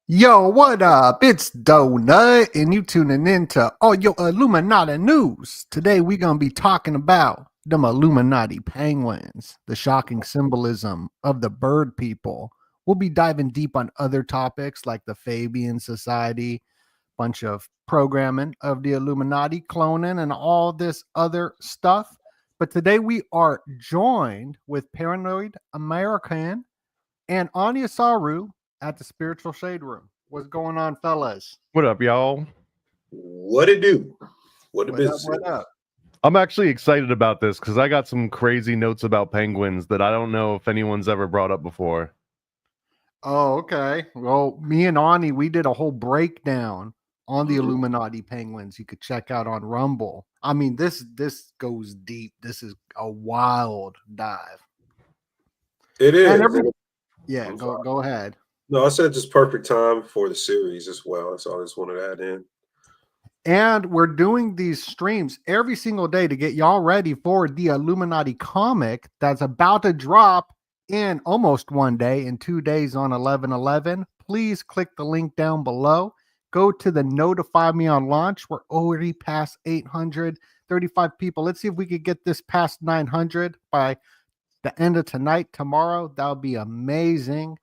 Yo, what up? It's Donut, and you tuning in to all your Illuminati news. Today we're gonna be talking about them Illuminati penguins, the shocking symbolism of the bird people. We'll be diving deep on other topics like the Fabian Society, bunch of programming of the Illuminati, cloning, and all this other stuff. But today we are joined with Paranoid American and Anya Saru at the Spiritual Shade Room. What's going on, fellas? What up, y'all? What it do? What the What up? business What is? up? I'm actually excited about this because I got some crazy notes about penguins that I don't know if anyone's ever brought up before. Oh, okay. Well, me and Ani, we did a whole breakdown on the Mhm. Illuminati penguins. You could check out on Rumble. I mean, this goes deep. This is a wild dive. It And is. yeah, I'm sorry. go ahead. No, I said just perfect time for the series as well. So I just wanted to add in. And we're doing these streams every single day to get y'all ready for the Illuminati comic that's about to drop in almost one day, in 2 days on 11/11. Please click the link down below. Go to the notify me on launch. We're already past 835 people. Let's see if we could get this past 900 by the end of tonight, tomorrow. That would be amazing.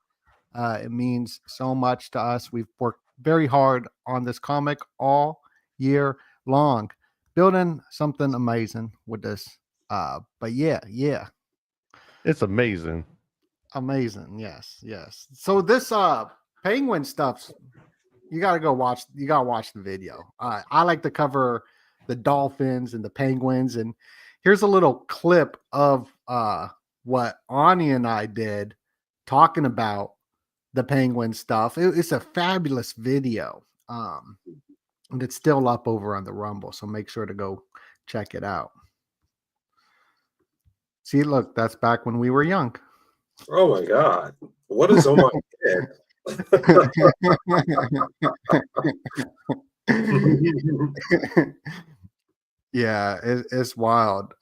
It means so much to us. We've worked very hard on this comic all year long, building something amazing with this. But yeah, It's amazing. amazing. Yes. So this penguin stuff, you gotta watch the video. I like to cover the dolphins and the penguins, and here's a little clip of what Ani and I did talking about the penguin stuff. It's a fabulous video. And it's still up over on the Rumble, so make sure to go check it out. See, look, that's back when we were young. Oh my God. What is on my head? Yeah, it's wild.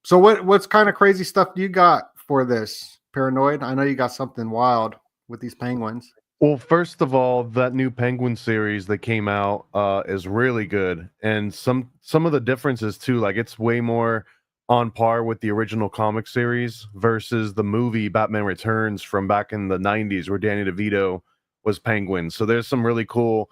So what's kind of crazy stuff do you got for this, Paranoid? I know you got something wild with these penguins. Well, first of all, that new Penguin series that came out is really good, and some of the differences too. Like it's way more on par with the original comic series versus the movie Batman Returns from back in the '90s, where Danny DeVito was Penguin. So there's some really cool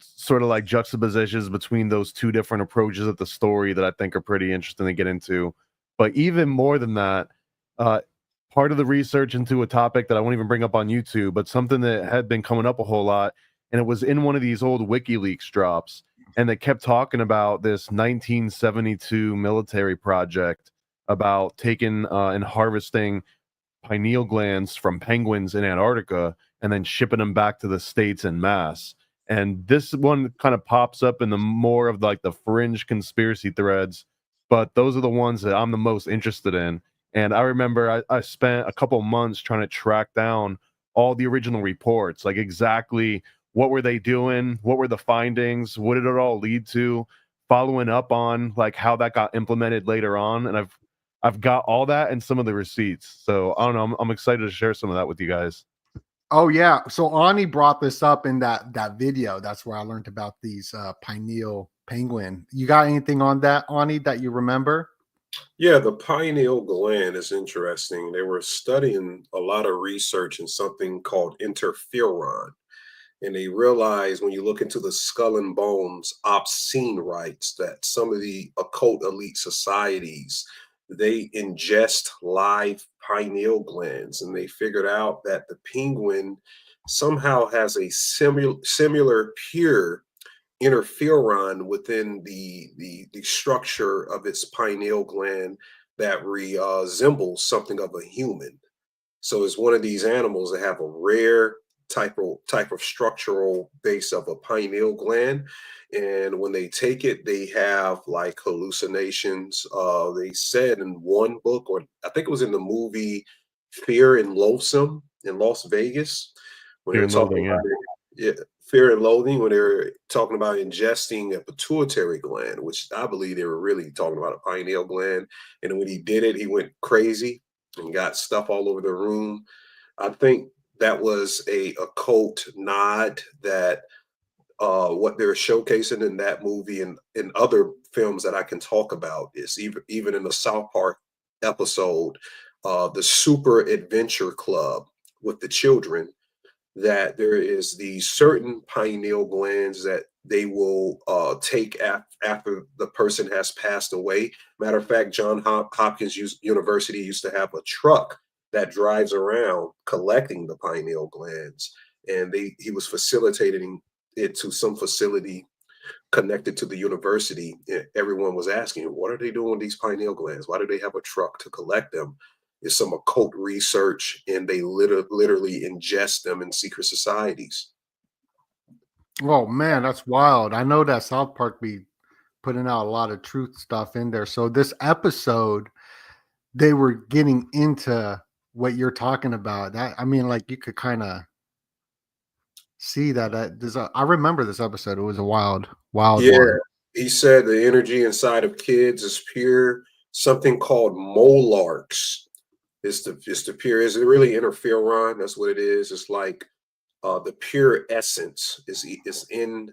sort of like juxtapositions between those two different approaches of the story that I think are pretty interesting to get into. But even more than that, uh, part of the research into a topic that I won't even bring up on YouTube, but something that had been coming up a whole lot, and it was in one of these old WikiLeaks drops, and they kept talking about this 1972 military project about taking and harvesting pineal glands from penguins in Antarctica and then shipping them back to the States en masse. And this one kind of pops up in the more of like the fringe conspiracy threads, but those are the ones that I'm the most interested in. And I remember I spent a couple months trying to track down all the original reports, like exactly what were they doing, what were the findings, what did it all lead to, following up on like how that got implemented later on. And I've got all that and some of the receipts. So I don't know. I'm excited to share some of that with you guys. Oh yeah. So Ani brought this up in that video. That's where I learned about these pineal penguin. You got anything on that, Ani, that you remember? Yeah, the pineal gland is interesting. They were studying a lot of research in something called interferon. And they realized when you look into the skull and bones obscene rites that some of the occult elite societies they ingest live pineal glands, and they figured out that the penguin somehow has a similar pure interferon within the structure of its pineal gland that resembles something of a human. So it's one of these animals that have a rare type of structural base of a pineal gland. And when they take it, they have like hallucinations. They said in one book, or I think it was in the movie Fear and Loathsome in Las Vegas, when they Fear were and talking Loathing, yeah. about it, yeah, Fear and Loathing, when they were talking about ingesting a pituitary gland, which I believe they were really talking about a pineal gland. And when he did it, he went crazy and got stuff all over the room. I think that was a occult nod that what they're showcasing in that movie and in other films that I can talk about is even in the South Park episode, the Super Adventure Club with the children, that there is these certain pineal glands that they will take after the person has passed away. Matter of fact, John Hopkins University used to have a truck that drives around collecting the pineal glands, and he was facilitating it to some facility connected to the university. Everyone was asking, what are they doing with these pineal glands? Why do they have a truck to collect them? It's some occult research, and they literally ingest them in secret societies. Oh man, that's wild. I know that South Park be putting out a lot of truth stuff in there. So this episode, they were getting into what you're talking about. That, I mean, like, you could kind of see that. I remember this episode. It was a wild Yeah, one. he said the energy inside of kids is pure, something called molarks. It's the pure, is it really interferon? That's what it is. It's like the pure essence is in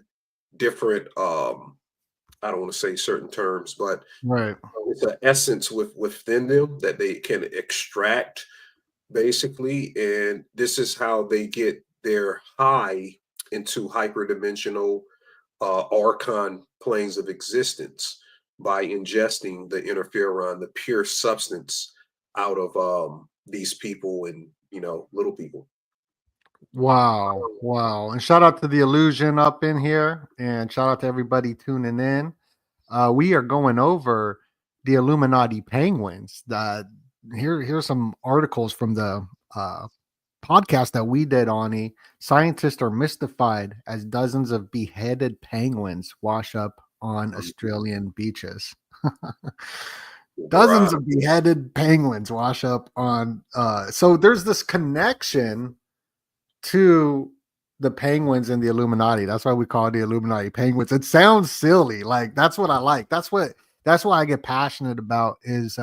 different I don't want to say certain terms, but Right. it's an essence within them that they can extract basically, and this is how they get their high into hyperdimensional archon planes of existence, by ingesting the interferon, the pure substance, out of these people and little people. Wow. And shout out to the illusion up in here, and shout out to everybody tuning in. We are going over the Illuminati Penguins. Here's some articles from the podcast that we did, Ani. Scientists are mystified as dozens of beheaded penguins wash up on Australian beaches. Dozens of beheaded penguins wash up on so there's this connection to the penguins and the Illuminati. That's why we call it the Illuminati Penguins. It sounds silly. Like, that's what I like. That's why I get passionate about is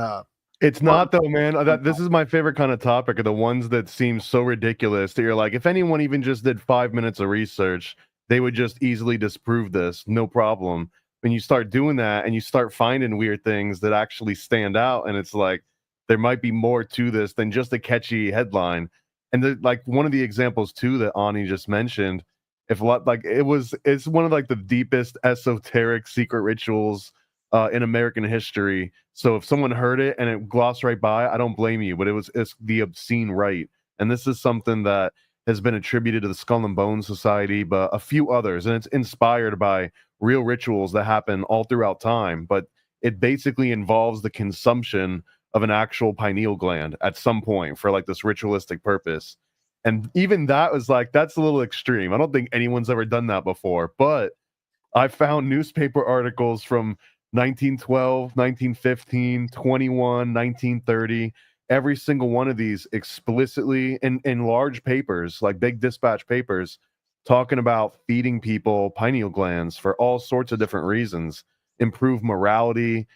it's not though, man. This is my favorite kind of topic, are the ones that seem so ridiculous that you're like, if anyone even just did 5 minutes of research, they would just easily disprove this, no problem. When you start doing that and you start finding weird things that actually stand out, and it's like there might be more to this than just a catchy headline. And like one of the examples too that Ani just mentioned, it's one of like the deepest esoteric secret rituals in American history. So if someone heard it and it glossed right by, I don't blame you, but it's the obscene rite. And this is something that has been attributed to the Skull and Bones Society, but a few others, and it's inspired by real rituals that happen all throughout time. But it basically involves the consumption of an actual pineal gland at some point for like this ritualistic purpose. And even that was like, that's a little extreme. I don't think anyone's ever done that before, but I found newspaper articles from 1912, 1915, 21, 1930. Every single one of these explicitly in large papers, like big dispatch papers, talking about feeding people pineal glands for all sorts of different reasons, improve morality,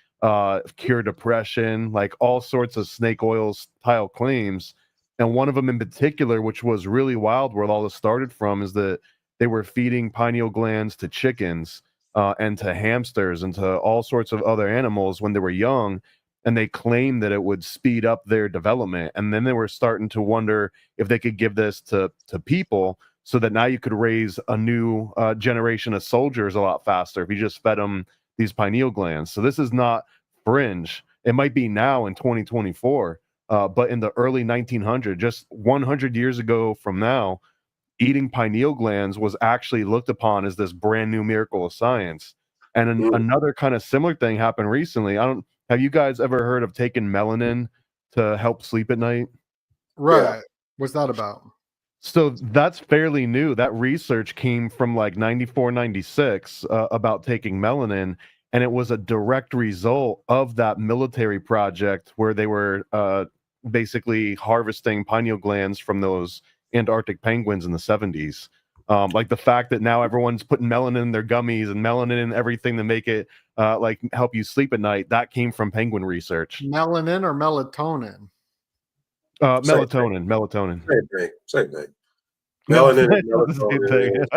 cure depression, like all sorts of snake oil style claims. And one of them in particular, which was really wild, where all this started from, is that they were feeding pineal glands to chickens and to hamsters and to all sorts of other animals when they were young. And they claimed that it would speed up their development. And then they were starting to wonder if they could give this to people, so that now you could raise a new generation of soldiers a lot faster if you just fed them these pineal glands. So this is not fringe. It might be now in 2024, but in the early 1900s, just 100 years ago from now, eating pineal glands was actually looked upon as this brand new miracle of science. And another kind of similar thing happened recently. Have you guys ever heard of taking melanin to help sleep at night? Right. Yeah. What's that about? So that's fairly new. That research came from like 94, 96 about taking melanin. And it was a direct result of that military project where they were basically harvesting pineal glands from those Antarctic penguins in the 70s. Like the fact that now everyone's putting melanin in their gummies and melanin in everything to make it like help you sleep at night, that came from penguin research. Melanin or melatonin? Melatonin. Same thing. No, Melanin and it's not the same melatonin is,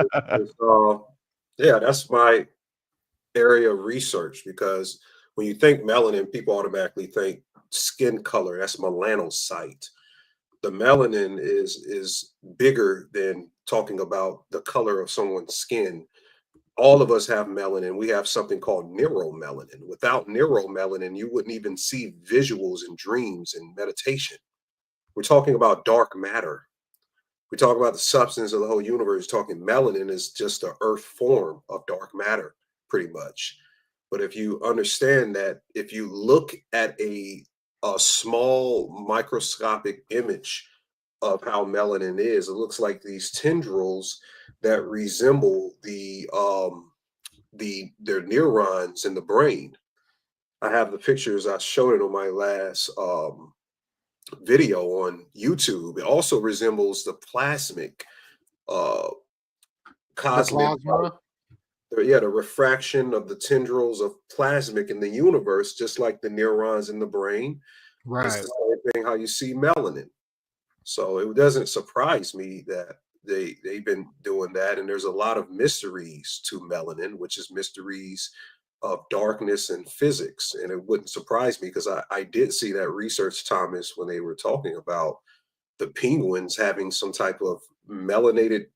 yeah, that's my area of research because when you think melanin, people automatically think skin color. That's melanocyte. The melanin is bigger than talking about the color of someone's skin. All of us have melanin. We have something called neuromelanin. Without neuromelanin, you wouldn't even see visuals and dreams and meditation. We're talking about dark matter. We talk about the substance of the whole universe. Talking melanin is just the earth form of dark matter, pretty much. But if you understand that, if you look at a small microscopic image of how melanin is, it looks like these tendrils that resemble their neurons in the brain. I have the pictures. I showed it on my last video on YouTube. It also resembles the plasmic uh The cosmic plasma. yeah, the refraction of the tendrils of plasmic in the universe, just like the neurons in the brain. It's Right. the same thing how you see melanin. So it doesn't surprise me that they've been doing that. And there's a lot of mysteries to melanin, which is mysteries of darkness and physics. And it wouldn't surprise me because I did see that research, Thomas, when they were talking about the penguins having some type of melanated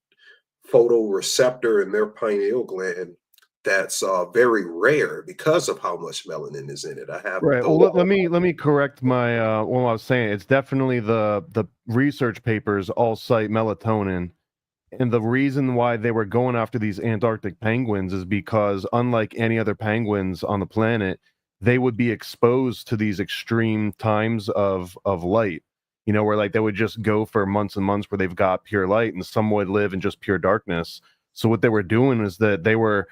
photoreceptor in their pineal gland that's very rare because of how much melanin is in it. I have Right. the Well, let me correct my what I was saying. It's definitely the research papers all cite melatonin, and the reason why they were going after these Antarctic penguins is because unlike any other penguins on the planet, they would be exposed to these extreme times of light. You know, where like they would just go for months and months where they've got pure light, and some would live in just pure darkness. So what they were doing is that they were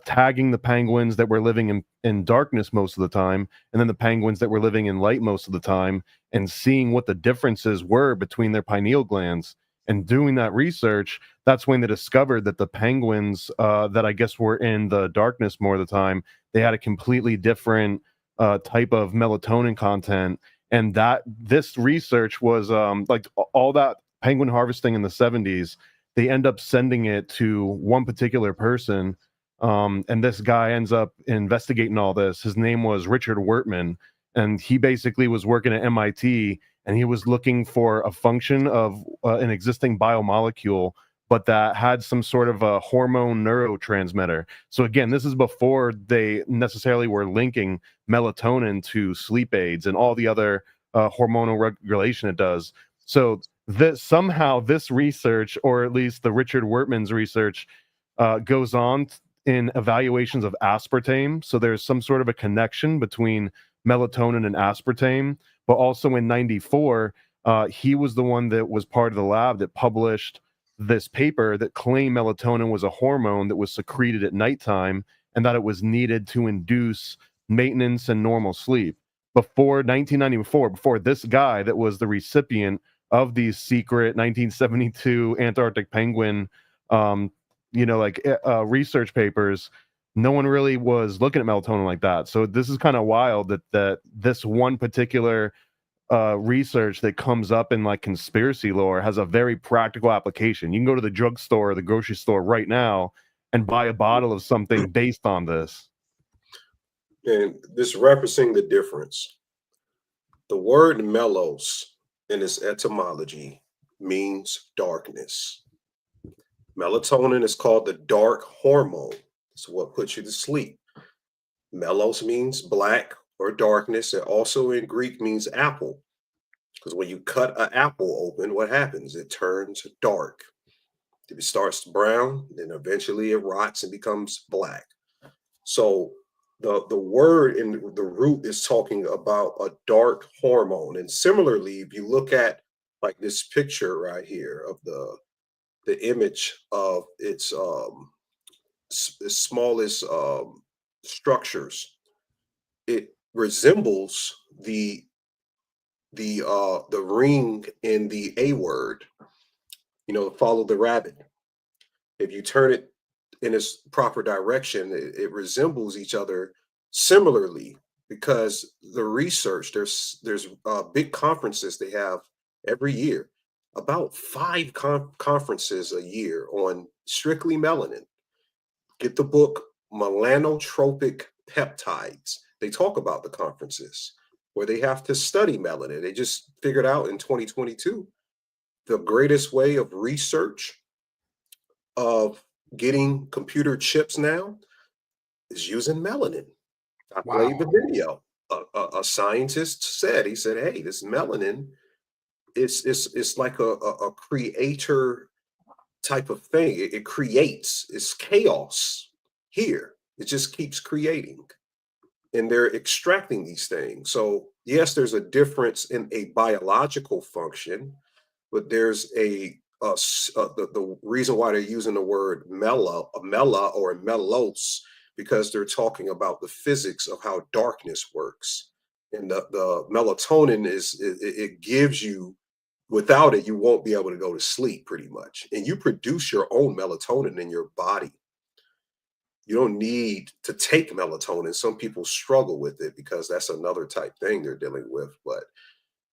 tagging the penguins that were living in darkness most of the time, and then the penguins that were living in light most of the time, and seeing what the differences were between their pineal glands. And doing that research, that's when they discovered that the penguins that I guess were in the darkness more of the time, they had a completely different type of melatonin content. And that this research was like all that penguin harvesting in the 70s, they end up sending it to one particular person, and this guy ends up investigating all this. His name was Richard Wertman, and he basically was working at MIT, and he was looking for a function of an existing biomolecule, but that had some sort of a hormone neurotransmitter. So again, this is before they necessarily were linking melatonin to sleep aids and all the other hormonal regulation it does. So this somehow this research, or at least the Richard Wertman's research, goes on in evaluations of aspartame. So there's some sort of a connection between melatonin and aspartame. But also in 94, he was the one that was part of the lab that published this paper that claimed melatonin was a hormone that was secreted at nighttime and that it was needed to induce maintenance and normal sleep. Before 1994, before this guy that was the recipient of these secret 1972 Antarctic penguin, research papers, no one really was looking at melatonin like that. So this is kind of wild that this one particular research that comes up in like conspiracy lore has a very practical application. You can go to the drugstore or the grocery store right now and buy a bottle of something based on this. and this referencing the difference. The word melos in its etymology means darkness. Melatonin is called the dark hormone. It's what puts you to sleep. Melos means black or darkness. It also in Greek means apple. Because when you cut an apple open, what happens? It turns dark. If it starts brown, then eventually it rots and becomes black. So the word in the root is talking about a dark hormone. And similarly, if you look at like this picture right here of the image of its smallest structures, it resembles the ring in the A word, follow the rabbit. If you turn it in its proper direction, it resembles each other similarly because the research, there's big conferences they have every year about 5 conferences a year on strictly melanin. Get the book Melanotropic Peptides. They talk about the conferences where they have to study melanin. They just figured out in 2022 the greatest way of research of getting computer chips now is using melanin. I played the Wow. video. A scientist said, he said, hey, this melanin it's like a creator type of thing. It creates, it's chaos here. It just keeps creating. And they're extracting these things. So, yes, there's a difference in a biological function, but there's the reason why they're using the word mela or melos, because they're talking about the physics of how darkness works. And the melatonin it gives you, without it, you won't be able to go to sleep pretty much. And you produce your own melatonin in your body. You don't need to take melatonin. Some people struggle with it because that's another type thing they're dealing with. But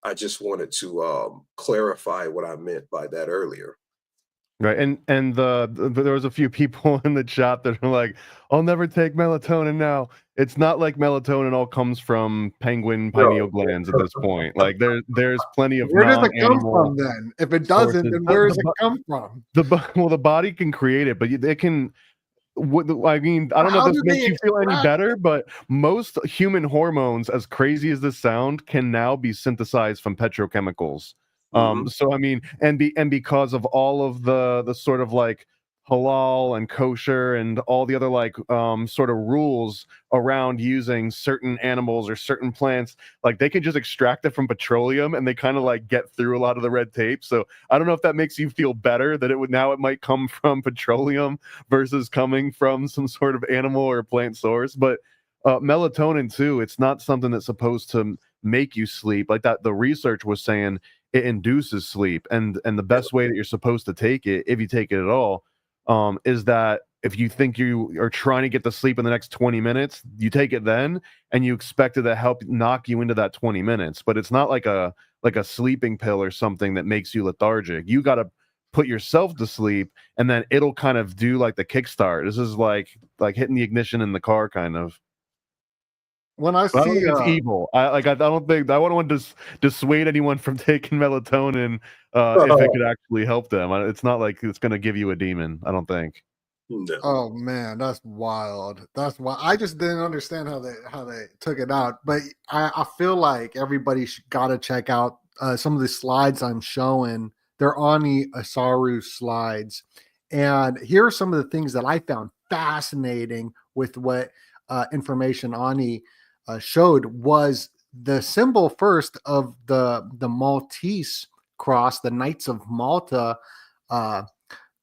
I just wanted to clarify what I meant by that earlier. Right, and there was a few people in the chat that are like, "I'll never take melatonin now." It's not like melatonin all comes from penguin pineal No. glands at this point. Like there's plenty of Where does it come non-animal from then? If it doesn't, sources. then where does it come from? Well, the body can create it, but it can. I mean, I don't know if How this do makes they you feel any extract better, it? but most human hormones, as crazy as this sound, can now be synthesized from petrochemicals. Mhm. So I mean, and because of all of the sort of like halal and kosher and all the other like sort of rules around using certain animals or certain plants, like they can just extract it from petroleum and they kind of like get through a lot of the red tape. So I don't know if that makes you feel better that it might come from petroleum versus coming from some sort of animal or plant source. But melatonin too, it's not something that's supposed to make you sleep like that. The research was saying it induces sleep, and the Yeah. best way that you're supposed to take it, if you take it at all, is that if you think you are trying to get to sleep in the next 20 minutes, you take it then, and you expect it to help knock you into that 20 minutes. But it's not like a sleeping pill or something that makes you lethargic. You got to put yourself to sleep, and then it'll kind of do like the kickstart. This is like hitting the ignition in the car, kind of. When I But I don't see think it's evil. I don't think I wouldn't want to dissuade anyone from taking melatonin if it could actually help them. It's not like it's going to give you a demon. I don't think. No. oh man, that's wild. That's why I just didn't understand how they took it out. But I feel like everybody got to check out some of the slides I'm showing. They're on the Asaru slides, and here are some of the things that I found fascinating with what information Ani showed was the symbol first of the Maltese cross, the Knights of Malta.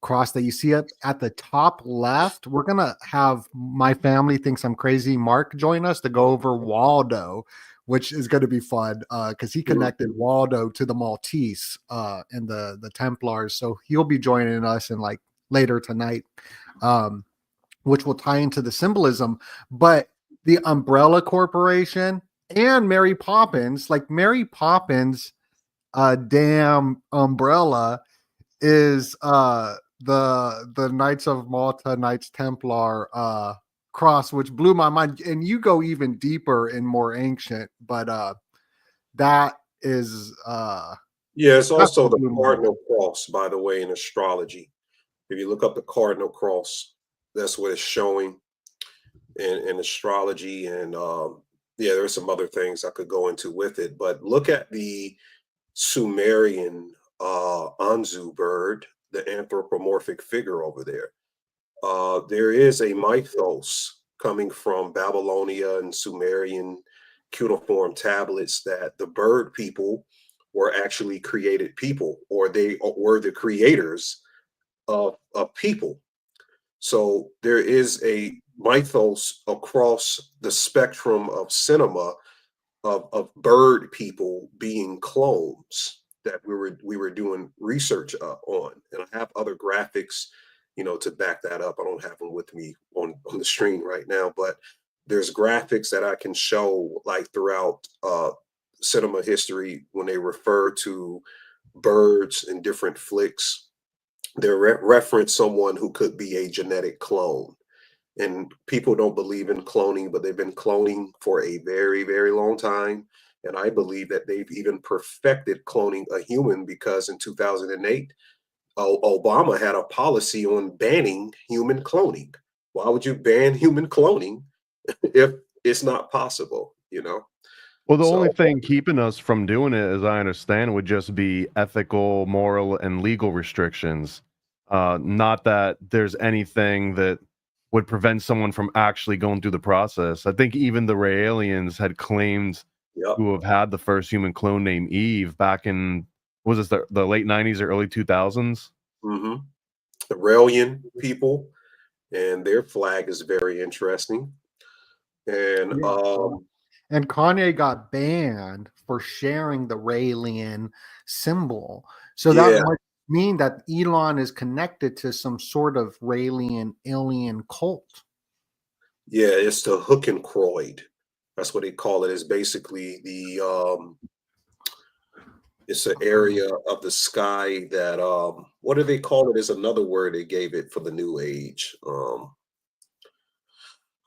Cross that you see at the top left. We're gonna have my family thinks I'm crazy. Mark join us to go over Waldo, which is going to be fun because he connected Waldo to the Maltese and the Templars, so he'll be joining us in like later tonight, which will tie into the symbolism. But the Umbrella Corporation and Mary Poppins, like Mary Poppins, damn umbrella is the Knights of Malta, Knights Templar cross, which blew my mind. And you go even deeper and more ancient, but that is Yeah, it's that's also what the blew my mind. cardinal cross, by the way, in astrology. If you look up the cardinal cross, that's what it's showing in astrology. And yeah, there's some other things I could go into with it. But look at the Sumerian Anzu bird, the anthropomorphic figure over there. There is a mythos coming from Babylonia and Sumerian cuneiform tablets that the bird people were actually created people, or they were the creators of people. So there is a mythos across the spectrum of cinema of bird people being clones that we were doing research on, and I have other graphics, to back that up. I don't have them with me on the screen right now, but there's graphics that I can show like throughout cinema history when they refer to birds in different flicks, they reference someone who could be a genetic clone. And people don't believe in cloning, but they've been cloning for a very, very long time. And I believe that they've even perfected cloning a human because in 2008, Obama had a policy on banning human cloning. Why would you ban human cloning if it's not possible, you know? Well, the only So, thing keeping us from doing it, as I understand, would just be ethical, moral, and legal restrictions. Not that there's anything that would prevent someone from actually going through the process. I think even the Raelians had claimed yep. to have had the first human clone named Eve back in, was this the late 90s or early 2000s? hmm The Raelian people and their flag is very interesting. And Yeah. And Kanye got banned for sharing the Raelian symbol. So that yeah, might mean that Elon is connected to some sort of Raelian alien cult. yeah, it's the Hookencroyd. That's what they call it. It's basically it's an area of the sky that what do they call it? There's another word they gave it for the new age. I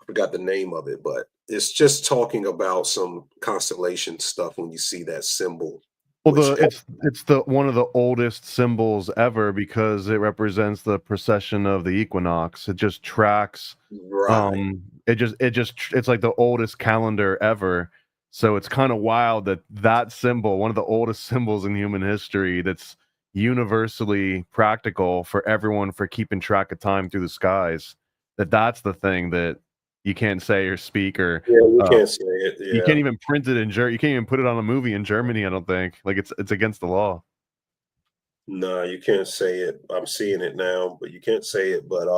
forgot the name of it, but it's just talking about some constellation stuff when you see that symbol, Well, which it's the one of the oldest symbols ever because it represents the precession of the equinox. It just tracks. right. It's like the oldest calendar ever. So it's kind of wild that that symbol, one of the oldest symbols in human history, that's universally practical for everyone for keeping track of time through the skies. That's the thing that you can't say or speak or Yeah, you uh, can't say it. you Yeah. can't even print it in Germany. You can't even put it on a movie in Germany. I don't think like it's against the law. No, you can't say it. I'm seeing it now, but you can't say it. But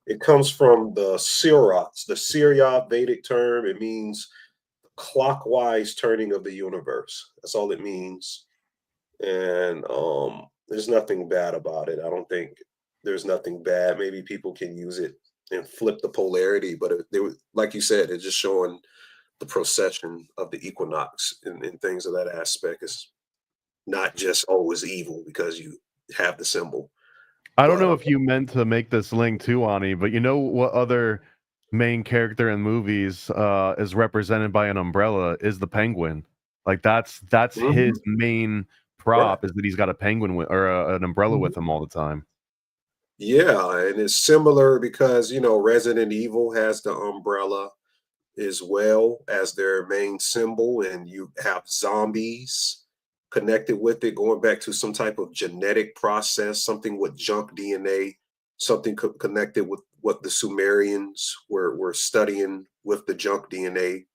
it comes from the Sirats, the Syria Vedic term. It means clockwise turning of the universe. That's all it means. And there's nothing bad about it. I don't think there's nothing bad. Maybe people can use it and flip the polarity, but like you said, it's just showing the procession of the equinox and things of that aspect. Is not just always evil because you have the symbol. I don't But know if you meant to make this link too, Ani, but you know what other main character in movies is represented by an umbrella is the penguin. Like that's his mhm, main right. prop is that he's got a penguin with or an umbrella Mhm. with him all the time. Yeah, and it's similar because Resident Evil has the umbrella as well as their main symbol, and you have zombies connected with it, going back to some type of genetic process, something with junk DNA, something connected with what the Sumerians were studying with the junk DNA.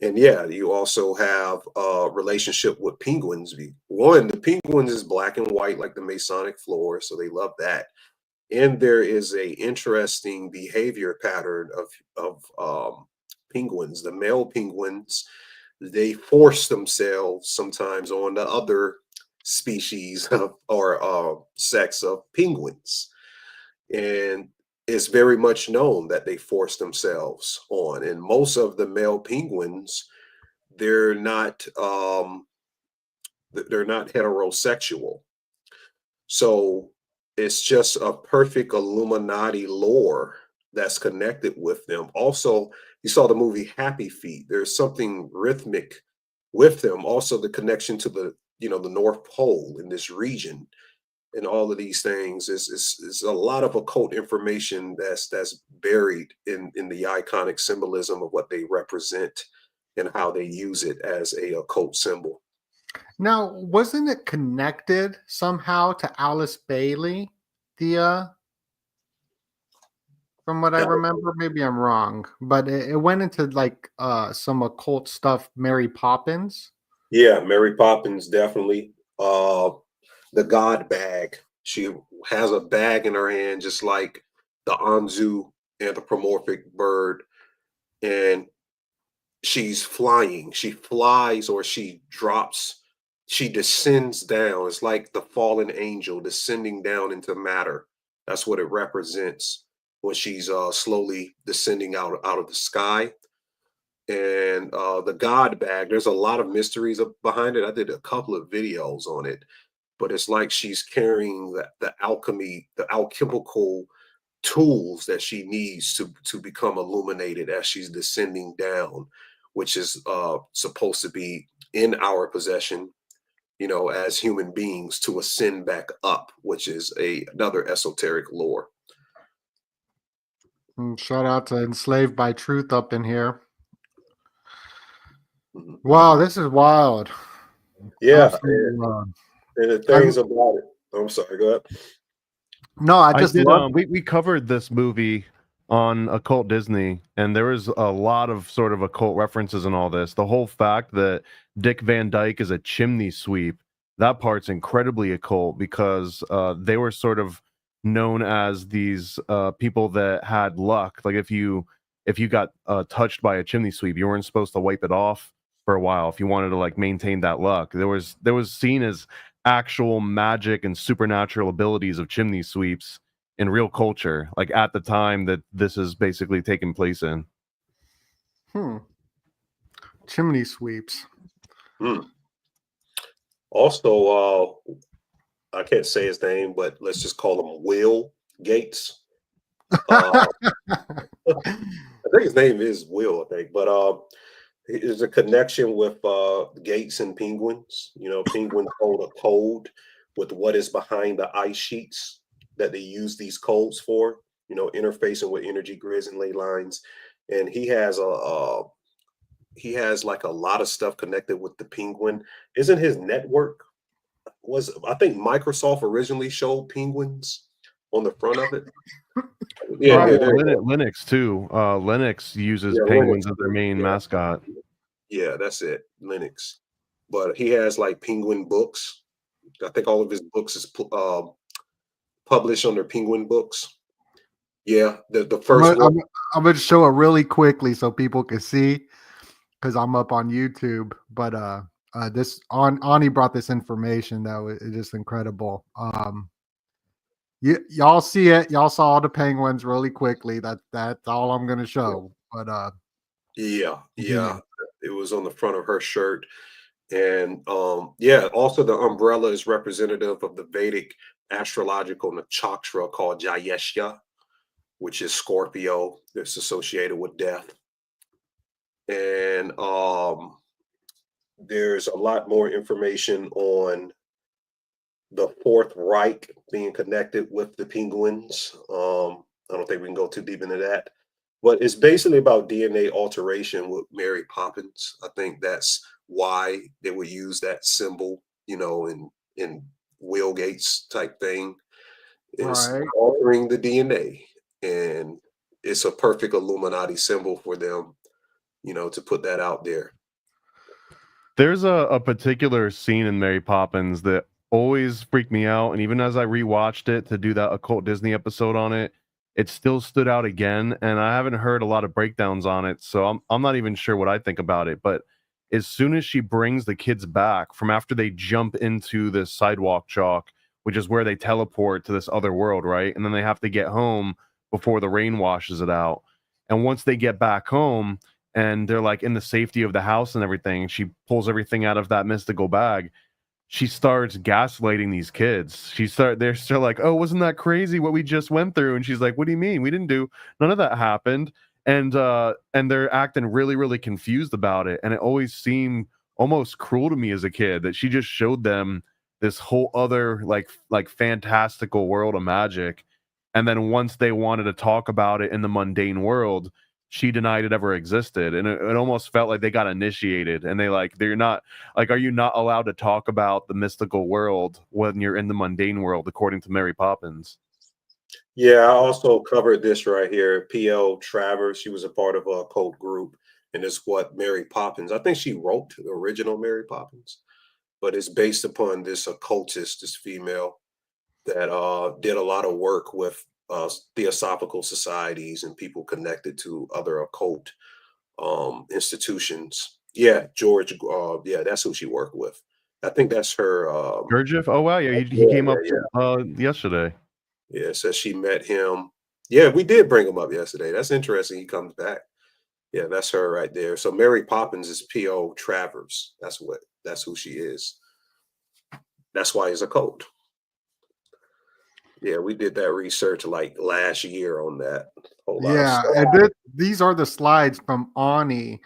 And yeah, you also have a relationship with penguins. One, the penguins is black and white like the Masonic floor, so they love that. And there is a interesting behavior pattern of penguins. The male penguins, they force themselves sometimes on the other species of, or sex of penguins, and it's very much known that they force themselves on. And most of the male penguins, they're not they're not heterosexual. So it's just a perfect Illuminati lore that's connected with them. Also, you saw the movie Happy Feet. There's something rhythmic with them. Also, the connection to the North Pole in this region, and all of these things is a lot of occult information that's buried in the iconic symbolism of what they represent and how they use it as a occult symbol. Now, wasn't it connected somehow to Alice Bailey? The From what I remember, maybe I'm wrong, but it went into like some occult stuff. Mary Poppins. Yeah, Mary Poppins definitely. The God bag. She has a bag in her hand, just like the Anzu anthropomorphic bird, and she's flying. She flies or she drops. She descends down. It's like the fallen angel descending down into matter. That's what it represents when she's slowly descending out of the sky. And the God bag, there's a lot of mysteries behind it. I did a couple of videos on it. but it's like she's carrying the alchemical tools that she needs to become illuminated as she's descending down, which is supposed to be in our possession, as human beings, to ascend back up, which is another esoteric lore. Shout out to Enslaved by Truth up in here. Mhm. Wow, this is wild. Yeah, Absolutely wild. and the things about it. I'm sorry, go ahead. No, I I just did. love. We covered this movie on Occult Disney, and there was a lot of sort of occult references in all this. The whole fact that Dick Van Dyke is a chimney sweep, that part's incredibly occult because they were sort of known as these people that had luck. Like if you got touched by a chimney sweep, you weren't supposed to wipe it off for a while if you wanted to like maintain that luck. There was seen as actual magic and supernatural abilities of chimney sweeps in real culture, like at the time that this is basically taking place in. Chimney sweeps. Hmm. Also, I can't say his name, but let's just call him Will Gates. I think his name is Will, I think, but there's a connection with Gates and penguins. Penguins hold a code with what is behind the ice sheets that they use these codes for. Interfacing with energy grids and ley lines, and he has like a lot of stuff connected with the penguin. Isn't his network I think Microsoft originally showed penguins on the front of it? Yeah, Right. Linux too. Linux uses Yeah, penguins Linux. as their main Yeah, mascot. yeah, that's it, Linux. But he has like penguin books. I think all of his books is published under Penguin Books. Yeah, the I'm first gonna, one. I'm gonna show it really quickly so people can see because I'm up on YouTube. But this Ani brought this information that was just incredible. Y'all see it. Y'all saw the penguins really quickly. That's all I'm gonna show. But Yeah, continue. it was on the front of her shirt. And yeah, also the umbrella is representative of the Vedic astrological nakshatra called Jayeshya, which is Scorpio, that's associated with death. And there's a lot more information on the Fourth Reich being connected with the penguins. I don't think we can go too deep into that, but it's basically about DNA alteration with Mary Poppins. I think that's why they would use that symbol, in Will Gates type thing, is Right. altering the DNA, and it's a perfect Illuminati symbol for them, to put that out there. There's a particular scene in Mary Poppins that always freaked me out, and even as I rewatched it to do that Occult Disney episode on it, it still stood out again. And I haven't heard a lot of breakdowns on it, so I'm not even sure what I think about it. But as soon as she brings the kids back from after they jump into this sidewalk chalk, which is where they teleport to this other world, right? And then they have to get home before the rain washes it out. And once they get back home, and they're like in the safety of the house and everything, she pulls everything out of that mystical bag. She starts gaslighting these kids. They're still like, oh, wasn't that crazy what we just went through? And she's like, what do you mean? We didn't do none of that happened. And they're acting really, really confused about it. And it always seemed almost cruel to me as a kid that she just showed them this whole other like fantastical world of magic. And then once they wanted to talk about it in the mundane world, she denied it ever existed. And it almost felt like they got initiated, and they're not like, are you not allowed to talk about the mystical world when you're in the mundane world, according to Mary Poppins? Yeah, I also covered this right here. P.L. Travers, she was a part of a cult group, and it's what Mary Poppins. I think she wrote the original Mary Poppins, but it's based upon this occultist, this female that did a lot of work with theosophical societies and people connected to other occult institutions. Yeah, George. Yeah, that's who she worked with. I think that's her. Gurdjieff? Oh wow, yeah, he Yeah, came up yeah, yesterday. yeah. It says she met him. Yeah, we did bring him up yesterday. That's interesting. He comes back. Yeah, that's her right there. So Mary Poppins is P.O. Travers. That's who she is. That's why it's a cult. Yeah, we did that research like last year on that whole lot of Yeah, stuff. and these are the slides from Ani.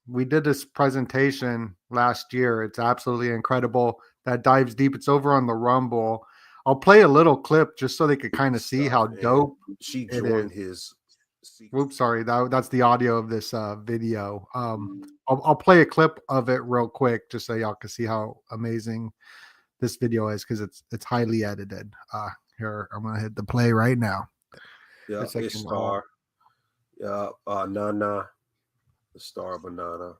We did this presentation last year. It's absolutely incredible. That dives deep. It's over on the Rumble. I'll play a little clip just so they could kind of see how And dope she it joined is. his. Whoops, sorry. That's the audio of this video. I'll play a clip of it real quick just so y'all can see how amazing this video is because it's highly edited. Here, I'm gonna hit the play right now. Yeah, it's Star. Yeah, Nana, the Star Banana.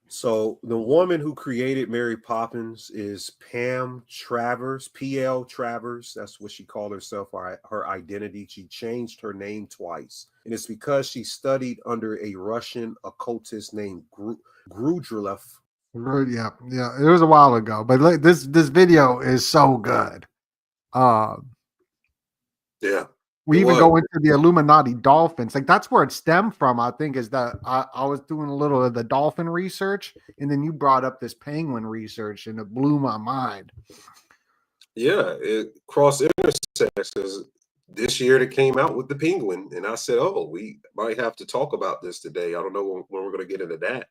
So the woman who created Mary Poppins is Pam Travers, PL Travers. That's what she called herself, her identity. She changed her name twice. And it's because she studied under a Russian occultist named Grudrelev. Yeah, it was a while ago, but look, this video is so good. Yeah. We even go into the Illuminati dolphins. Like that's where it stemmed from, I think, is that I was doing a little of the dolphin research, and then you brought up this penguin research, and it blew my mind. Yeah, it cross intersects. This year it came out with the penguin, and I said, "Oh, we might have to talk about this today." I don't know when we're going to get into that,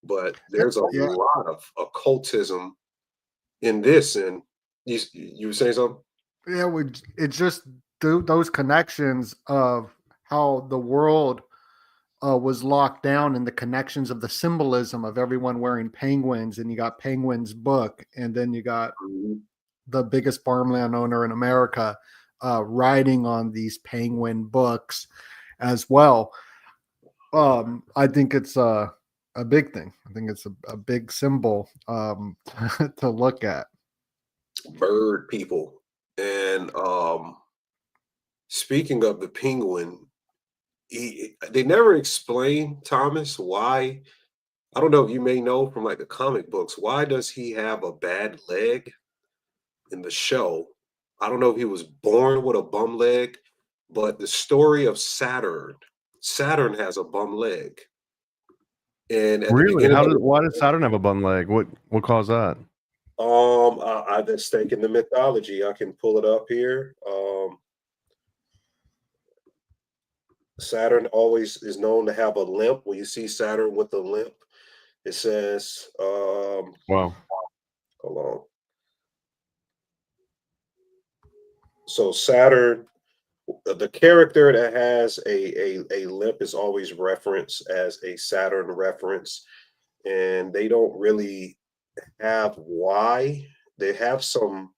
but there's a lot of occultism in this. And you were saying something? Yeah, it's just those connections of how the world was locked down, and the connections of the symbolism of everyone wearing penguins, and you got Penguin's book, and then you got the biggest farmland owner in America writing on these penguin books as well. I think it's a big thing. I think it's a big symbol to look at. Bird people. And speaking of the penguin, they never explain, Thomas, why. I don't know if you may know from like the comic books, why does he have a bad leg in the show? I don't know if he was born with a bum leg, but the story of Saturn has a bum leg. And at the beginning, why does Saturn have a bum leg? What caused that? I just think in the mythology, I can pull it up here. Saturn always is known to have a limp. When you see Saturn with a limp, it says, wow. Hold on. So Saturn, the character that has a limp is always referenced as a Saturn reference, and they don't really have why. They have some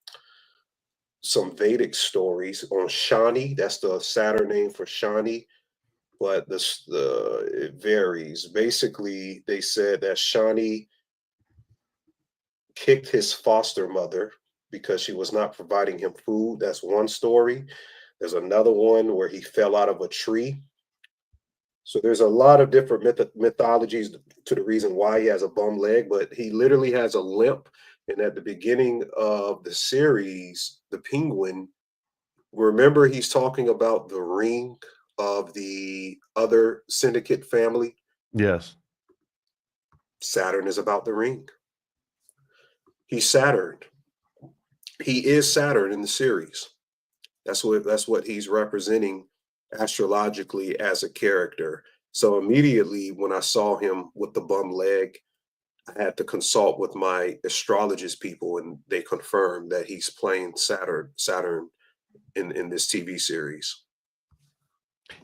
Vedic stories on Shani. That's the Saturn name for Shani, but it varies. Basically, they said that Shani kicked his foster mother because she was not providing him food. That's one story. There's another one where he fell out of a tree. So there's a lot of different mythologies to the reason why he has a bum leg, but he literally has a limp. And at the beginning of the series, the penguin, remember he's talking about the ring of the other syndicate family? Yes. Saturn is about the ring. He's Saturn. He is Saturn in the series. That's what he's representing astrologically as a character. So immediately when I saw him with the bum leg, I had to consult with my astrologist people, and they confirmed that he's playing Saturn in this TV series.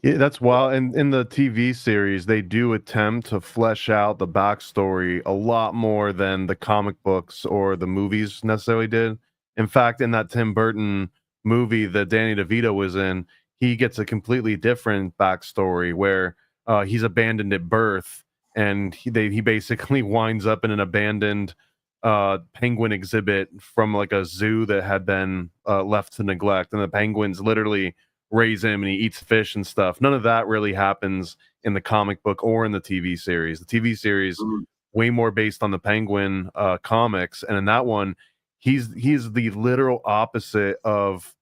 Yeah, that's wild. And in the TV series, they do attempt to flesh out the backstory a lot more than the comic books or the movies necessarily did. In fact, in that Tim Burton movie that Danny DeVito was in, he gets a completely different backstory where he's abandoned at birth, and he basically winds up in an abandoned penguin exhibit from like a zoo that had been left to neglect, and the penguins literally raise him and he eats fish and stuff. None of that really happens in the comic book or in the TV series. The TV series way more based on the Penguin comics, and in that one, he's the literal opposite of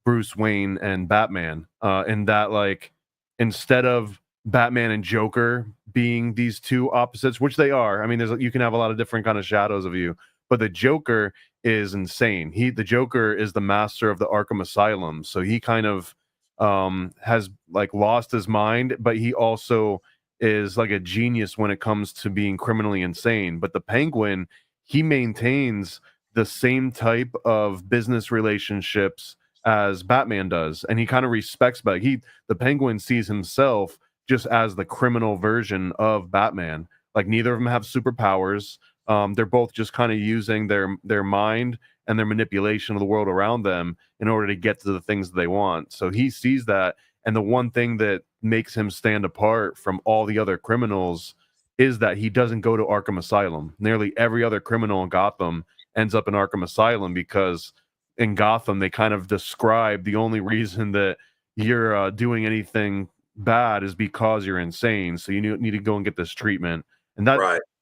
Bruce Wayne and Batman. In that, like, instead of Batman and Joker being these two opposites, which they are. I mean, you can have a lot of different kind of shadows of you, But the Joker is insane. The Joker is the master of the Arkham Asylum, so he kind of has like lost his mind, but he also is like a genius when it comes to being criminally insane. But the Penguin, he maintains the same type of business relationships as Batman does, and he kind of respects, but the Penguin sees himself just as the criminal version of Batman. Like neither of them have superpowers. They're both just kind of using their mind and their manipulation of the world around them in order to get to the things that they want. So he sees that, and the one thing that makes him stand apart from all the other criminals is that he doesn't go to Arkham Asylum. Nearly every other criminal in Gotham ends up in Arkham Asylum because in Gotham they kind of describe the only reason that you're doing anything bad is because you're insane. So you need to go and get this treatment. And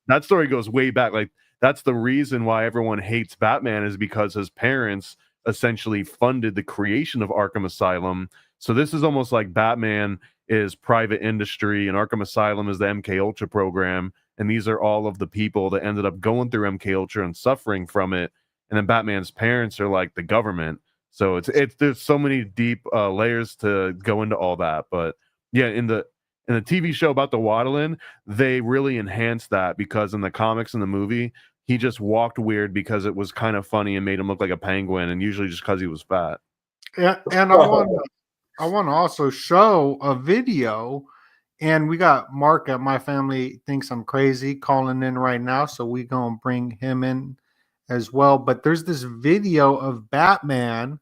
that story goes way back. Like that's the reason why everyone hates Batman, is because his parents essentially funded the creation of Arkham Asylum. So this is almost like Batman is private industry and Arkham Asylum is the MK Ultra program, and these are all of the people that ended up going through MK Ultra and suffering from it. And then Batman's parents are like the government. So it's there's so many deep layers to go into all that. But yeah, in the TV show about the Waddling, they really enhanced that, because in the comics and the movie, he just walked weird because it was kind of funny and made him look like a penguin, and usually just because he was fat. Yeah, and I want to also show a video, and we got Mark at My Family Thinks I'm Crazy calling in right now, so we gonna bring him in as well. But there's this video of Batman.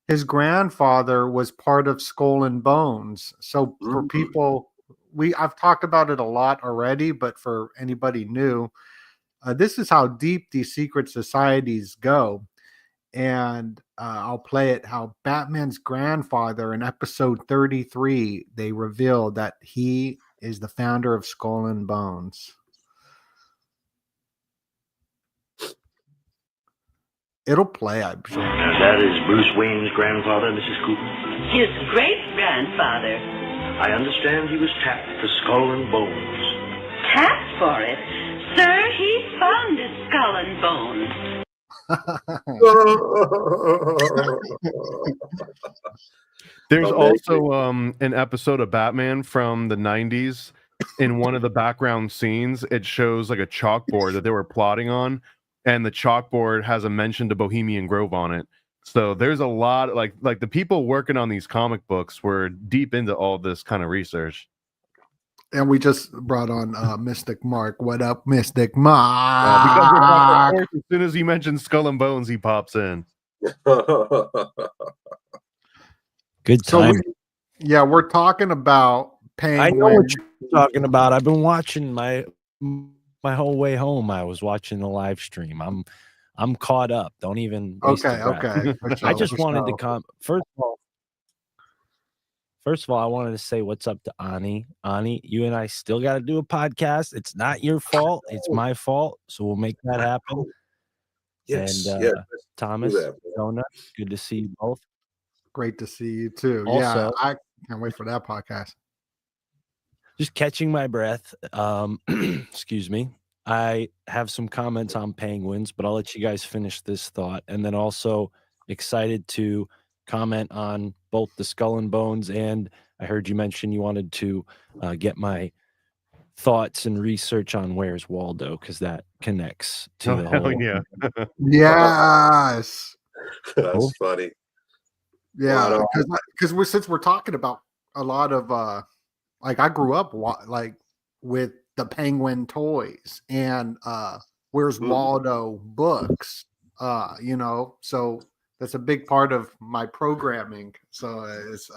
His grandfather was part of Skull and Bones. So for people, I've talked about it a lot already, but for anybody new, this is how deep these secret societies go. And I'll play it. How Batman's grandfather in episode 33, they reveal that he is the founder of Skull and Bones. It'll play, I'm sure. That is Bruce Wayne's grandfather, Mrs. Cooper? His great-grandfather. I understand he was tapped for Skull and Bones. Tapped for it? Sir, he founded Skull and Bones. There's also an episode of Batman from the 90s. In one of the background scenes, it shows like a chalkboard that they were plotting on, and the chalkboard has a mention to Bohemian Grove on it. So there's a lot, like the people working on these comic books were deep into all this kind of research. And we just brought on Mystic Mark. What up, Mystic Mark? Because as soon as he mentions Skull and Bones, he pops in. Good time. So we're talking about Penguin. I know what you're talking about. I've been watching my whole way home. I was watching the live stream. I'm caught up. Don't even. Okay. I just wanted to come first of all, I wanted to say what's up to Ani. Ani, you and I still got to do a podcast. It's not your fault. It's my fault. So we'll make that happen. Yes. And Thomas, Jonah, good to see you both. Great to see you too. Also, I can't wait for that podcast. Just catching my breath. Excuse me. I have some comments on Penguins, but I'll let you guys finish this thought. And then also excited to comment on both the Skull and Bones, and I heard you mention you wanted to get my thoughts and research on Where's Waldo, because that connects to the whole. Yeah. Yes. That's funny. Yeah, because since we're talking about a lot of like I grew up like with the Penguin toys and Where's Waldo books, so that's a big part of my programming. So it's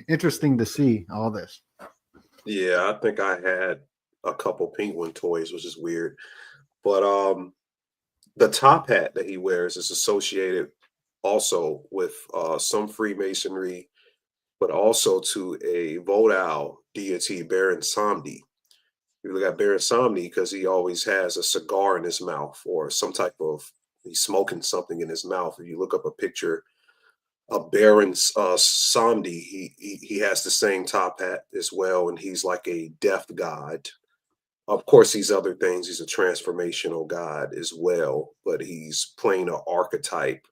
interesting to see all this. Yeah, I think I had a couple Penguin toys, which is weird. But the top hat that he wears is associated also with some Freemasonry, but also to a Vodou deity, Baron Samedi. You look at Baron Samedi because he always has a cigar in his mouth or some type of, he's smoking something in his mouth. If you look up a picture of Baron Samedi, he has the same top hat as well, and he's like a death god. Of course, these other things, he's a transformational god as well, but he's playing an archetype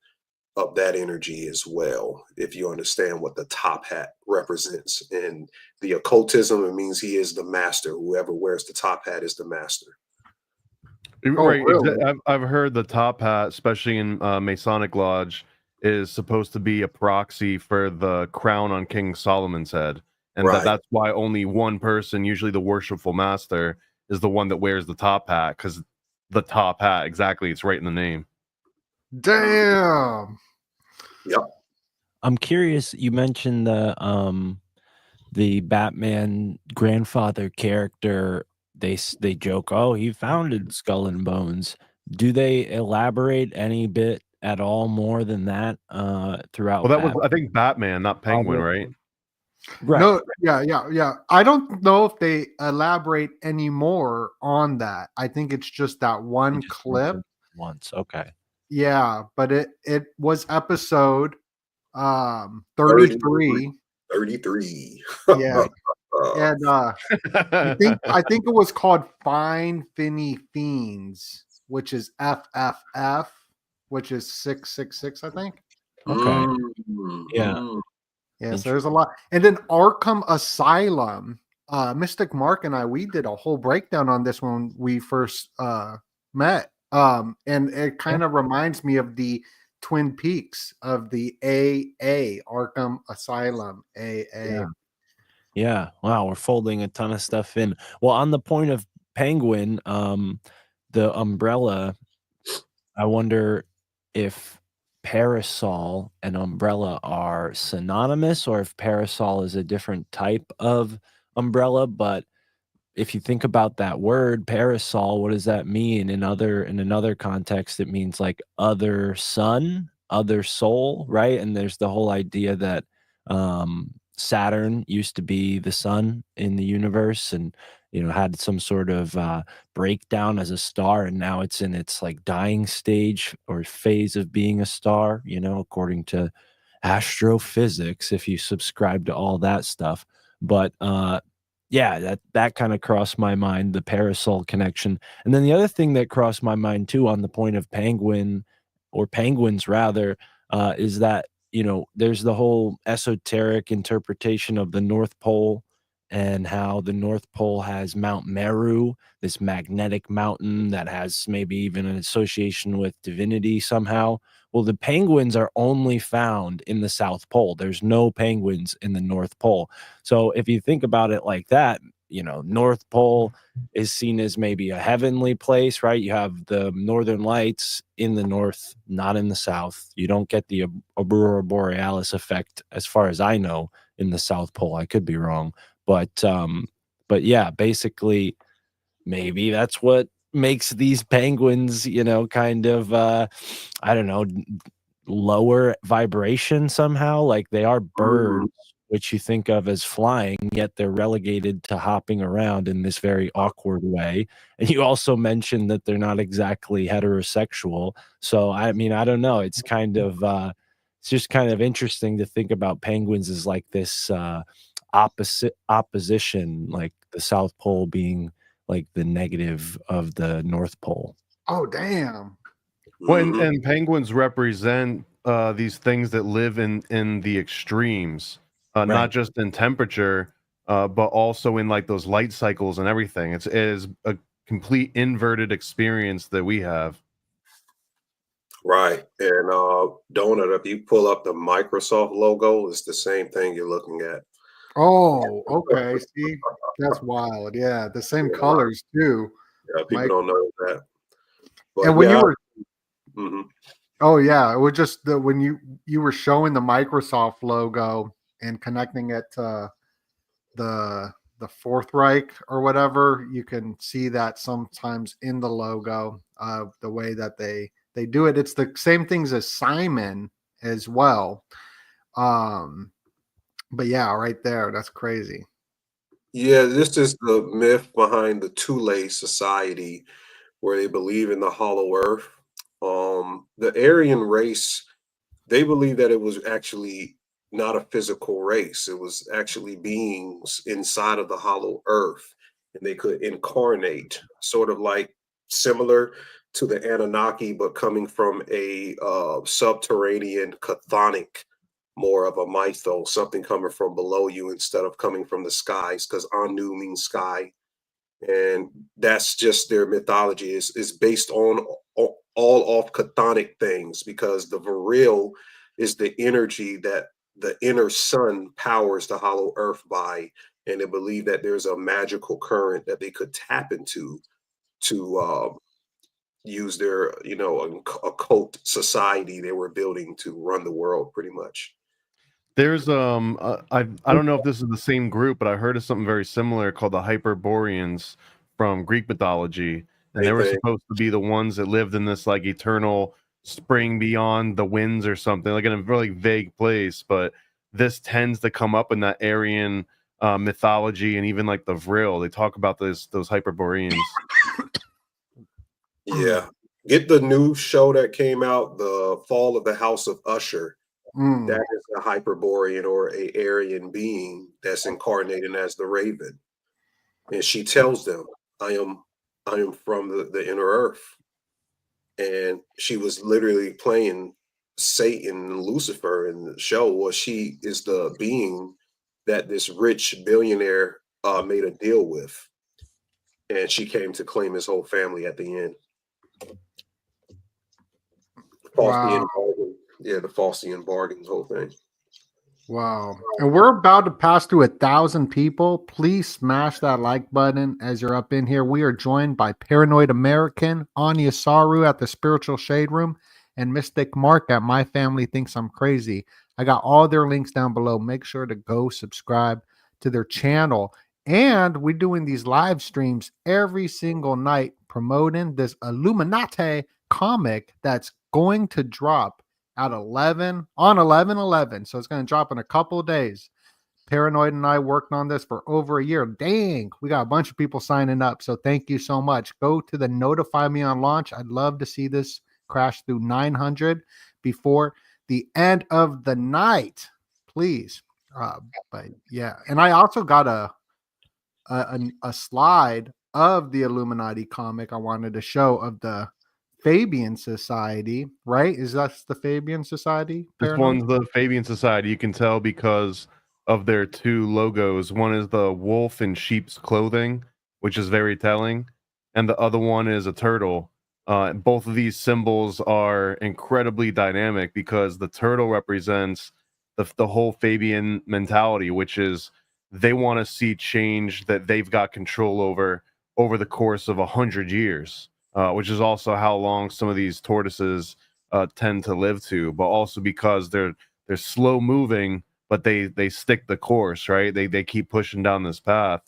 of that energy as well. If you understand what the top hat represents in the occultism, it means he is the master. Whoever wears the top hat is the master. Right. really? I've heard the top hat, especially in Masonic Lodge, is supposed to be a proxy for the crown on King Solomon's head. And Right. that's why only one person, usually the worshipful master, is the one that wears the top hat, because the top hat, exactly, it's right in the name. Damn. Yep. I'm curious. You mentioned the Batman grandfather character. They joke, oh, he founded Skull and Bones. Do they elaborate any bit at all more than that throughout? Well, that was, I think, Batman, not Penguin, right? Right. No, yeah. I don't know if they elaborate any more on that. I think it's just that one Just clip. once. Okay. Yeah, but it was episode 33. 33. Yeah. And I think it was called Fine Finny Fiends, which is FFF, which is 666, I think. Okay. Yeah. Mm. Yeah, so there's a lot. And then Arkham Asylum, Mystic Mark and we did a whole breakdown on this when we first met. And it kind of reminds me of the Twin Peaks of the AA, Arkham Asylum, AA. Yeah. Wow, we're folding a ton of stuff in. Well, on the point of Penguin, the umbrella, I wonder if parasol and umbrella are synonymous, or if parasol is a different type of umbrella. But if you think about that word parasol, what does that mean? In another context, it means like other sun, other soul, right? And there's the whole idea that Saturn used to be the sun in the universe, and had some sort of breakdown as a star, and now it's in its like dying stage or phase of being a star, according to astrophysics, if you subscribe to all that stuff. But yeah, that kind of crossed my mind, the parasol connection. And then the other thing that crossed my mind too, on the point of penguin, or penguins rather, is that there's the whole esoteric interpretation of the North Pole, and how the North Pole has Mount Meru, this magnetic mountain that has maybe even an association with divinity somehow. Well, the penguins are only found in the South Pole. There's no penguins in the North Pole. So if you think about it like that, North Pole is seen as maybe a heavenly place, right? You have the northern lights in the north, not in the south. You don't get the aurora borealis effect, as far as I know, in the South Pole. I could be wrong. But yeah, basically, maybe that's what makes these penguins, kind of, I don't know, lower vibration somehow. Like, they are birds, which you think of as flying, yet they're relegated to hopping around in this very awkward way. And you also mentioned that they're not exactly heterosexual. So, I mean, I don't know. It's kind of, it's just kind of interesting to think about penguins as like this opposition, like the South Pole being like the negative of the North Pole. Oh, damn. Well, and penguins represent these things that live in the extremes, Right. not just in temperature, but also in like those light cycles and everything. It is a complete inverted experience that we have. Right. And Donut, if you pull up the Microsoft logo, it's the same thing you're looking at. Oh, okay. See, that's wild. Yeah, the same colors too. Yeah, people don't know that. But And when you were, Mhm. oh yeah, it was just when you were showing the Microsoft logo and connecting it to the Fourth Reich or whatever, you can see that sometimes in the logo, the way that they do it. It's the same things as Simon as well. But yeah, right there, that's crazy. Yeah, this is the myth behind the Thule Society, where they believe in the hollow earth. The Aryan race, they believe that it was actually not a physical race. It was actually beings inside of the hollow earth. and they could incarnate, sort of like similar to the Anunnaki, but coming from a subterranean chthonic, more of a mythos, something coming from below you instead of coming from the skies, because Anu means sky. And that's just their mythology is based on all off chthonic things, because the Viril is the energy that the inner sun powers the hollow earth by, and they believe that there's a magical current that they could tap into to use their, occult society they were building to run the world, pretty much. There's I don't know if this is the same group, but I heard of something very similar called the Hyperboreans from Greek mythology, and they Same were thing. supposed to be the ones that lived in this like eternal spring beyond the winds or something, like in a really vague place. But this tends to come up in that Aryan mythology, and even like the Vril. They talk about those Hyperboreans. Yeah. Get the new show that came out, The Fall of the House of Usher. That is a Hyperborean or a Aryan being that's incarnating as the Raven. And she tells them, I am from the inner earth. And she was literally playing Satan and Lucifer in the show. Well, she is the being that this rich billionaire made a deal with. And she came to claim his whole family at the end. Faustian bargain. Yeah, the Faustian bargain, the whole thing. Wow. And we're about to pass through 1,000 people. Please smash that like button as you're up in here. We are joined by Paranoid American, Anya Saru at the Spiritual Shade Room, and Mystic Mark at My Family Thinks I'm Crazy. I got all their links down below. Make sure to go subscribe to their channel. And we're doing these live streams every single night promoting this Illuminati comic that's going to drop at 11 on 11/11. So it's going to drop in a couple of days. Paranoid and I worked on this for over a year. Dang, we got a bunch of people signing up. So thank you so much. Go to the notify me on launch. I'd love to see this crash through 900 before the end of the night, please. But yeah, and I also got a slide of the Illuminati comic I wanted to show of the Fabian Society, right? Is that the Fabian Society? This one's the Fabian Society. You can tell because of their two logos. One is the wolf in sheep's clothing, which is very telling, and the other one is a turtle. Both of these symbols are incredibly dynamic because the turtle represents the whole Fabian mentality, which is they want to see change that they've got control over the course of 100 years. Which is also how long some of these tortoises tend to live to, but also because they're slow moving, but they stick the course, right? They keep pushing down this path,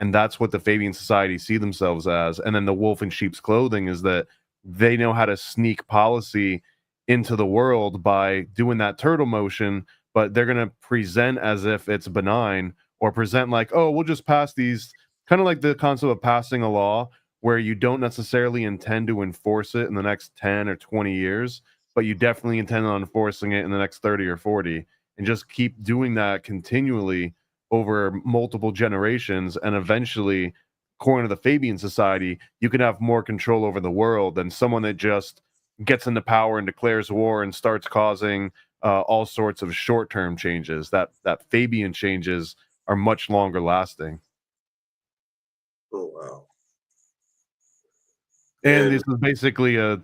and that's what the Fabian Society see themselves as. And then the wolf in sheep's clothing is that they know how to sneak policy into the world by doing that turtle motion, but they're going to present as if it's benign, or present like, oh, we'll just pass these, kind of like the concept of passing a law, where you don't necessarily intend to enforce it in the next 10 or 20 years, but you definitely intend on enforcing it in the next 30 or 40, and just keep doing that continually over multiple generations. And eventually, according to the Fabian Society, you can have more control over the world than someone that just gets into power and declares war and starts causing all sorts of short-term changes. That Fabian changes are much longer lasting. Oh, wow. And this is basically a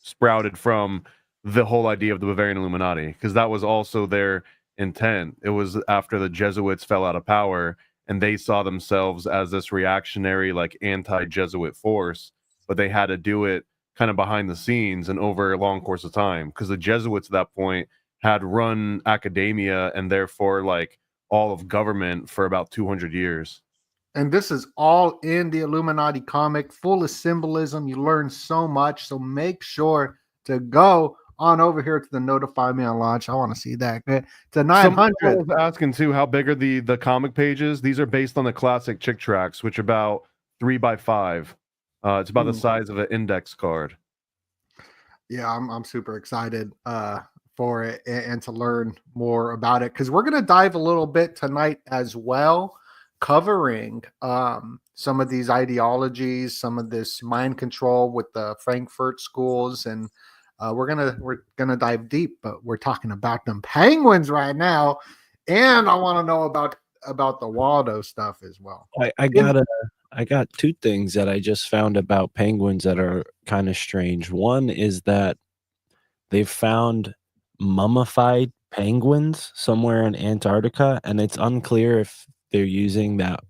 sprouted from the whole idea of the Bavarian Illuminati, because that was also their intent. It was after the Jesuits fell out of power, and they saw themselves as this reactionary, like anti-Jesuit force, but they had to do it kind of behind the scenes and over a long course of time, because the Jesuits at that point had run academia and therefore like all of government for about 200 years. And this is all in the Illuminati comic, full of symbolism. You learn so much. So make sure to go on over here to the Notify Me on Launch. I want to see that. To 900. Someone was asking too, how big are the comic pages? These are based on the classic Chick Tracts, which are about 3x5. It's about the size of an index card. Yeah, I'm super excited for it and to learn more about it, because we're going to dive a little bit tonight as well covering some of these ideologies, some of this mind control with the Frankfurt schools, and we're gonna dive deep. But we're talking about them penguins right now, and I want to know about the Waldo stuff as well. I got two things that I just found about penguins that are kind of strange. One is that they've found mummified penguins somewhere in Antarctica, and it's unclear if they're using that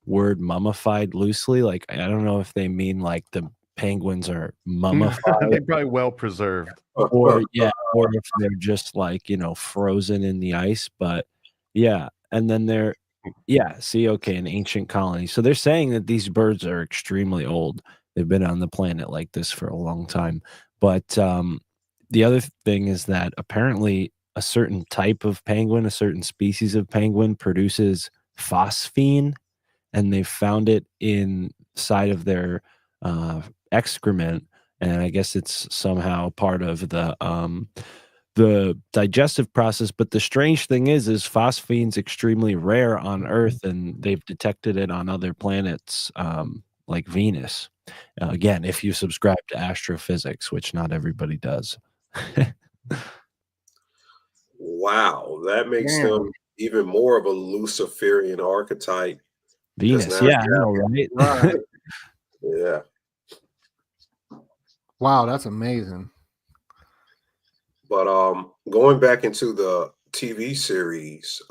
word mummified loosely. Like, I don't know if they mean like the penguins are mummified They're probably well preserved. or if they're just like, frozen in the ice. But yeah, and then okay, an ancient colony. So they're saying that these birds are extremely old. They've been on the planet like this for a long time. But the other thing is that apparently a certain type of penguin, a certain species of penguin produces phosphine, and they found it inside of their excrement. And I guess it's somehow part of the digestive process. But the strange thing is phosphine's extremely rare on Earth, and they've detected it on other planets, like Venus. Again, if you subscribe to astrophysics, which not everybody does. Wow, that makes Damn. them even more of a Luciferian archetype. Venus, now- yeah, I know, right? Right. Yeah. Wow, that's amazing. But going back into the TV series,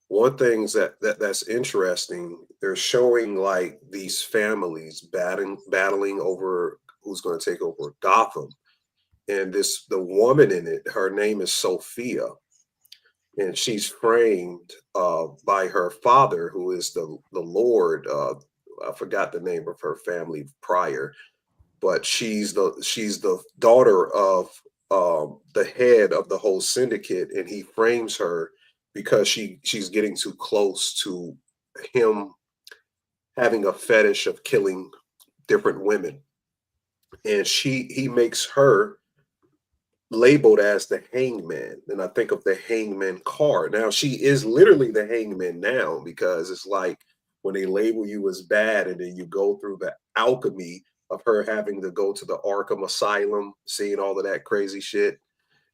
one thing that's interesting, they're showing like these families battling over who's going to take over Gotham. And the woman in it, her name is Sophia, and she's framed by her father, who is the Lord. I forgot the name of her family prior, but she's the daughter of the head of the whole syndicate, and he frames her because she's getting too close to him having a fetish of killing different women, and he makes her labeled as the Hangman. And I think of the Hangman card. Now she is literally the Hangman now, because it's like when they label you as bad and then you go through the alchemy of her having to go to the Arkham Asylum, seeing all of that crazy shit,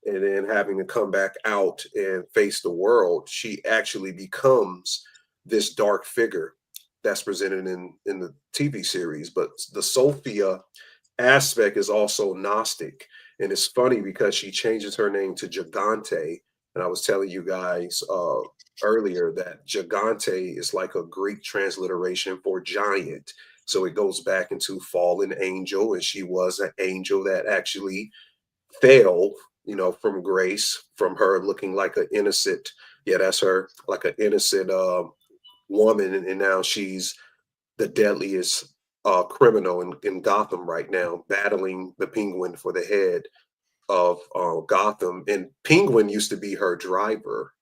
and then having to come back out and face the world, she actually becomes this dark figure that's presented in the TV series. But the Sophia aspect is also Gnostic. And it's funny because she changes her name to Gigante. And I was telling you guys earlier that Gigante is like a Greek transliteration for giant. So it goes back into fallen angel. And she was an angel that actually fell, from grace, from her looking like an innocent. Yeah, that's her, like an innocent woman. And now she's the deadliest criminal in Gotham right now, battling the Penguin for the head of Gotham. And Penguin used to be her driver,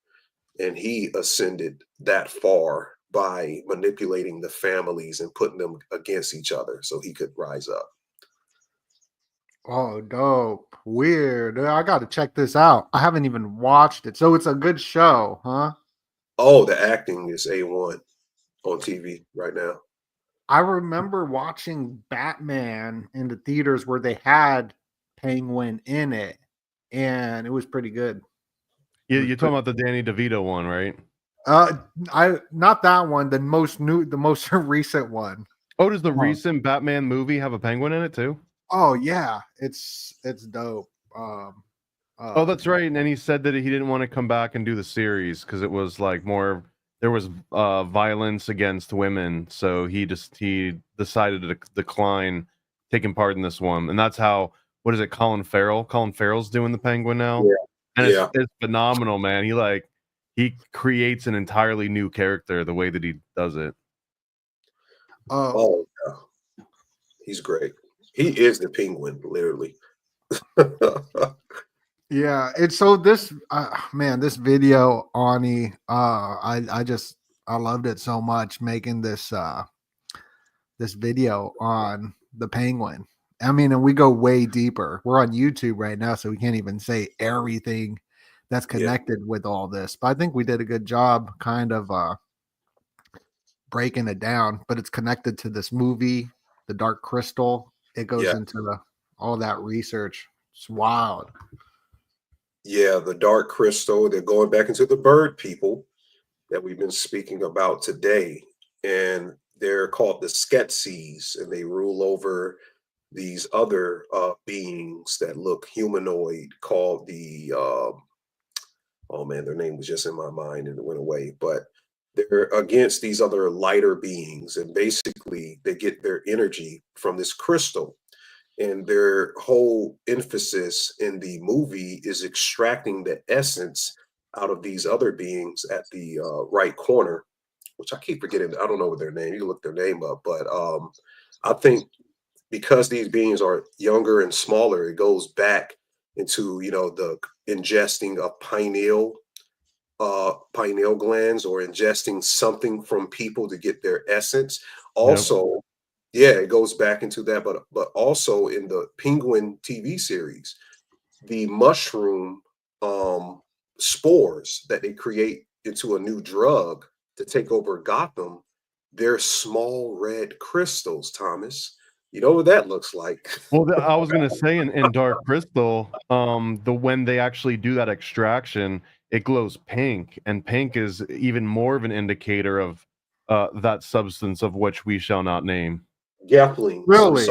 and he ascended that far by manipulating the families and putting them against each other so he could rise up. Oh, dope. Weird. I got to check this out. I haven't even watched it. So it's a good show, huh? Oh, the acting is A1 on TV right now. I remember watching Batman in the theaters where they had Penguin in it, and it was pretty good. You're talking about the Danny DeVito one, right? I not that one, the most recent one. Oh, does the recent Batman movie have a penguin in it too? Oh yeah, it's dope. Oh, that's right. And then he said that he didn't want to come back and do the series because it was like there was violence against women, so he decided to decline taking part in this one. And that's how, what is it, Colin Farrell's doing the Penguin now. Yeah. And it's phenomenal, man. He creates an entirely new character the way that he does it. Oh yeah. He's great. He is the Penguin, literally. Yeah, it's so this man, this video, Ani, I loved it so much, making this this video on the Penguin. I mean, and we go way deeper. We're on YouTube right now, so we can't even say everything that's connected with all this. But I think we did a good job kind of breaking it down, but it's connected to this movie, The Dark Crystal. It goes Yeah. into all that research. It's wild. Yeah, the Dark Crystal. They're going back into the bird people that we've been speaking about today. And they're called the Skeksis, and they rule over these other beings that look humanoid called the oh man, their name was just in my mind and it went away. But they're against these other lighter beings, and basically they get their energy from this crystal. And their whole emphasis in the movie is extracting the essence out of these other beings at the right corner, which I keep forgetting. I don't know what their name. You can look their name up, but I think because these beings are younger and smaller, it goes back into the ingesting of pineal glands, or ingesting something from people to get their essence. Also, yeah, it goes back into that, but also in the Penguin TV series, the mushroom spores that they create into a new drug to take over Gotham, they're small red crystals, Thomas. You know what that looks like? Well, I was gonna say in Dark Crystal, when they actually do that extraction, it glows pink, and pink is even more of an indicator of that substance of which we shall not name. Gatlings. Really?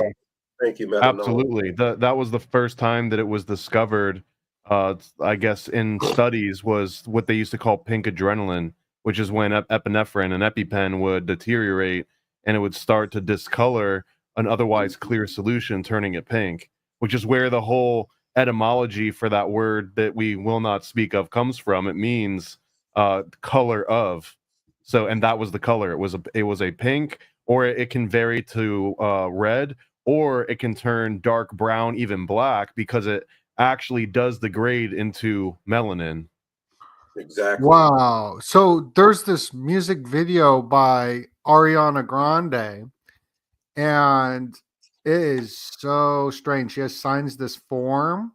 Thank you, Melatonin. Absolutely. That was the first time that it was discovered, I guess, in studies, was what they used to call pink adrenaline, which is when epinephrine and EpiPen would deteriorate and it would start to discolor an otherwise clear solution, turning it pink, which is where the whole etymology for that word that we will not speak of comes from. It means color of. So, and that was the color. It was a pink, or it can vary to red, or it can turn dark brown, even black, because it actually does degrade into melanin. Exactly. Wow. So there's this music video by Ariana Grande, and it is so strange. She signs this form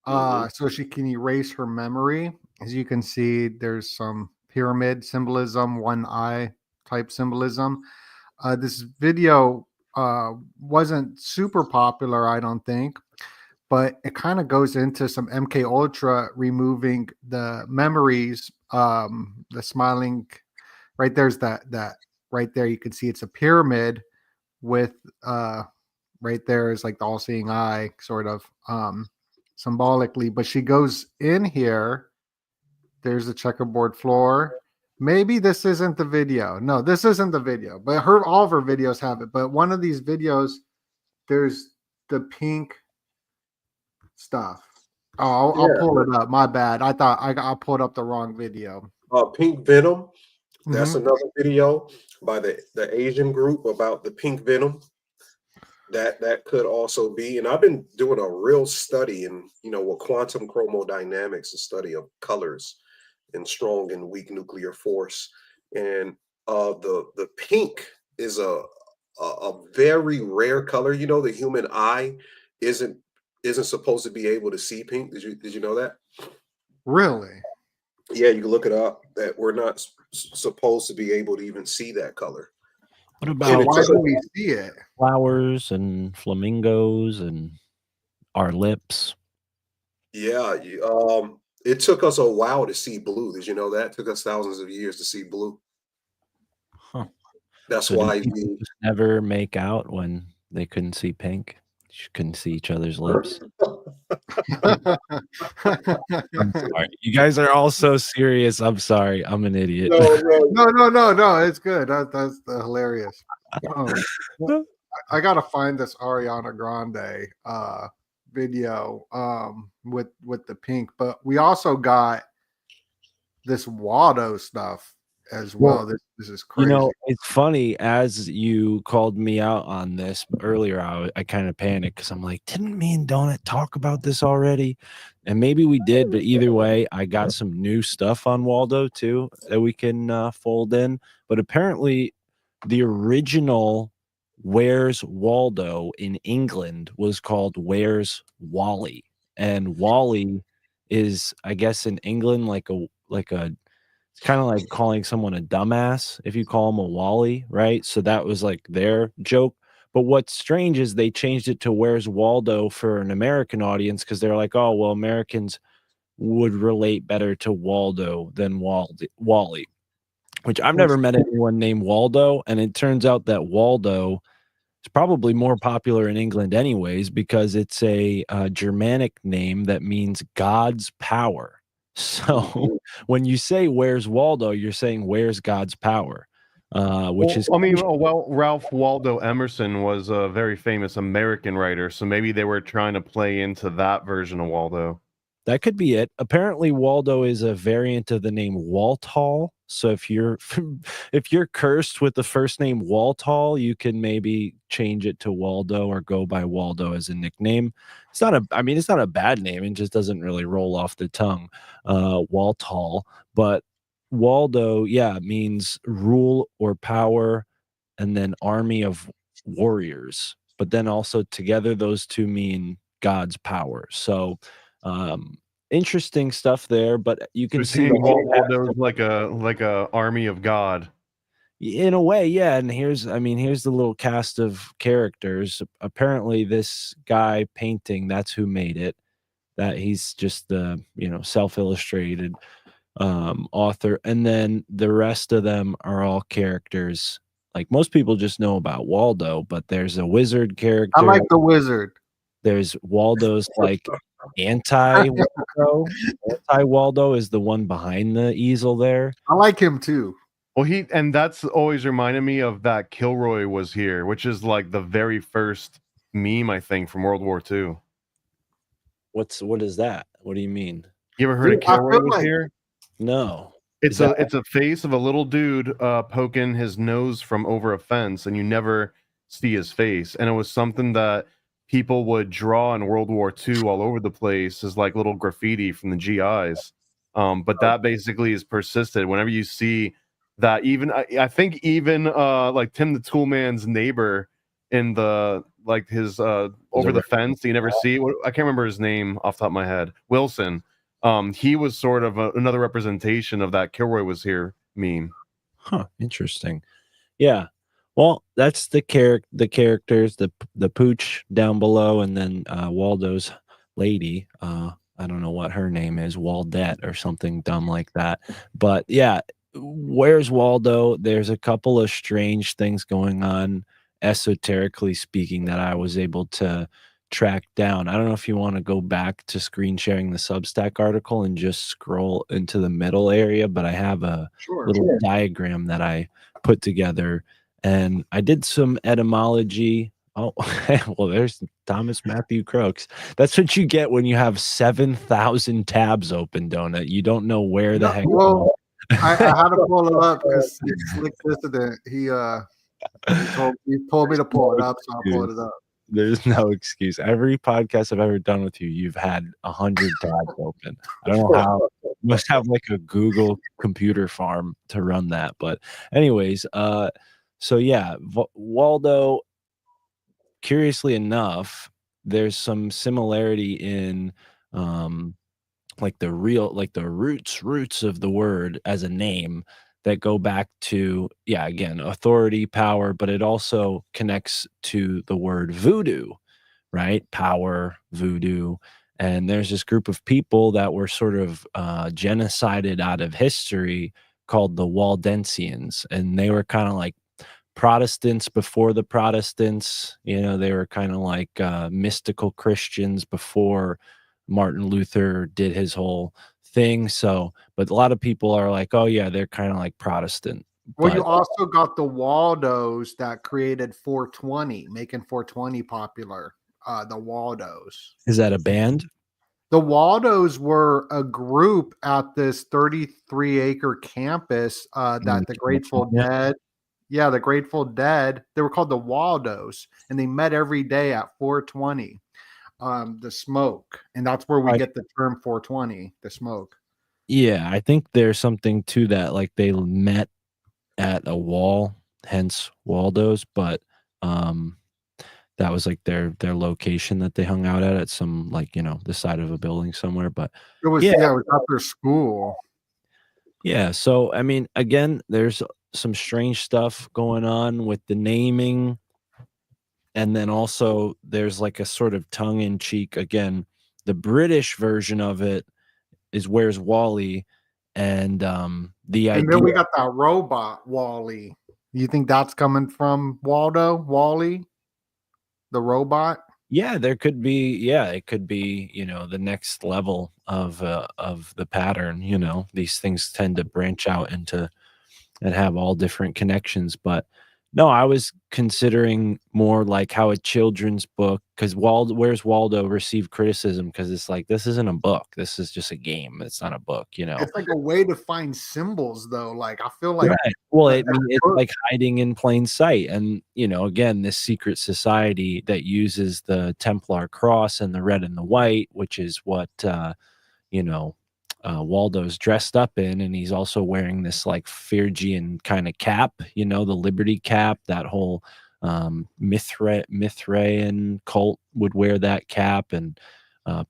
so she can erase her memory. As you can see, there's some pyramid symbolism, one eye type symbolism. This video wasn't super popular, I don't think, but it kind of goes into some MK Ultra removing the memories. The smiling, right there's that right there. You can see it's a pyramid with right there is like the all-seeing eye, sort of symbolically. But she goes in here. There's the checkerboard floor. Maybe this isn't the video. No, this isn't the video. But all of her videos have it. But one of these videos, there's the pink stuff. Oh, I'll pull it up. My bad. I thought I pulled up the wrong video. Pink Venom. That's Mhm. another video by the Asian group about the pink venom. That could also be. And I've been doing a real study in with quantum chromodynamics, a study of colors and strong and weak nuclear force. And the pink is a very rare color. The human eye isn't supposed to be able to see pink. Did you know that? Really? Yeah, you can look it up. That we're not supposed to be able to even see that color. What And about it Why took do we see it? flowers and flamingos and our lips? it took us a while to see blue. Did you know that? It took us thousands of years to see blue. Huh. That's So did why people just never make out when they couldn't see pink? Just couldn't see each other's lips. I'm sorry. You guys are all so serious. I'm sorry. I'm an idiot. No. It's good. That's hilarious. Well, I gotta find this Ariana Grande video with the pink, but we also got this Waldo stuff as well. This is crazy. It's funny, as you called me out on this earlier, I kind of panicked because I'm like, didn't me and Donut talk about this already? And maybe we did, but either way, I got some new stuff on Waldo too that we can fold in. But apparently, the original Where's Waldo in England was called Where's Wally, and Wally is, I guess, in England like a It's kind of like calling someone a dumbass if you call them a Wally, right? So that was like their joke. But what's strange is they changed it to Where's Waldo for an American audience because they're like, oh, well, Americans would relate better to Waldo than Wally, which I've never met anyone named Waldo. And it turns out that Waldo is probably more popular in England anyways because it's a Germanic name that means God's power. So when you say Where's Waldo, you're saying where's God's power, which is Ralph Waldo Emerson was a very famous American writer, so maybe they were trying to play into that version of Waldo. That could be it. Apparently, Waldo is a variant of the name Walthall. So if you're cursed with the first name Walthall, you can maybe change it to Waldo or go by Waldo as a nickname. It's not a bad name. It just doesn't really roll off the tongue. Walthall, but Waldo, yeah, means rule or power, and then army of warriors. But then also together, those two mean God's power. So interesting stuff there, but you can see Waldo is like a army of God. In a way, yeah. And here's the little cast of characters. Apparently, this guy painting, that's who made it. That he's just the self-illustrated author, and then the rest of them are all characters. Like most people just know about Waldo, but there's a wizard character. I like the wizard. There's Waldo's like anti-Waldo. Anti-Waldo is the one behind the easel there. I like him too. Well, that's always reminded me of that Kilroy was here, which is like the very first meme, I think, from World War II. What is that? What do you mean? You ever heard of Kilroy was here? No. It's a face of a little dude poking his nose from over a fence, and you never see his face. And it was something that people would draw in World War II all over the place as like little graffiti from the GIs. But that basically is persisted. Whenever you see that, even I think even like Tim the Toolman's neighbor in the like his over the fence, you never see. I can't remember his name off the top of my head. Wilson. He was sort of another representation of that Kilroy was here meme. Huh, interesting. Yeah. Well, that's the characters, the pooch down below, and then Waldo's lady. I don't know what her name is, Waldette or something dumb like that. But yeah, Where's Waldo? There's a couple of strange things going on, esoterically speaking, that I was able to track down. I don't know if you want to go back to screen sharing the Substack article and just scroll into the middle area, but I have a little diagram that I put together, and I did some etymology. Oh, well, there's Thomas Matthew Crooks. That's what you get when you have 7,000 tabs open, Donut. You don't know where the heck. Well, I had to pull it up because Slick Dissident, he told me to pull it up, so I pulled it up. There's no excuse. Every podcast I've ever done with you, you've had 100 tabs open. I don't know how. You must have like a Google computer farm to run that. But anyways, so yeah, Waldo, curiously enough, there's some similarity in like the roots of the word as a name that go back to, yeah, again, authority, power, but it also connects to the word voodoo, right? Power, voodoo. And there's this group of people that were sort of genocided out of history called the Waldensians. And they were kind of like Protestants before the Protestants. They were kind of like mystical Christians before Martin Luther did his whole thing. So, but a lot of people are like, oh yeah, they're kind of like Protestant. Well, you also got the Waldos that created 420, making 420 popular. The Waldos. Is that a band? The Waldos were a group at this 33-acre campus that the Grateful Dead. Yeah, the Grateful Dead. They were called the Waldos, and they met every day at 420. The smoke, and that's where we get the term 420, the smoke. Yeah, I think there's something to that. Like they met at a wall, hence Waldo's, but that was like their location that they hung out at some, like, the side of a building somewhere. But it was it was at their school. Yeah, so I mean, again, there's some strange stuff going on with the naming, and then also there's like a sort of tongue in cheek. Again, the British version of it is Where's Wally, and the And then idea. we got that robot Wally. You think that's coming from Waldo, Wally, the robot? Yeah, there could be. Yeah, it could be. The next level of the pattern. These things tend to branch out into and have all different connections. But no, I was considering more like how a children's book, because Where's Waldo received criticism because it's like, this isn't a book. This is just a game. It's not a book. It's like a way to find symbols, though. Like I feel like Right. Well, that it's book- like hiding in plain sight. And, again, this secret society that uses the Templar cross and the red and the white, which is what, you know, Waldo's dressed up in. And he's also wearing this like Phrygian kind of cap, the Liberty cap, that whole Mithraean cult would wear that cap. And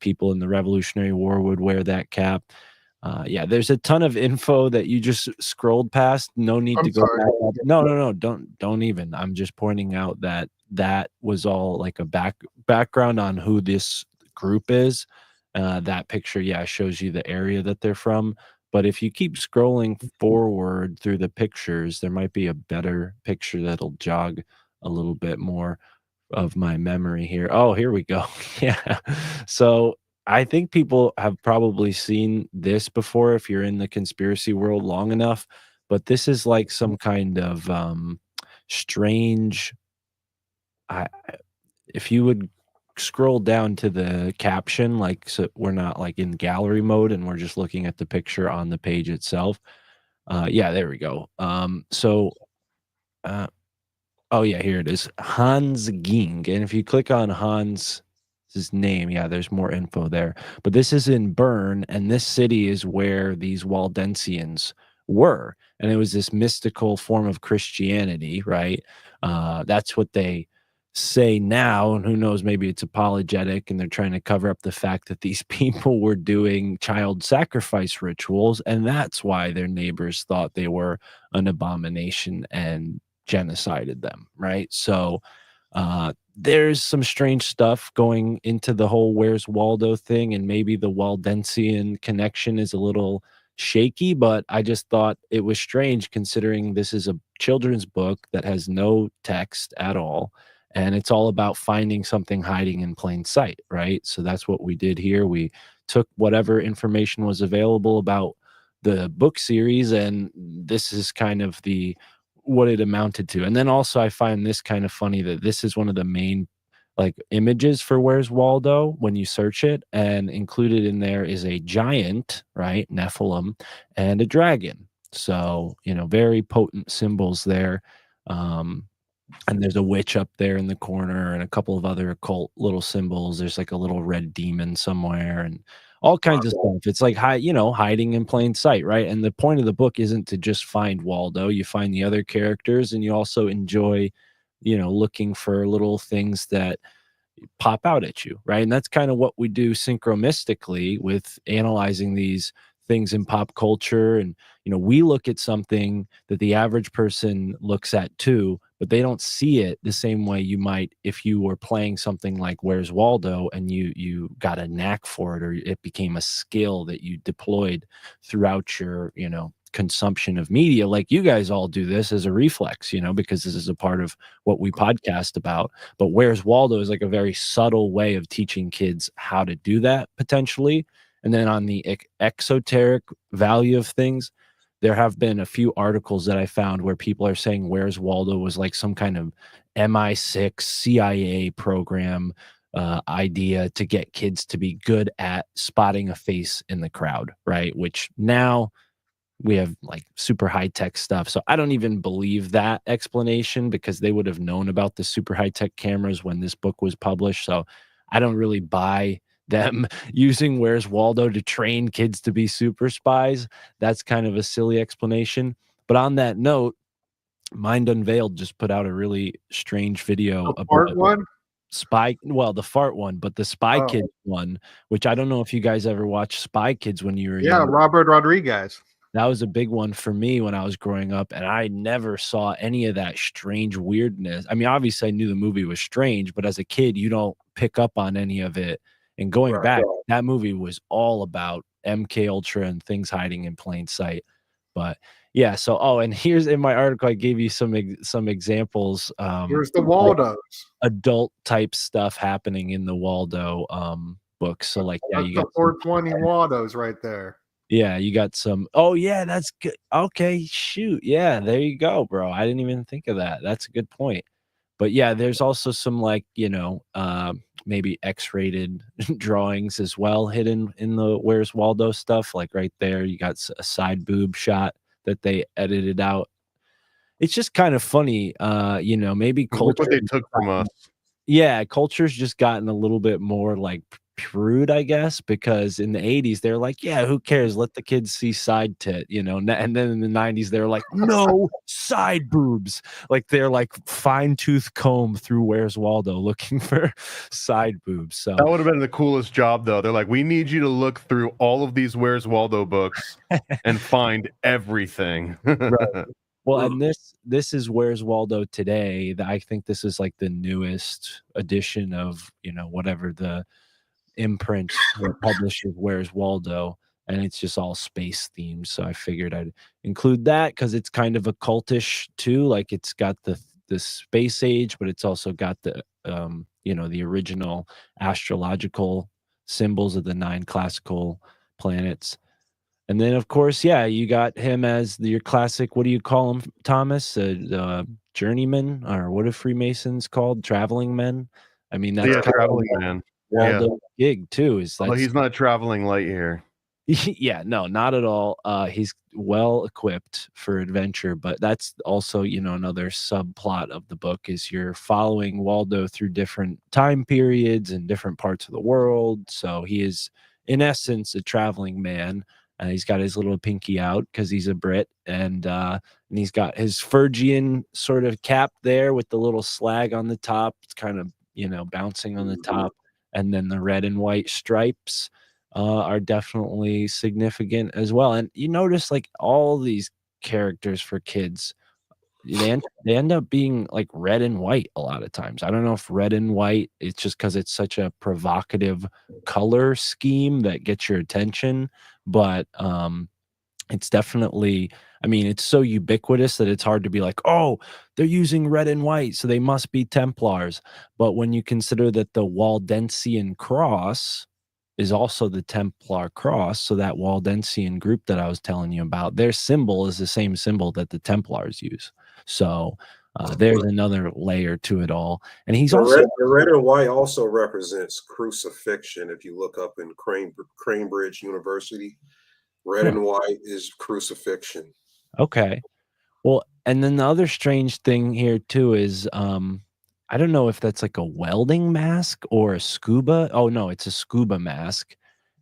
people in the Revolutionary War would wear that cap. Yeah, there's a ton of info that you just scrolled past. No need I'm to go sorry. back up. No, don't even. I'm just pointing out that that was all like a background on who this group is. That picture, yeah, shows you the area that they're from. But if you keep scrolling forward through the pictures, there might be a better picture that'll jog a little bit more of my memory here. Oh, here we go. Yeah. So I think people have probably seen this before if you're in the conspiracy world long enough, but this is like some kind of strange. If you would scroll down to the caption, like, so we're not like in gallery mode and we're just looking at the picture on the page itself. Yeah, there we go. Uh, Oh yeah, here it is. Hans Ging. And if you click on Hans' name, yeah, there's more info there. But this is in Bern, and this city is where these Waldensians were. And it was this mystical form of Christianity, right? That's what they say now. And who knows, maybe it's apologetic and they're trying to cover up the fact that these people were doing child sacrifice rituals. And that's why their neighbors thought they were an abomination and genocided them, right? So there's some strange stuff going into the whole Where's Waldo thing, and maybe the Waldensian connection is a little shaky, but I just thought it was strange considering this is a children's book that has no text at all, and it's all about finding something hiding in plain sight, right? So that's what we did here. We took whatever information was available about the book series, and this is kind of the what it amounted to. And then also I find this kind of funny that this is one of the main like images for Where's Waldo when you search it, and included in there is a giant, right, Nephilim, and a dragon. So, very potent symbols there. And there's a witch up there in the corner and a couple of other occult little symbols. There's like a little red demon somewhere and all kinds of stuff. It's like hiding in plain sight, right? And the point of the book isn't to just find Waldo. You find the other characters, and you also enjoy, looking for little things that pop out at you, right? And that's kind of what we do synchromistically with analyzing these things in pop culture. And we look at something that the average person looks at too, but they don't see it the same way you might if you were playing something like Where's Waldo and you got a knack for it, or it became a skill that you deployed throughout your consumption of media. Like you guys all do this as a reflex, because this is a part of what we podcast about. But Where's Waldo is like a very subtle way of teaching kids how to do that potentially. And then on the exoteric value of things, there have been a few articles that I found where people are saying Where's Waldo was like some kind of MI6 CIA program idea to get kids to be good at spotting a face in the crowd, right? Which now we have like super high tech stuff. So I don't even believe that explanation because they would have known about the super high tech cameras when this book was published. So I don't really buy them using Where's Waldo to train kids to be super spies. That's kind of a silly explanation. But on that note, Mind Unveiled just put out a really strange video about one. the fart one, but the Spy Kids one, which I don't know if you guys ever watched Spy Kids when you were Yeah, young. Robert Rodriguez. That was a big one for me when I was growing up, and I never saw any of that strange weirdness. I mean, obviously, I knew the movie was strange, but as a kid, you don't pick up on any of it. And going Right. back, that movie was all about MK Ultra and things hiding in plain sight. But yeah, so and here's in my article, I gave you some examples. Here's the like Waldos. adult type stuff happening in the Waldo books. So like, yeah, That's you the got some 420 Waldos right there. yeah, you got some. Oh, yeah, that's good. Okay, shoot. Yeah, there you go, bro. I didn't even think of that. That's a good point. But yeah, there's also some like, maybe X-rated drawings as well hidden in the Where's Waldo stuff. Like right there, you got a side boob shot that they edited out. It's just kind of funny, maybe Look what culture. they took from us. Yeah, culture's just gotten a little bit more like prude, I guess, because in the 80s they're like, yeah, who cares? Let the kids see side tit, and then in the 90s they're like, no side boobs. Like they're like fine tooth comb through Where's Waldo looking for side boobs. So That would have been the coolest job, though. They're like, we need you to look through all of these Where's Waldo books and find everything. right. Well, and this is Where's Waldo today. I think this is like the newest edition of, whatever the imprint that publishes Where's Waldo, and it's just all space themed. So I figured I'd include that because it's kind of occultish too. Like it's got the space age, but it's also got the the original astrological symbols of the 9 classical planets. And then, of course, yeah, you got him as your classic. What do you call him, Thomas? Journeyman, or what are Freemasons called? Traveling men. I mean, that's Yeah, kind traveling of man. Waldo gig too. Although he's not traveling light here. yeah, no, not at all. He's well equipped for adventure, but that's also, another subplot of the book is you're following Waldo through different time periods and different parts of the world. So he is, in essence, a traveling man. And he's got his little pinky out because he's a Brit, and he's got his Phrygian sort of cap there with the little slag on the top. It's kind of bouncing on the top, and then the red and white stripes are definitely significant as well. And you notice like all these characters for kids, they end up being like red and white a lot of times. I don't know if red and white, it's just because it's such a provocative color scheme that gets your attention, but it's definitely, I mean, it's so ubiquitous that it's hard to be like, oh, they're using red and white, so they must be Templars. But when you consider that the Waldensian cross is also the Templar cross, so that Waldensian group that I was telling you about, their symbol is the same symbol that the Templars use. So there's another layer to it all. And he's The also red and white also represents crucifixion. If you look up in Cambridge University, red Huh. and white is crucifixion. okay. Well, and then the other strange thing here too is I don't know if that's like a welding mask or a scuba. Oh no, it's a scuba mask.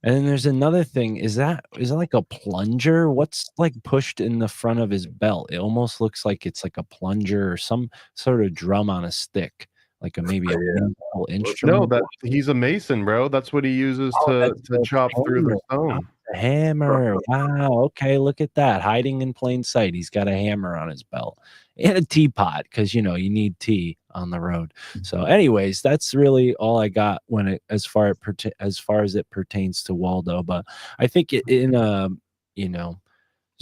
And then there's another thing. Is that like a plunger? What's like pushed in the front of his belt? It almost looks like it's like a plunger or some sort of drum on a stick, like maybe a musical instrument. No, that he's a mason, bro. That's what he uses to chop through the stone. A hammer. Wow. Okay, look at that. Hiding in plain sight. He's got a hammer on his belt and a teapot because you need tea on the road. So, anyways, that's really all I got when it as far as it pertains to Waldo. But I think in a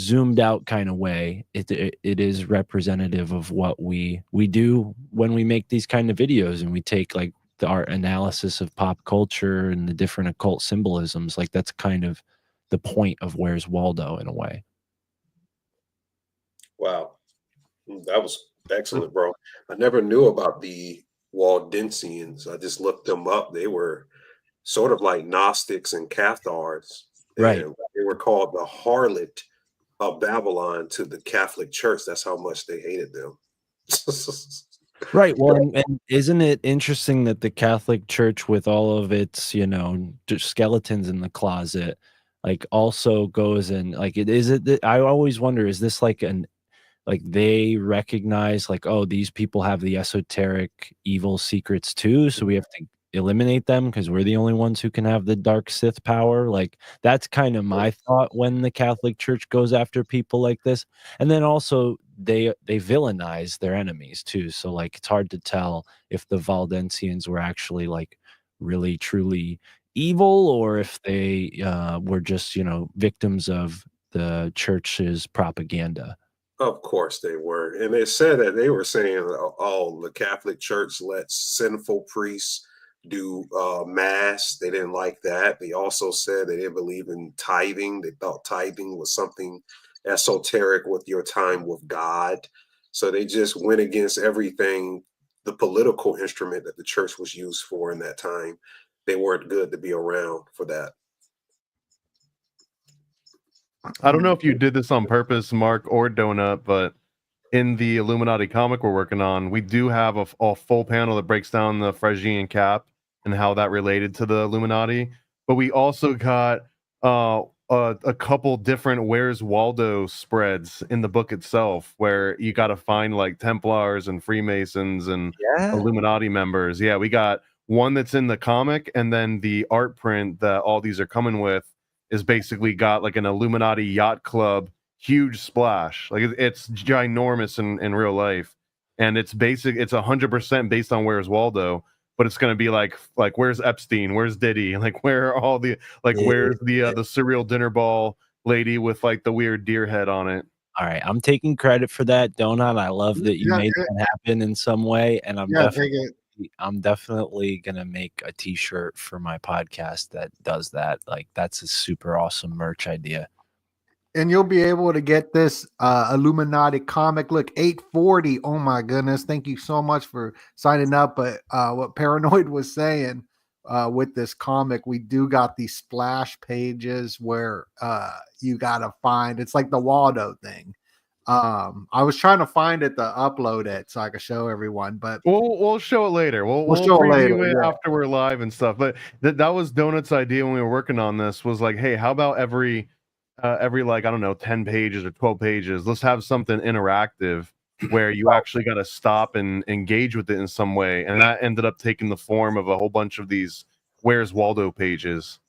zoomed out kind of way, it is representative of what we do when we make these kind of videos, and we take like our analysis of pop culture and the different occult symbolisms. Like that's kind of the point of Where's Waldo in a way. Wow, that was excellent, bro. I never knew about the Waldensians. I just looked them up. They were sort of like Gnostics and Cathars. Right. And they were called the harlot of Babylon to the Catholic Church. That's how much they hated them. Right. Well, and isn't it interesting that the Catholic Church, with all of its, skeletons in the closet, like also goes and like I always wonder, is this like they recognize like, oh, these people have the esoteric evil secrets too, so we have to eliminate them because we're the only ones who can have the dark Sith power. Like that's kind of my thought when the Catholic Church goes after people like this. And then also they villainize their enemies too. So like it's hard to tell if the Valdensians were actually like really truly evil or if they were just, you know, victims of the church's propaganda. Of course they were. And they said that they were saying, oh, the Catholic Church lets sinful priests do mass. They didn't like that. They also said they didn't believe in tithing. They thought tithing was something esoteric with your time with God. So they just went against everything, the political instrument that the church was used for in that time. They weren't good to be around for that. I don't know if you did this on purpose, Mark or Donut, but in the Illuminati comic we're working on, we do have a full panel that breaks down the Phrygian cap and how that related to the Illuminati. But we also got a couple different Where's Waldo spreads in the book itself, where you got to find like Templars and Freemasons and Illuminati members. Yeah, we got one that's in the comic, and then the art print that all these are coming with is basically got like an Illuminati yacht club huge splash. Like it's ginormous in real life, and it's 100% based on Where's Waldo, but it's gonna be like where's Epstein, where's Diddy, like where are all the where's the surreal dinner ball lady with like the weird deer head on it. All right, I'm taking credit for that, Donut. I love that you made that happen in some way, and I'm definitely gonna make a T-shirt for my podcast that does that. Like that's a super awesome merch idea. And you'll be able to get this Illuminati comic. Look, $8.40. Oh my goodness! Thank you so much for signing up. But what Paranoid was saying with this comic, we do got these splash pages where you gotta find. It's like the Waldo thing. I was trying to find it to upload it so I could show everyone, but we'll show it later. We'll show it later after we're live and stuff. But that was Donut's idea when we were working on this. Was like, hey, how about every like I don't know 10 pages or 12 pages, let's have something interactive where you actually got to stop and engage with it in some way. And that ended up taking the form of a whole bunch of these Where's Waldo pages.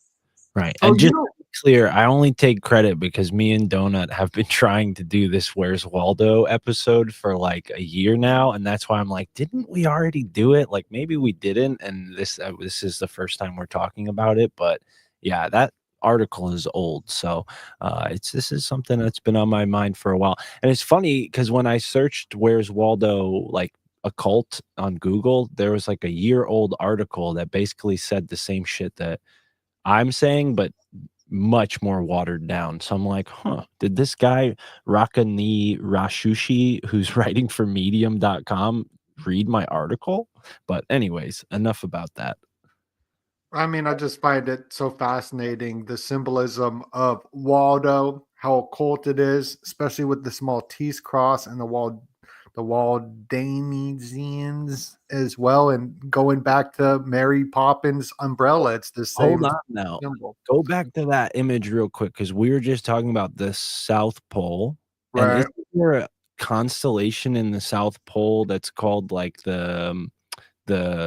Right. And just to be clear, I only take credit because me and Donut have been trying to do this Where's Waldo episode for like a year now. And that's why I'm like, didn't we already do it? Like maybe we didn't. And this is the first time we're talking about it. But yeah, that article is old. So this is something that's been on my mind for a while. And it's funny because when I searched Where's Waldo, like occult on Google, there was like a year-old article that basically said the same shit that I'm saying, but much more watered down. So I'm like, did this guy Rakani Rashushi, who's writing for medium.com, read my article? But anyways, enough about that. I mean, I just find it so fascinating, the symbolism of Waldo, how occult it is, especially with this Maltese cross and the Waldensians as well, and going back to Mary Poppins' umbrella. It's the same. Hold on now. Symbol. Go back to that image real quick, because we were just talking about the South Pole. Right. And is there a constellation in the South Pole that's called like the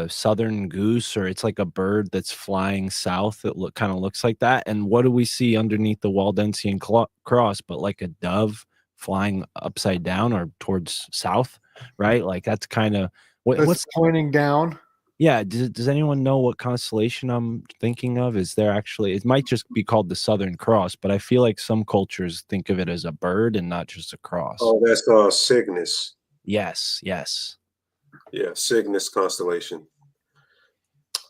Southern Goose, or it's like a bird that's flying south that kind of looks like that? And what do we see underneath the Waldensian cross but like a dove flying upside down or towards south, right? Like that's kind of what's pointing down. Yeah. Does anyone know what constellation I'm thinking of? Is there actually, it might just be called the Southern Cross, but I feel like some cultures think of it as a bird and not just a cross. Oh, that's Cygnus. Yes. Yeah, Cygnus constellation.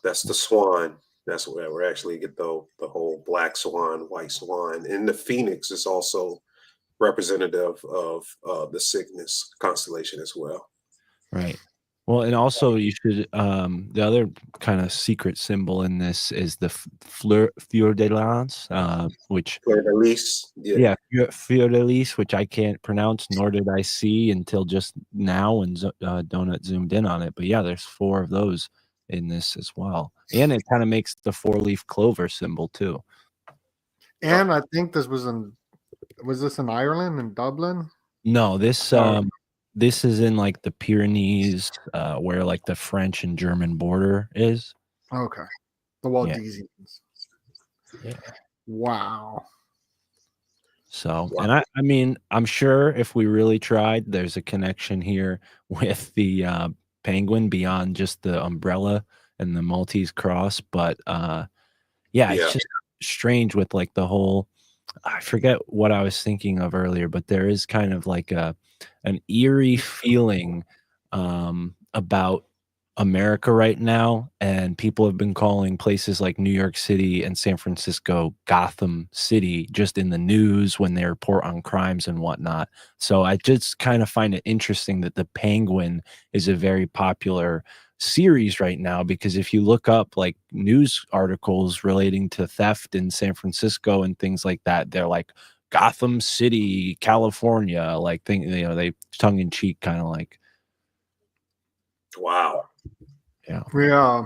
That's the swan. That's where we actually get the whole black swan, white swan. And the phoenix is also representative of the Cygnus constellation as well. Right. Well, and also you should the other kind of secret symbol in this is the fleur de lis, which fleur de lis, fleur de lis, which I can't pronounce, nor did I see until just now when Donut zoomed in on it. But yeah, there's 4 of those in this as well, and it kind of makes the 4-leaf clover symbol too. And I think this was this in Ireland, in Dublin? No, this is in like the Pyrenees, where like the French and German border is. Okay. The Yeah. Waldesians. Yeah. Wow. So, Wow. and I mean, I'm sure if we really tried, there's a connection here with the penguin beyond just the umbrella and the Maltese cross. But yeah, it's Yeah. just strange with like the whole. I forget what I was thinking of earlier, but there is kind of like an eerie feeling about America right now, and people have been calling places like New York City and San Francisco Gotham City just in the news when they report on crimes and whatnot. So I just kind of find it interesting that the Penguin is a very popular series right now, because if you look up like news articles relating to theft in San Francisco and things like that, they're like Gotham City, California, like they tongue in cheek kind of like, Wow. yeah. Yeah.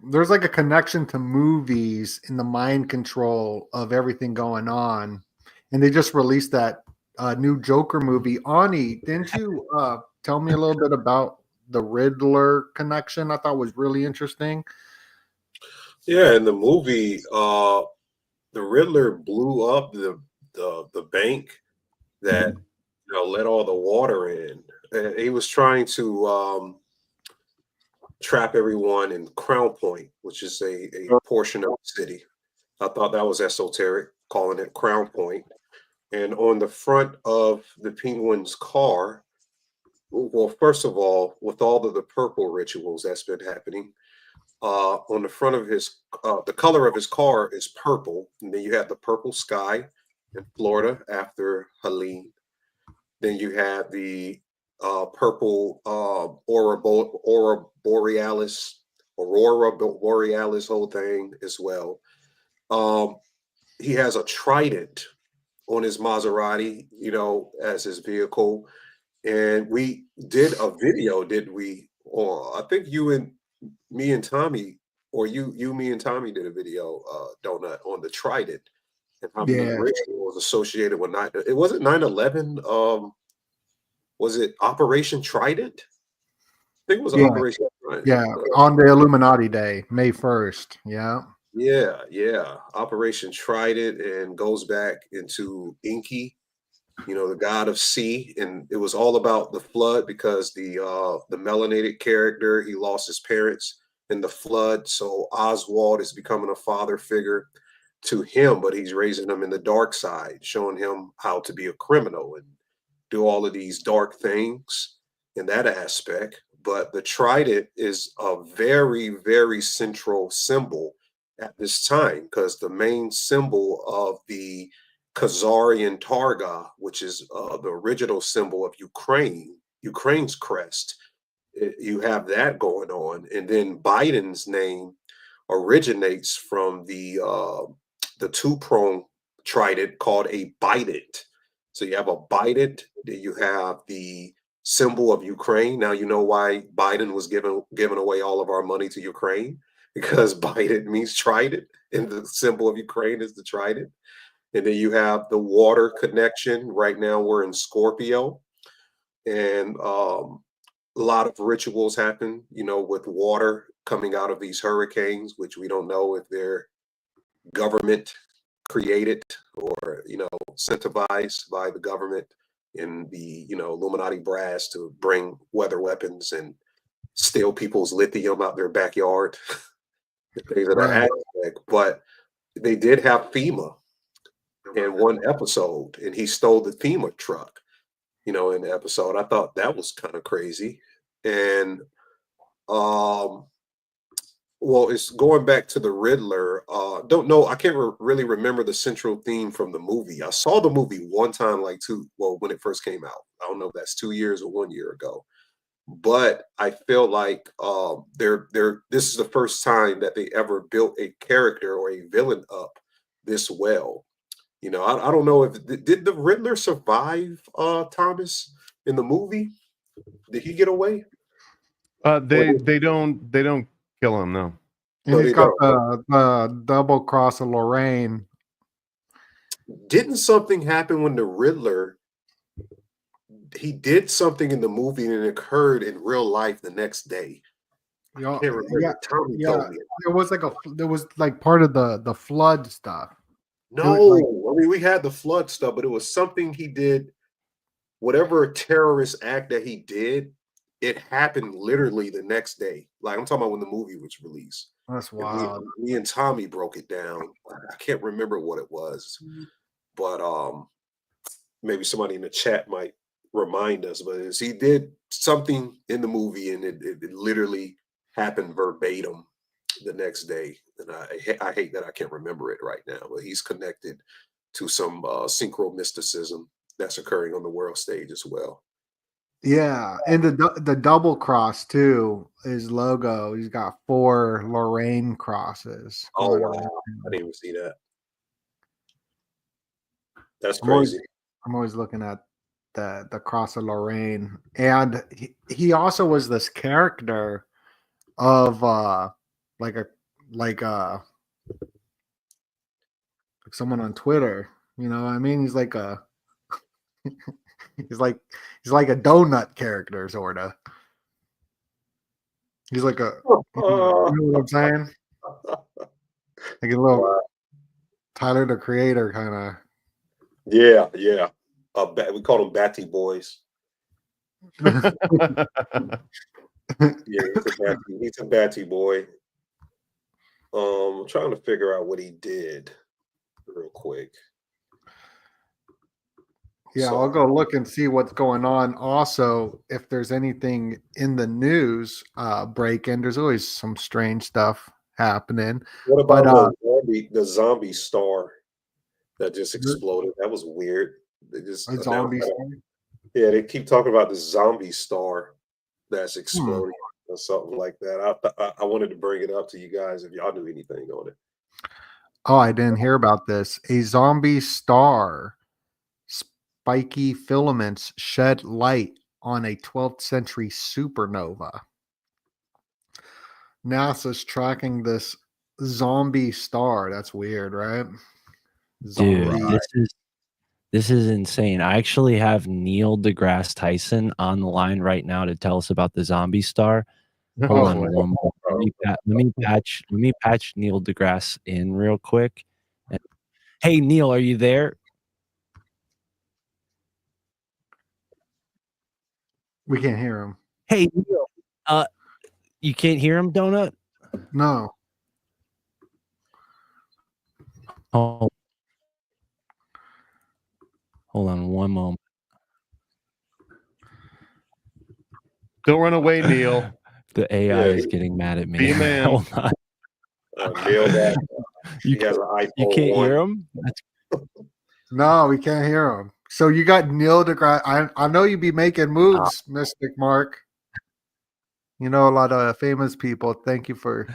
There's like a connection to movies in the mind control of everything going on. And they just released that new Joker movie. Ani, didn't you tell me a little bit about the Riddler connection? I thought was really interesting. Yeah, in the movie, the Riddler blew up the bank that let all the water in. And he was trying to trap everyone in Crown Point, which is a portion of the city. I thought that was esoteric, calling it Crown Point. And on the front of the Penguin's car, well, first of all, with all of the purple rituals that's been happening, on the front of the color of his car is purple. And then you have the purple sky in Florida after Helene. Then you have the purple aurora borealis whole thing as well. He has a trident on his Maserati, as his vehicle. And we did a video, did we? Or I think me and Tommy, or me and Tommy did a video, Donut, on the trident and how many Yeah. rituals associated with it wasn't 9/11. Was it Operation Trident? I think it was Yeah. Operation Trident. Yeah. On the Illuminati Day, May 1st. Yeah. Yeah. Operation Trident, and goes back into Inky, the god of sea, and it was all about the flood because the melanated character, he lost his parents in the flood, so Oswald is becoming a father figure to him, but he's raising him in the dark side, showing him how to be a criminal and do all of these dark things in that aspect. But the trident is a very, very central symbol at this time, because the main symbol of the Khazarian Targa, which is the original symbol of Ukraine's crest, you have that going on. And then Biden's name originates from the two-pronged trident called a bident. So you have a bident, then you have the symbol of Ukraine. Now you know why Biden was giving away all of our money to Ukraine, because Biden means trident, and the symbol of Ukraine is the trident. And then you have the water connection. Right now we're in Scorpio, and a lot of rituals happen, with water coming out of these hurricanes, which we don't know if they're government created or incentivized by the government and the Illuminati brass to bring weather weapons and steal people's lithium out their backyard, things that are Right. aspect. But they did have FEMA in one episode, and he stole the FEMA truck, in the episode. I thought that was kind of crazy. And well, it's going back to the Riddler. Don't know. I can't really remember the central theme from the movie. I saw the movie one time, when it first came out. I don't know if that's 2 years or 1 year ago. But I feel like this is the first time that they ever built a character or a villain up this well. I don't know if did the Riddler survive, Thomas, in the movie? Did he get away? They don't kill him, no. And No, he's they got don't. the double cross of Lorraine. Didn't something happen when the Riddler, he did something in the movie and it occurred in real life the next day? I Y'all, can't remember. yeah, Tommy yeah. told me. There was like part of the flood stuff. No, like- I mean we had the flood stuff, but it was something he did. Whatever terrorist act that he did, it happened literally the next day. Like I'm talking about when the movie was released. That's And wild. me and Tommy broke it down. I can't remember what it was, but maybe somebody in the chat might remind us. But he did something in the movie, and it literally happened verbatim the next day. And I hate that I can't remember it right now. But he's connected to some synchro mysticism that's occurring on the world stage as well. Yeah, and the double cross too. His logo. He's got 4 Lorraine crosses. Oh going wow, around I him. didn't even see that. That's I'm always, crazy. I'm always looking at the cross of Lorraine, and he also was this character of like a like uh like someone on Twitter. You know what I mean? He's like a he's like a donut character, sorta. He's like a you know what I'm saying? Like a little Wow. Tyler the Creator kind of. Yeah, yeah. We call them Batty Boys. Yeah, he's a Batty boy. I'm trying to figure out what he did real quick. Yeah, So I'll go look and see what's going on. Also, if there's anything in the news breaking, there's always some strange stuff happening. what about But the zombie star that just exploded? That was weird. They just a announced zombie that. story? Yeah, they keep talking about the zombie star that's Hmm. exploding or something like that. I wanted to bring it up to you guys if y'all knew anything on it. Oh, I didn't hear about this. A zombie star. Spiky filaments shed light on a 12th century supernova. NASA's tracking this zombie star. That's weird, right? Dude, Zombie. this is insane. I actually have Neil deGrasse Tyson on the line right now to tell us about the zombie star. Hold Oh, on boy. one moment. Let me patch Neil deGrasse in real quick. Hey Neil, are you there? We can't hear him. Hey Neil, you can't hear him, Donut? No. Oh, hold on one moment. Don't run away, Neil. The AI Yeah, is getting mad at me. Be a man. Hold on. Neil, that You he has an iPhone can't 1. hear him? No, we can't hear him. So you got Neil deGrasse. I know you be making moves, Mystic Mark. You know a lot of famous people. Thank you for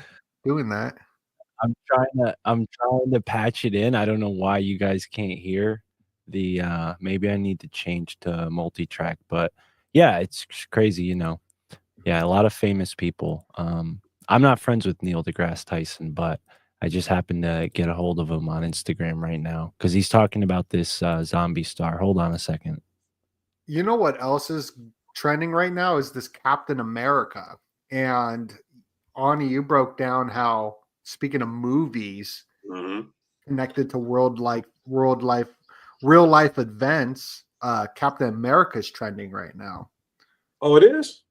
doing that. I'm trying to patch it in. I don't know why you guys can't hear the maybe I need to change to multi-track, but yeah, it's crazy, you know. Yeah, a lot of famous people. I'm not friends with Neil deGrasse Tyson, but I just happened to get a hold of him on Instagram right now because he's talking about this zombie star. Hold on a second. You know what else is trending right now is this Captain America. And Ani, you broke down how, speaking of movies Mhm. connected to real life events, Captain America is trending right now. Oh, it is?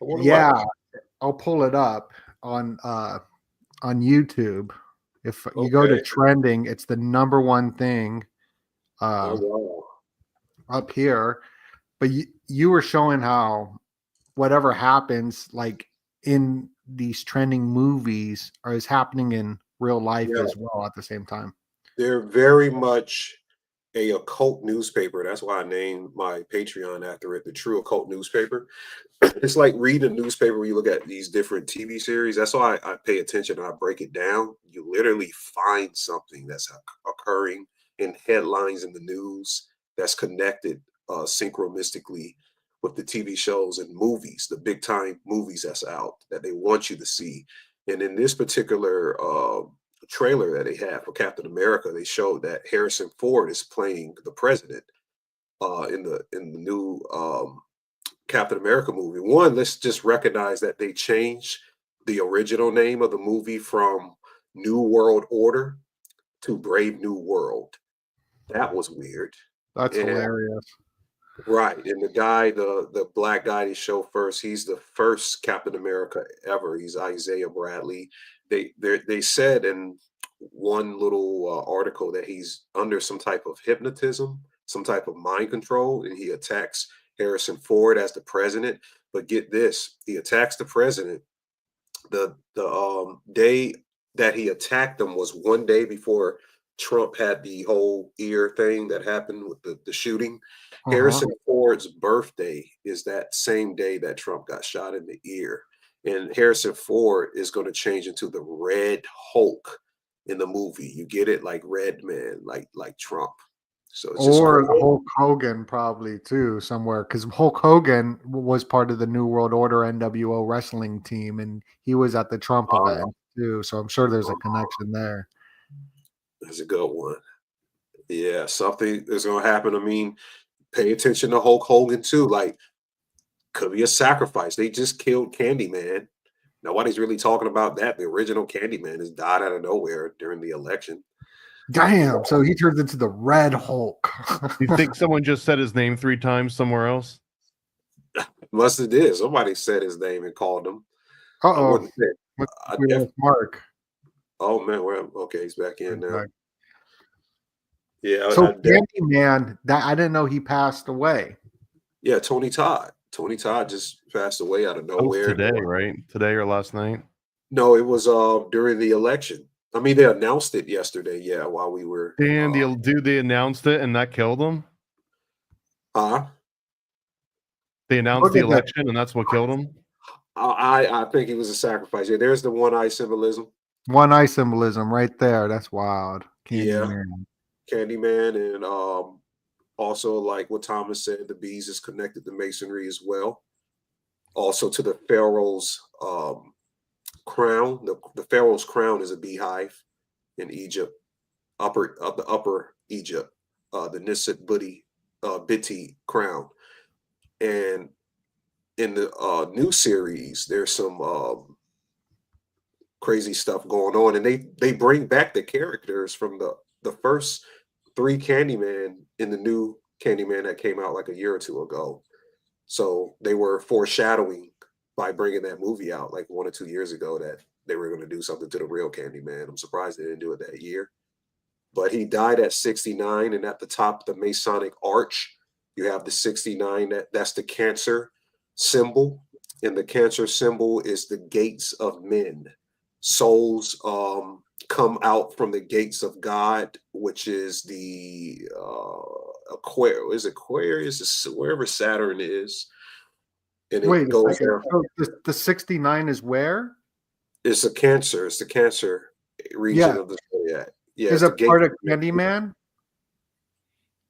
I wonder why. Yeah, I'll pull it up on YouTube. If you go to Okay. trending, it's the number one thing Oh, wow. up here. But you were showing how whatever happens, like in these trending movies, is happening in real life Yeah. as well at the same time. They're very much a occult newspaper. That's why I named my Patreon after it, the True Occult Newspaper. It's like reading a newspaper where you look at these different TV series. That's why I pay attention and I break it down. You literally find something that's occurring in headlines in the news that's connected synchronistically with the TV shows and movies, the big time movies that's out that they want you to see. And in this particular trailer that they have for Captain America, they showed that Harrison Ford is playing the president in the new Captain America movie. One, let's just recognize that they changed the original name of the movie from New World Order to Brave New World. That was weird. That's And hilarious. right, and the guy, the black guy they show first, he's the first Captain America ever. He's Isaiah Bradley. They said in one little article that he's under some type of hypnotism, some type of mind control, and he attacks Harrison Ford as the president. But get this, he attacks the president. The day that he attacked him was one day before Trump had the whole ear thing that happened with the shooting. Harrison Ford's birthday is that same day that Trump got shot in the ear. And Harrison Ford is going to change into the Red Hulk in the movie. You get it? Like Red Man, like Trump. So it's just Or crazy. Hulk Hogan probably too somewhere, because Hulk Hogan was part of the New World Order NWO wrestling team, and he was at the Trump event too. So I'm sure there's a connection there. That's a good one. Yeah, something is going to happen. I mean, pay attention to Hulk Hogan too. Like, could be a sacrifice. They just killed Candyman. Nobody's really talking about that. The original Candyman has died out of nowhere during the election. Damn. So he turns into the Red Hulk. You think someone just said his name 3 times somewhere else? Must have did. Somebody said his name and called him. I Uh-oh. wouldn't say- I def- Mark. Oh man, okay, he's back in now. Okay. Yeah, So Candyman, that I didn't know he passed away. yeah, Tony Todd. Tony Todd just passed away out of That was nowhere. today, right? Today or last night? No, it was during the election. I mean, they announced it yesterday. Yeah, while we were. Damn, they announced it and that killed him? Huh? They announced the election and that's what killed him? I think it was a sacrifice. Yeah, there's the one eye symbolism. One eye symbolism right there. That's wild. Yeah. Candyman, and also like what Thomas said, the bees is connected to masonry as well. Also to the pharaoh's crown. The pharaoh's crown is a beehive in Egypt, the upper Egypt, the Nisset Biti crown. And in the new series, there's some crazy stuff going on, and they bring back the characters from the first 3 Candyman in the new Candyman that came out like a year or 2 ago. So they were foreshadowing by bringing that movie out like 1 or 2 years ago that they were going to do something to the real Candyman. I'm surprised they didn't do it that year. But he died at 69, and at the top of the Masonic arch, you have the 69. That's the Cancer symbol, and the Cancer symbol is the gates of men. Souls come out from the gates of God, which is the Aquarius, wherever Saturn is. And Wait it goes second. there. So the 69 is where? It's a Cancer. It's the Cancer region of the zodiac. Yeah, is it part of Candyman?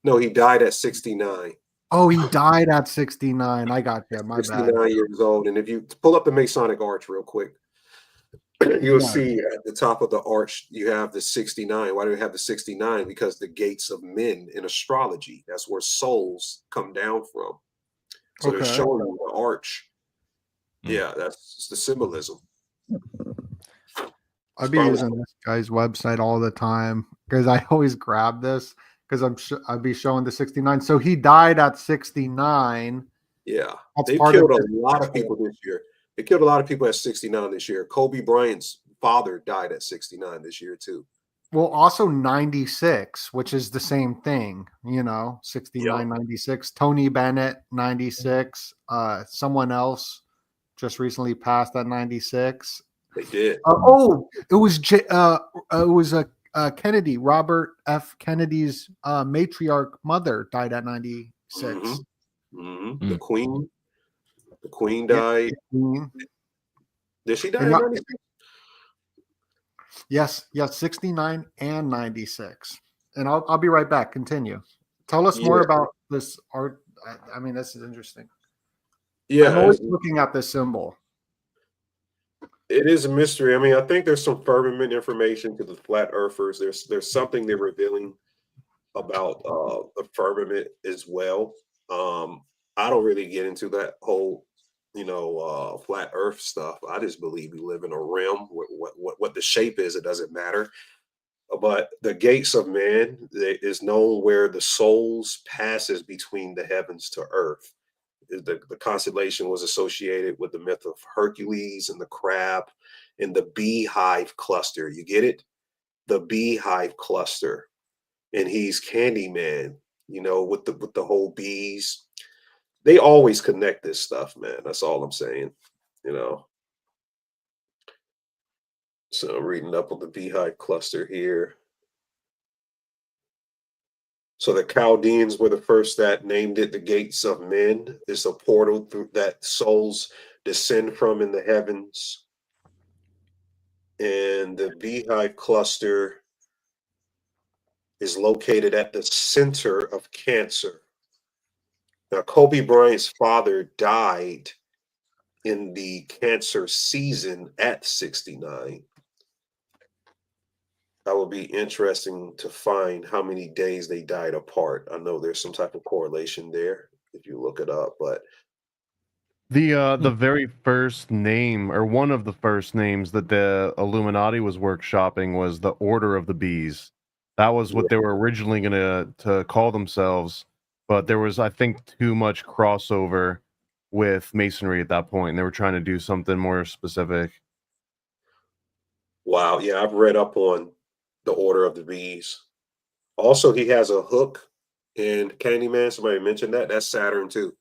No, he died at 69. Oh, he died at 69. I got that. My 69 bad. years old. And if you pull up the Masonic arch real quick, you'll see at the top of the arch, you have the 69. Why do we have the 69? Because the gates of men in astrology, that's where souls come down from. So they're showing you the arch. Yeah, that's the symbolism. I'd be using this guy's website all the time because I always grab this because I'd be showing the 69. So he died at 69. Yeah, That's they killed a lot of people this year. They killed a lot of people at 69 this year. Kobe Bryant's father died at 69 this year too. Well, also 96, which is the same thing, 69, 96. Tony Bennett, 96. Someone else just recently passed at 96. They did. It was Kennedy, Robert F. Kennedy's matriarch mother died at 96. The Queen died. Did she die at 96? Yes, 69 and 96. And I'll be right back. Continue. Tell us more about this art. I mean, this is interesting. Yeah, I'm always looking at this symbol. It is a mystery. I mean, I think there's some firmament information to the flat earthers. There's something they're revealing about the firmament as well. I don't really get into that whole, flat Earth stuff. I just believe we live in a realm. What the shape is, it doesn't matter. But the gates of man is known where the souls passes between the heavens to earth. The constellation was associated with the myth of Hercules and the crab and the beehive cluster. You get it? The beehive cluster. And he's Candyman, with the whole bees. They always connect this stuff, man. That's all I'm saying, you know. So I'm reading up on the beehive cluster here. So the Chaldeans were the first that named it the gates of men. It's a portal through that souls descend from in the heavens. And the beehive cluster is located at the center of Cancer. Now, Kobe Bryant's father died in the Cancer season at 69. That would be interesting to find how many days they died apart. I know there's some type of correlation there if you look it up, but The very first name, or one of the first names that the Illuminati was workshopping, was the Order of the Bees. That was what they were originally going to call themselves, but there was, I think, too much crossover with Masonry at that point. They were trying to do something more specific. wow, yeah, I've read up on the Order of the Bees. Also, he has a hook in Candyman. Somebody mentioned that. That's Saturn too.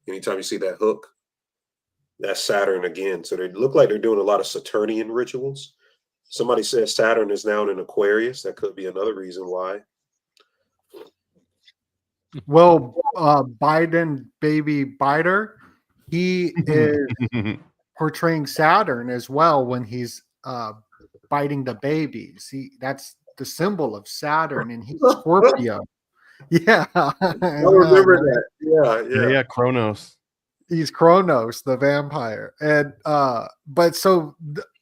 Anytime you see that hook, that's Saturn again. So they look like they're doing a lot of Saturnian rituals. Somebody says Saturn is now in Aquarius. That could be another reason why. Well, Biden, baby biter, he is portraying Saturn as well when he's biting the babies. That's the symbol of Saturn, and he's Scorpio. Yeah, I remember that. Yeah. Kronos. He's Kronos, the vampire. And but so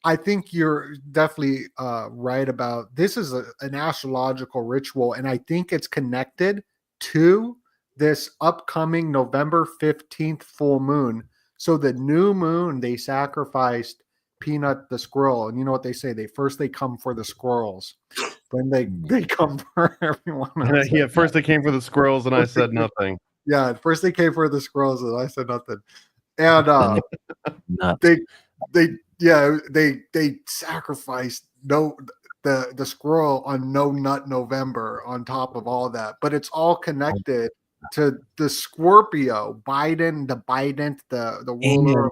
I think you're definitely right about this is an astrological ritual, and I think it's connected to this upcoming November 15th full moon. So the new moon, they sacrificed Peanut the squirrel, and you know what they say? They come for the squirrels, then they come for everyone else. Yeah, first they came for the squirrels, and I said nothing. Yeah, at first they came for the squirrels, and I said nothing. And they sacrificed the squirrel on No Nut November on top of all that, but it's all connected to the Scorpio, the ruler.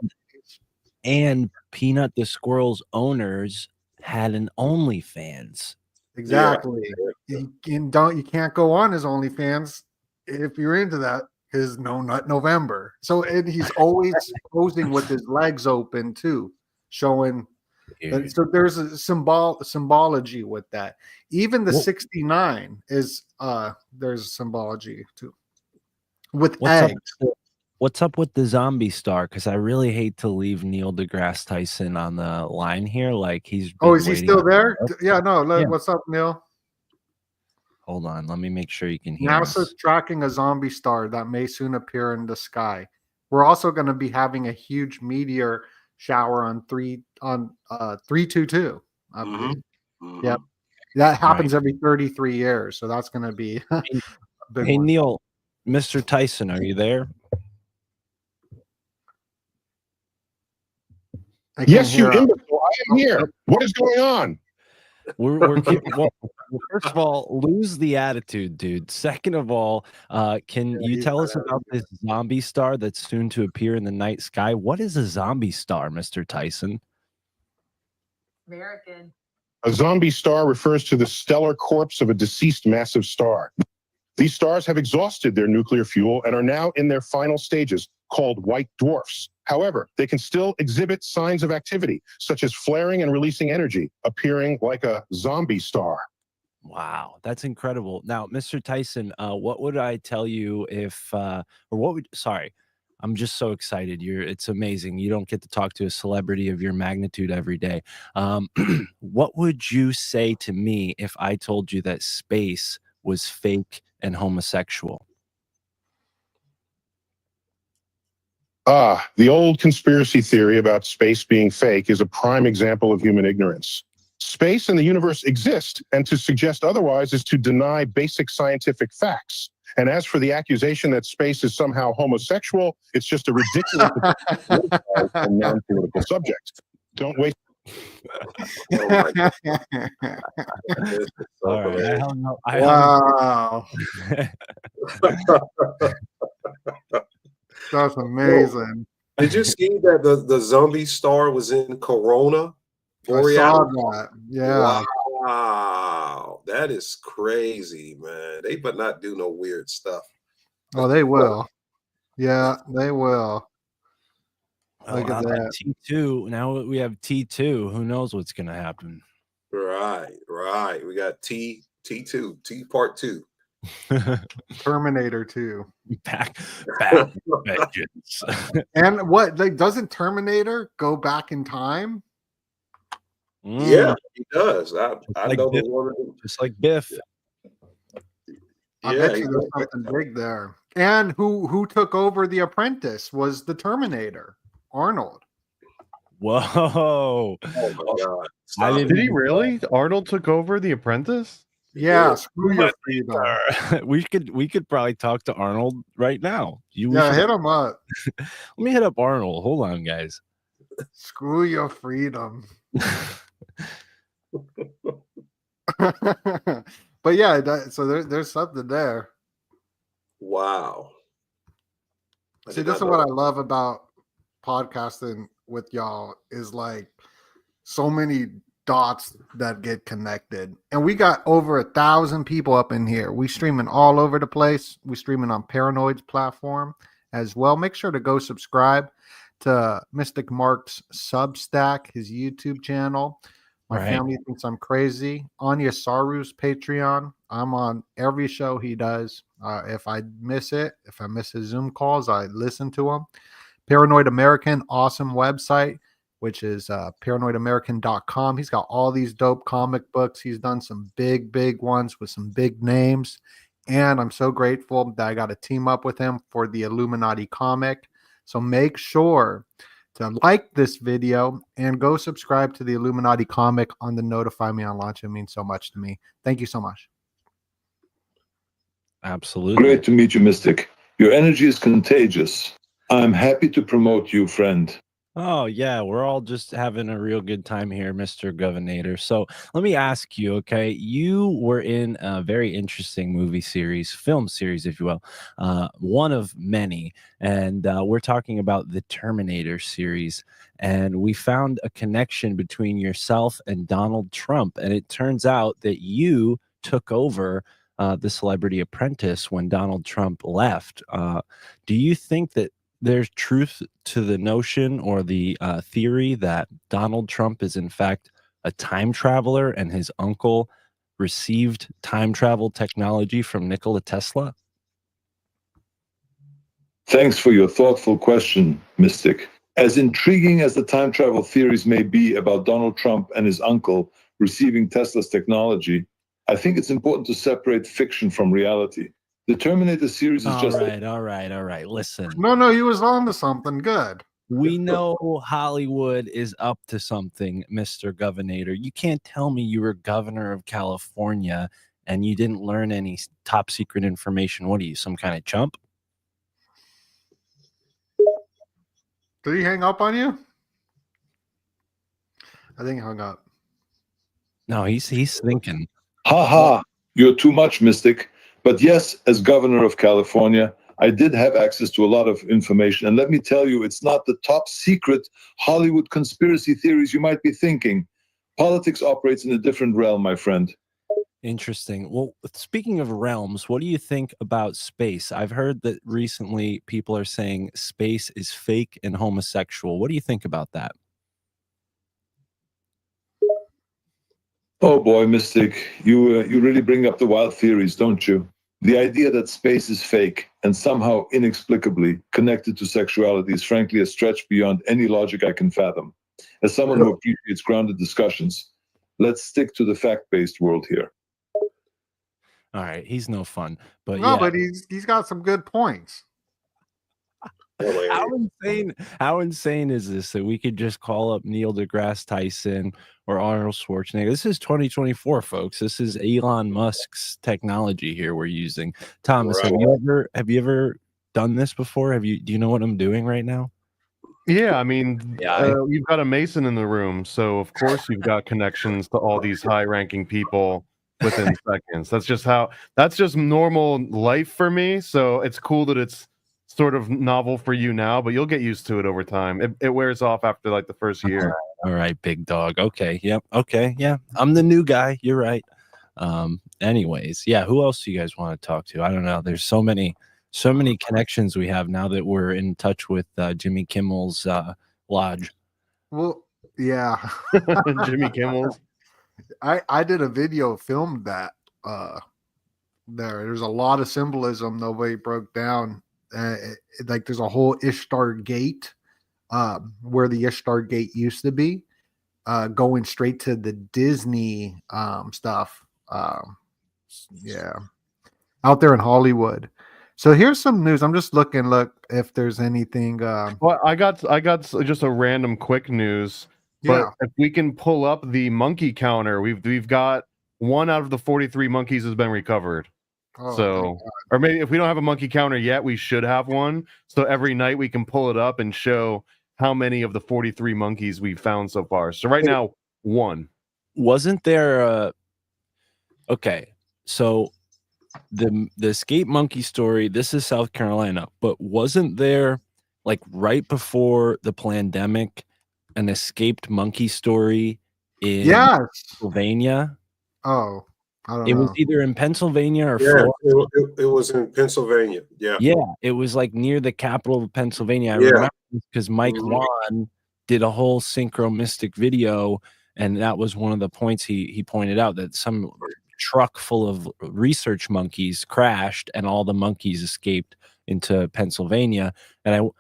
And Peanut the squirrel's owners had an OnlyFans. Exactly. Yeah. You can't go on his OnlyFans if you're into that, because No Nut November. So and he's always posing with his legs open too, showing. So there's a symbology with that. Even the 69 is there's symbology too. With eggs. What's up with the zombie star? Because I really hate to leave Neil deGrasse Tyson on the line here. Like he's is he still there? Yeah, no. What's up, Neil? Hold on, let me make sure you can hear NASA's us. tracking a zombie star that may soon appear in the sky. We're also going to be having a huge meteor shower on 322. I believe. Yep. That happens every 33 years, so that's going to be a big one. Neil, Mr. Tyson, are you there? Yes, you imbecile. I am here. What is going on? We're first of all, lose the attitude, dude. Second of all, can you tell us about this zombie star that's soon to appear in the night sky? What is a zombie star, Mr. Tyson? American. A zombie star refers to the stellar corpse of a deceased massive star. These stars have exhausted their nuclear fuel and are now in their final stages, called white dwarfs. However, they can still exhibit signs of activity, such as flaring and releasing energy, appearing like a zombie star. Wow, that's incredible. Now, Mr. Tyson, what would I tell you if, sorry, I'm just so excited. It's amazing. You don't get to talk to a celebrity of your magnitude every day. What would you say to me if I told you that space was fake and homosexual? The old conspiracy theory about space being fake is a prime example of human ignorance. Space and the universe exist, and to suggest otherwise is to deny basic scientific facts. And as for the accusation that space is somehow homosexual, it's just a ridiculous and non-political subject. Don't waste. Oh my God. This is so All right, hilarious. Wow, that's amazing. Did you see that the zombie star was in Corona? I saw that. Yeah. Wow, that is crazy, man. They but not do no weird stuff. Oh, they will. Yeah, they will. Look now at that. T2. Now we have T2. Who knows what's going to happen? Right. We got T2, T part 2. Terminator 2. back vengeance. And what? Like, doesn't Terminator go back in time? Yeah, he does. I like know Biff. the one. Just like Biff. I Yeah, bet he you there's does. something big there. And who took over The Apprentice was the Terminator, Arnold. Whoa. Oh my God. Stop didn't- Did he really? Arnold took over The Apprentice? Yeah, Yeah. screw your freedom. we could probably talk to Arnold right now. We Yeah, should- hit him up. Let me hit up Arnold. Hold on, guys. Screw your freedom. But yeah, so there's something there. Wow. See, this is what I love about podcasting with y'all is like so many dots that get connected. And we got over 1,000 people up in here. We streaming all over the place. We streaming on Paranoid's platform as well. Make sure to go subscribe to Mystic Mark's Substack, his YouTube channel. My Right. family thinks I'm crazy. Anya Saru's Patreon. I'm on every show he does. If I miss it, if I miss his Zoom calls, I listen to him. Paranoid American, awesome website, which is paranoidamerican.com. He's got all these dope comic books. He's done some big ones with some big names. And I'm so grateful that I got to team up with him for the Illuminati comic. So make sure to like this video and go subscribe to the Illuminati comic on the Notify Me on Launch. It means so much to me. Thank you so much. Absolutely. Great to meet you, Mystic. Your energy is contagious. I'm happy to promote you, friend. Oh, yeah. We're all just having a real good time here, Mr. Governor. So let me ask you, okay? You were in a very interesting movie series, film series, if you will, one of many. And we're talking about the Terminator series. And we found a connection between yourself and Donald Trump. And it turns out that you took over the Celebrity Apprentice when Donald Trump left. Do you think that there's truth to the notion or the theory that Donald Trump is in fact a time traveler and his uncle received time travel technology from Nikola Tesla? Thanks for your thoughtful question, Mystic. As intriguing as the time travel theories may be about Donald Trump and his uncle receiving Tesla's technology, I think it's important to separate fiction from reality. The Terminator series is just... All right. Listen. No, he was on to something good. We know Hollywood is up to something, Mr. Governor. You can't tell me you were governor of California and you didn't learn any top secret information. What are you, some kind of chump? Did he hang up on you? I think he hung up. No, he's thinking. Ha ha, you're too much, Mystic. But yes, as governor of California, I did have access to a lot of information. And let me tell you, it's not the top secret Hollywood conspiracy theories you might be thinking. Politics operates in a different realm, my friend. Interesting. Well, speaking of realms, what do you think about space? I've heard that recently people are saying space is fake and homosexual. What do you think about that? Oh boy, Mystic, you really bring up the wild theories, don't you? The idea that space is fake and somehow inexplicably connected to sexuality is frankly a stretch beyond any logic I can fathom. As someone who appreciates grounded discussions, let's stick to the fact-based world here. All right, he's no fun, but No, yeah. but he's got some good points. How insane? How insane is this that we could just call up Neil deGrasse Tyson or Arnold Schwarzenegger? This is 2024, folks. This is Elon Musk's technology here we're using. Thomas, Right. have you ever done this before? Do you know what I'm doing right now? Yeah, I mean, Yeah, you've got a Mason in the room, so of course you've got connections to all these high-ranking people within seconds. That's just normal life for me. So it's cool that it's sort of novel for you now, but you'll get used to it over time. It wears off after like the first year. All right, big dog. Okay. Yep. Okay. Yeah. I'm the new guy. You're right. Anyways, yeah, who else do you guys want to talk to? I don't know. There's so many connections we have now that we're in touch with Jimmy Kimmel's lodge. Well, yeah. Jimmy Kimmel's. I did a video, filmed that. There's a lot of symbolism nobody broke down. Like there's a whole Ishtar gate where the Ishtar gate used to be, going straight to the Disney stuff. Yeah, out there in Hollywood. So here's some news. I'm just look if there's anything. Well, I got just a random quick news. Yeah. But if we can pull up the monkey counter, we've got 1 out of the 43 monkeys has been recovered. Oh, So, or maybe if we don't have a monkey counter yet, we should have one. So every night we can pull it up and show how many of the 43 monkeys we've found so far. So right now, 1. Wasn't there okay, so the escape monkey story, this is South Carolina, but wasn't there like right before the pandemic an escaped monkey story in Pennsylvania? Oh, I don't It know. was either in Pennsylvania or Yeah, Florida. it was in Pennsylvania. Yeah. Yeah, it was like near the capital of Pennsylvania. I Yeah. remember because Mike Mhm. Wan did a whole synchro mystic video, and that was one of the points he pointed out, that some truck full of research monkeys crashed and all the monkeys escaped into Pennsylvania. And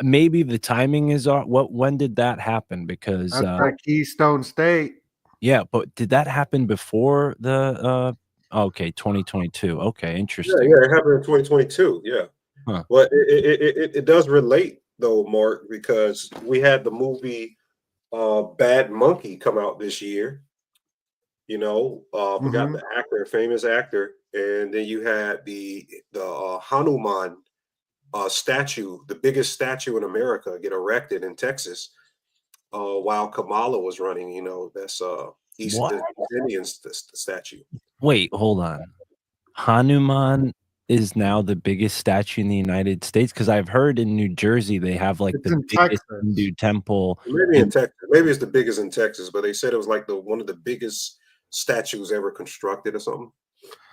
maybe the timing is off. When did that happen? Because That's that Keystone State. yeah, but did that happen before the okay, 2022? Okay, Yeah, interesting. yeah, it happened in 2022. Yeah. Huh. But it does relate though, Mark, because we had the movie Bad Monkey come out this year. You know, forgot the actor, famous actor, and then you had the Hanuman statue, the biggest statue in America, get erected in Texas while Kamala was running. You know, that's East What? Indian statue. Wait, hold on. Hanuman is now the biggest statue in the United States, because I've heard in New Jersey they have like It's the in biggest Texas. Hindu temple. Maybe in Texas. Maybe it's the biggest in Texas, but they said it was like one of the biggest statues ever constructed or something.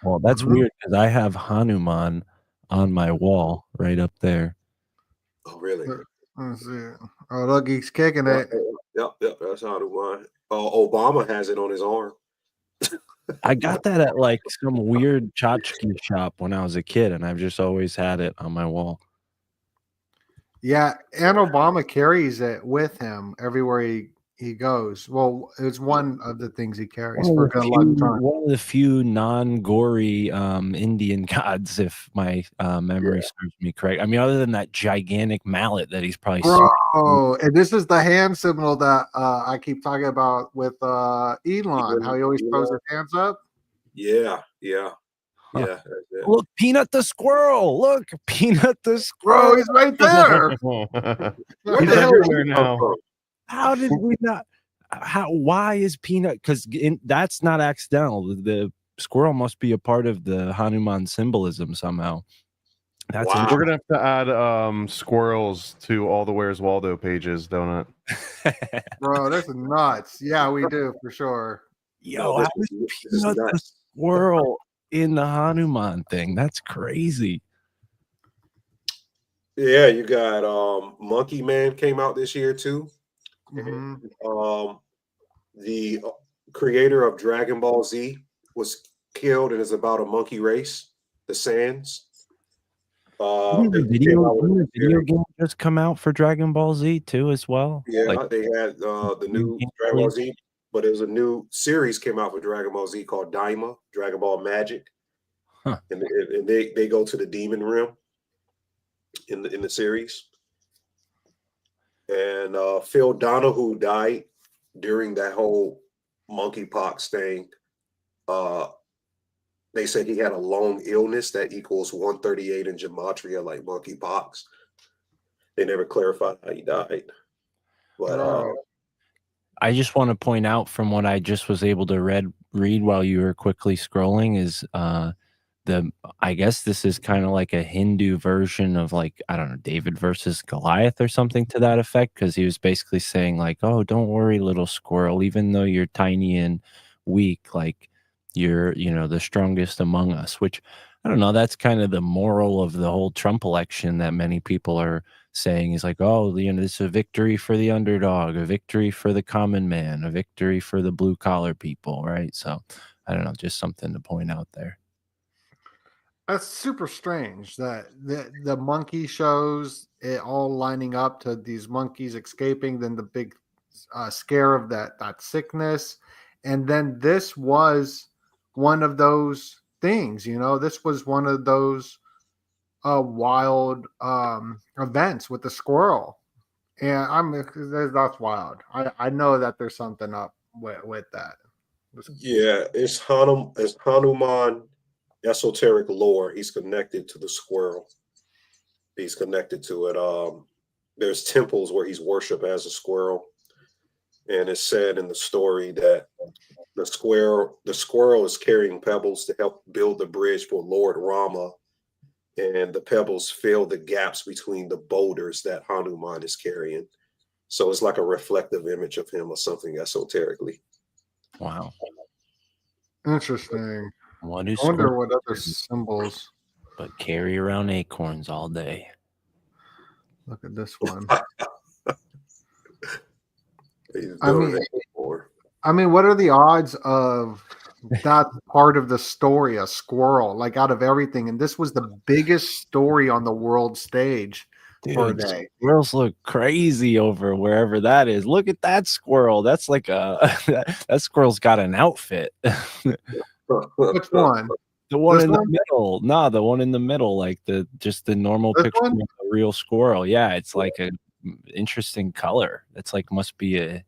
Well, that's weird because I have Hanuman on my wall right up there. Oh, really? Let's see. Oh, look, he's kicking Yep, it. yep, that's how the one. Obama has it on his arm. I got that at like some weird tchotchke shop when I was a kid, and I've just always had it on my wall. Yeah, and Obama carries it with him everywhere he goes. Well, it's one of the things he carries for a good long time. One of the few non-gory Indian gods, if my memory serves me correct. I mean, other than that gigantic mallet that he's probably Bro, and this is the hand symbol that I keep talking about with Elon, how he always throws his hands up. Yeah. Huh. Yeah. That's it. Look, Peanut the squirrel. Look, Peanut the squirrel. Bro, he's right there. Where He's the hell everywhere did he come now. from? How did we not? Why is Peanut? Because that's not accidental. The squirrel must be a part of the Hanuman symbolism somehow. That's Wow. We're gonna have to add squirrels to all the Where's Waldo pages, don't it? Bro, that's nuts. Yeah, we do for sure. Yo, No, how is this is Peanut the nuts. squirrel in the Hanuman thing? That's crazy. Yeah, you got Monkey Man came out this year too. Mhm. The creator of Dragon Ball Z was killed, and it's about a monkey race, the Saiyans. Didn't the They came out with a video series. game just come out for Dragon Ball Z too as well? Yeah, Like, they had the new game Dragon Ball really? Z, but there's a new series came out for Dragon Ball Z called Daima, Dragon Ball Magic, Huh. and they go to the demon realm in the series. And Phil Donahue died during that whole monkeypox thing. They said he had a long illness that equals 138 in gematria, like monkeypox. They never clarified how he died. But I just want to point out from what I just was able to read while you were quickly scrolling is I guess this is kind of like a Hindu version of, like, I don't know, David versus Goliath or something to that effect, because he was basically saying like, oh, don't worry, little squirrel, even though you're tiny and weak, like you're, you know, the strongest among us, which I don't know, that's kind of the moral of the whole Trump election that many people are saying is like, oh, you know, this is a victory for the underdog, a victory for the common man, a victory for the blue collar people, right? So I don't know, just something to point out there. That's super strange that the monkey shows it all lining up to these monkeys escaping, then the big scare of that sickness, and then this was one of those things. You know, this was one of those wild events with the squirrel, and that's wild. I know that there's something up with that. yeah, it's Hanuman esoteric lore. He's connected to the squirrel. He's connected to it. There's temples where he's worshipped as a squirrel, and it's said in the story that the squirrel is carrying pebbles to help build the bridge for Lord Rama, and the pebbles fill the gaps between the boulders that Hanuman is carrying. So it's like a reflective image of him or something esoterically. Wow. Interesting. What I is wonder what other symbols. but carry around acorns all day. Look at this one. He's I doing mean, it more. what are the odds of that part of the story, a squirrel, like out of everything? And this was the biggest story on the world stage for a Dude, day. squirrels look crazy over wherever that is. Look at that squirrel. That's like that squirrel's got an outfit. Which one? The one This in the one? middle. No, the one in the middle, like just the normal This picture one? of a real squirrel. Yeah, it's like a interesting color. It's like must be a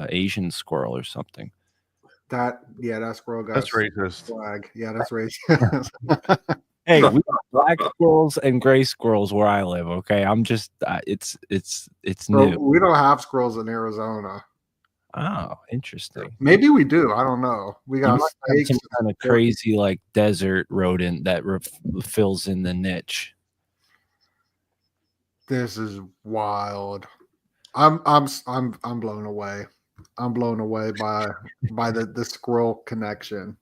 Asian squirrel or something. That squirrel got That's racist. flag. Yeah, that's racist. Hey, we got black squirrels and gray squirrels where I live. Okay, I'm just it's So new. we don't have squirrels in Arizona. Oh, interesting. Maybe we do. I don't know. We You got must have snakes. some kind of crazy like desert rodent that fills in the niche. This is wild. I'm blown away. I'm blown away by the squirrel connection.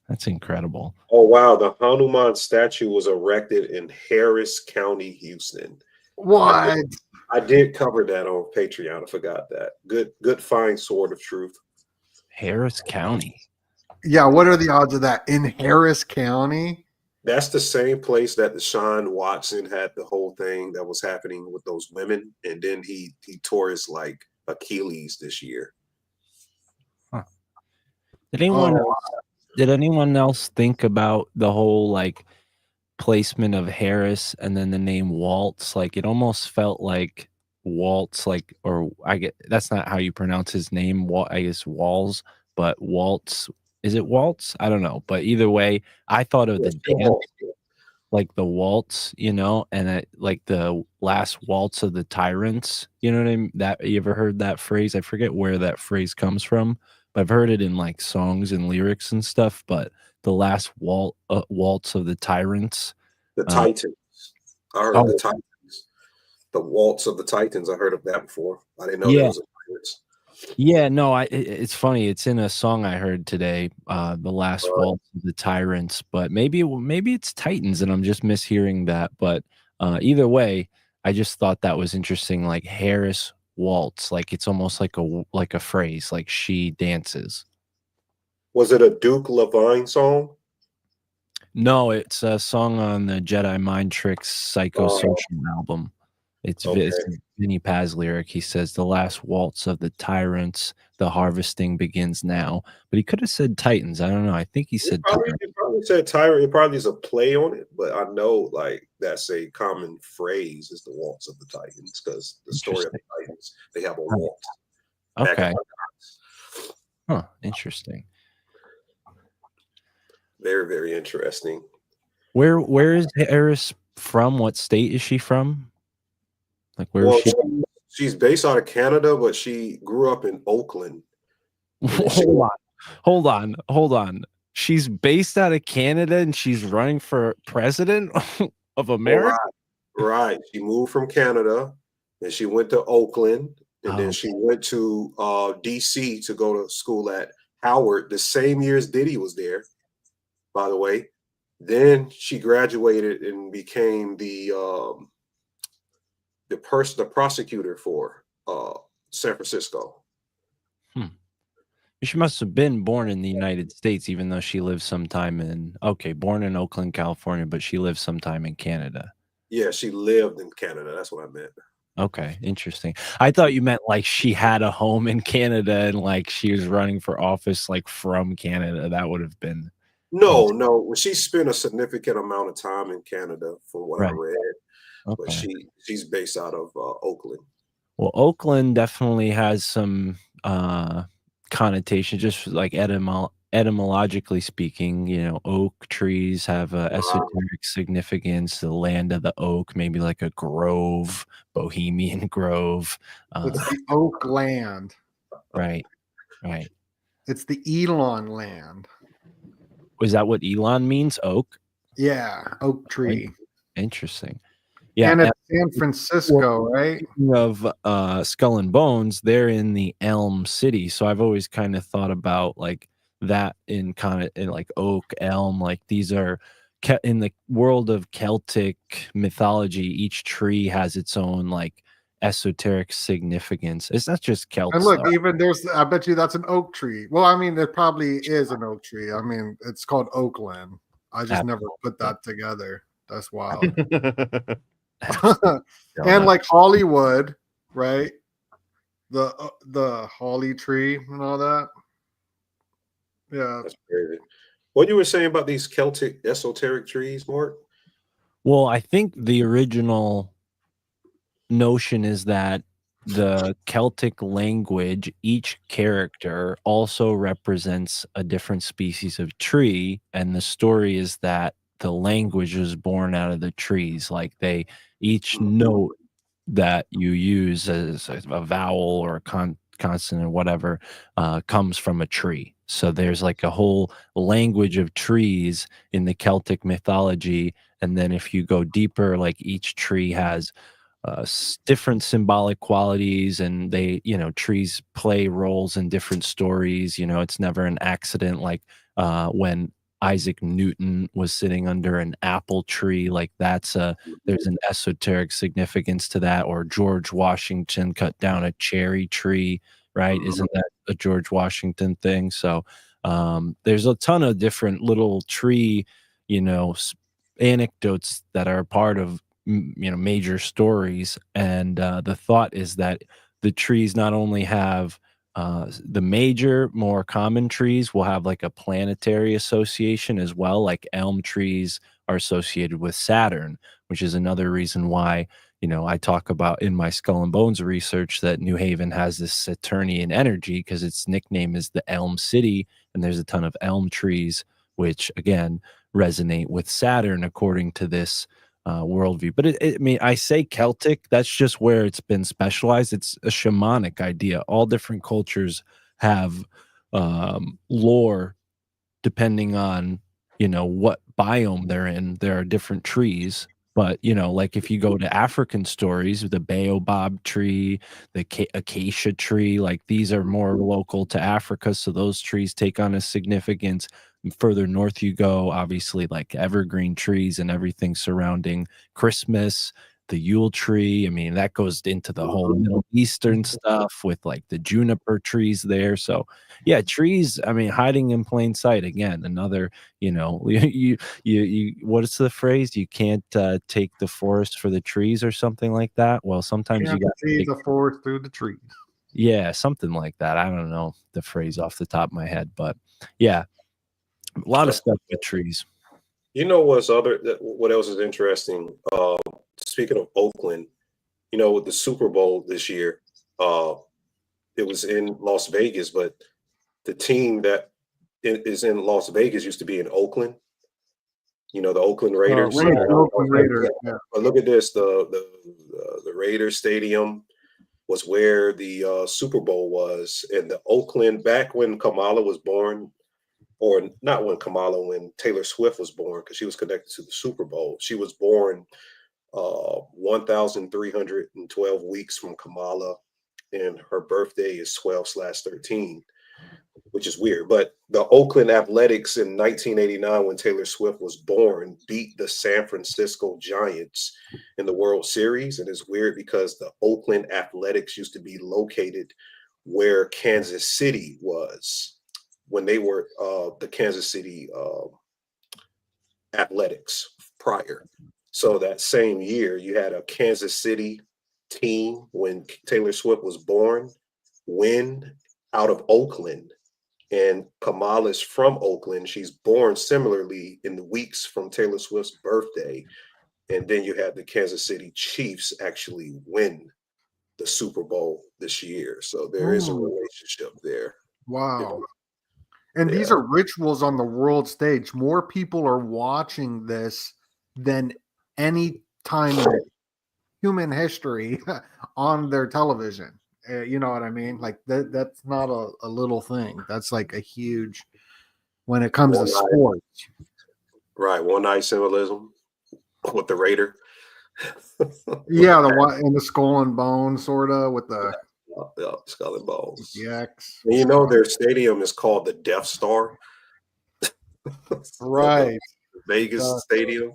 That's incredible. Oh wow, the Hanuman statue was erected in Harris County, Houston. What? I did cover that on Patreon. I forgot that. Good fine sword of truth. Harris County. Yeah, what are the odds of that in Harris County? That's the same place that Deshaun Watson had the whole thing that was happening with those women, and then he tore his like Achilles this year. Huh. Did anyone else think about the whole like placement of Harris and then the name Waltz? Like it almost felt like Waltz, like, or I get that's not how you pronounce his name. I guess Walls, but Waltz. Is it Waltz? I don't know. But either way, I thought of the dance, like the waltz, you know, and like the last waltz of the tyrants. You know what I mean? That you ever heard that phrase? I forget where that phrase comes from, but I've heard it in like songs and lyrics and stuff. But the last waltz of the tyrants. The Titans. I heard of the Titans. The waltz of the Titans. I heard of that before. I didn't know there was a Titans. Yeah, no, it's funny. It's in a song I heard today, the last waltz of the tyrants, but maybe it's Titans and I'm just mishearing that. But either way, I just thought that was interesting. Like Harris waltz, like it's almost like a phrase, like she dances. Was it a Duke Levine song? No, it's a song on the Jedi Mind Tricks Psychosocial album. It's Vinny Paz lyric. He says, "The last waltz of the tyrants, the harvesting begins now." But he could have said Titans. I don't know. I think he said Titans. He probably would say tyrant. It probably is a play on it, but I know like that's a common phrase is the waltz of the Titans because the story of the Titans they have a waltz. back in Okay. my times. Huh. Interesting. Very, very interesting. Where is Eris from? What state is she from? Like where Well, is she? she's based out of Canada, but she grew up in Oakland. Hold on. She's based out of Canada and she's running for president of America. Right. She moved from Canada and she went to Oakland and then she went to DC to go to school at Howard the same year as Diddy was there, by the way. Then she graduated and became the prosecutor for San Francisco. She must have been born in the United States, even though she lived sometime in born in Oakland, California, but she lived sometime in Canada. Yeah, she lived in Canada. That's what I meant. Okay, interesting. I thought you meant like she had a home in Canada and like she was running for office like from Canada. That would have been No. She spent a significant amount of time in Canada, from what I read. But she's based out of Oakland. Well, Oakland definitely has some connotation, just like etymologically speaking. You know, oak trees have a esoteric significance. The land of the oak, maybe like a grove, Bohemian Grove. It's the Oak Land. Right. It's the Elon land. Was that what Elon means? Oak? Yeah, oak tree. Interesting. Yeah, and it's San Francisco, right? Speaking of Skull and Bones, they're in the Elm City, so I've always kind of thought about like that in like oak, elm, like these are in the world of Celtic mythology. Each tree has its own like esoteric significance. It's not just Celtic. And look, even I bet you that's an oak tree. Well, I mean, there probably is an oak tree. I mean, it's called Oakland. I just never put that together. That's wild. And like Hollywood, right? The holly tree and all that. Yeah, that's crazy. What you were saying about these Celtic esoteric trees, Mark? Well, I think the original notion is that the Celtic language, each character also represents a different species of tree, and the story is that the language was born out of the trees. Like each note that you use as a vowel or a consonant or whatever comes from a tree. So there's like a whole language of trees in the Celtic mythology. And then if you go deeper, like each tree has different symbolic qualities, and trees play roles in different stories. It's never an accident. Like when Isaac Newton was sitting under an apple tree, like there's an esoteric significance to that. Or George Washington cut down a cherry tree, right? Isn't that a George Washington thing? So there's a ton of different little tree, anecdotes that are part of major stories. And the thought is that the trees not only have the major, more common trees will have like a planetary association as well. Like elm trees are associated with Saturn, which is another reason why, I talk about in my Skull and Bones research that New Haven has this Saturnian energy because its nickname is the Elm City. And there's a ton of elm trees, which again resonate with Saturn according to this worldview. But I say Celtic, that's just where it's been specialized. It's a shamanic idea. All different cultures have lore depending on what biome they're in. There are different trees, but like if you go to African stories, the baobab tree, the acacia tree, like these are more local to Africa, so those trees take on a significance. Further north you go, obviously like evergreen trees and everything surrounding Christmas, the Yule tree. I mean, that goes into the whole Middle Eastern stuff with like the juniper trees there. So yeah, trees, I mean, hiding in plain sight. Again, another, you what's the phrase? You can't take the forest for the trees or something like that. Well, sometimes you got to see the forest through the trees. Yeah, something like that. I don't know the phrase off the top of my head, but yeah. A lot of stuff with trees. You know what else is interesting? Speaking of Oakland, with the Super Bowl this year, it was in Las Vegas, but the team that is in Las Vegas used to be in Oakland. The Oakland Raiders. Raiders, Oakland Raiders. Yeah. But look at this: the Raiders Stadium was where the Super Bowl was, and the Oakland back when Kamala was born, or not when Kamala, when Taylor Swift was born, because she was connected to the Super Bowl. She was born 1,312 weeks from Kamala, and her birthday is 12/13, which is weird. But the Oakland Athletics in 1989, when Taylor Swift was born, beat the San Francisco Giants in the World Series. And it's weird because the Oakland Athletics used to be located where Kansas City was when they were the Kansas City Athletics prior. So that same year, you had a Kansas City team when Taylor Swift was born win out of Oakland. And Kamala's from Oakland. She's born similarly in the weeks from Taylor Swift's birthday. And then you had the Kansas City Chiefs actually win the Super Bowl this year. So there is a relationship there. Wow. And these are rituals on the world stage. More people are watching this than any time in human history on their television. You know what I mean? Like that's not a little thing. That's like a huge when it comes to sports. Right. One eye symbolism with the Raider. Yeah, the one in the skull and bone, sort of with the skull and bones. X. And their stadium is called the Death Star. Right. Vegas Stadium.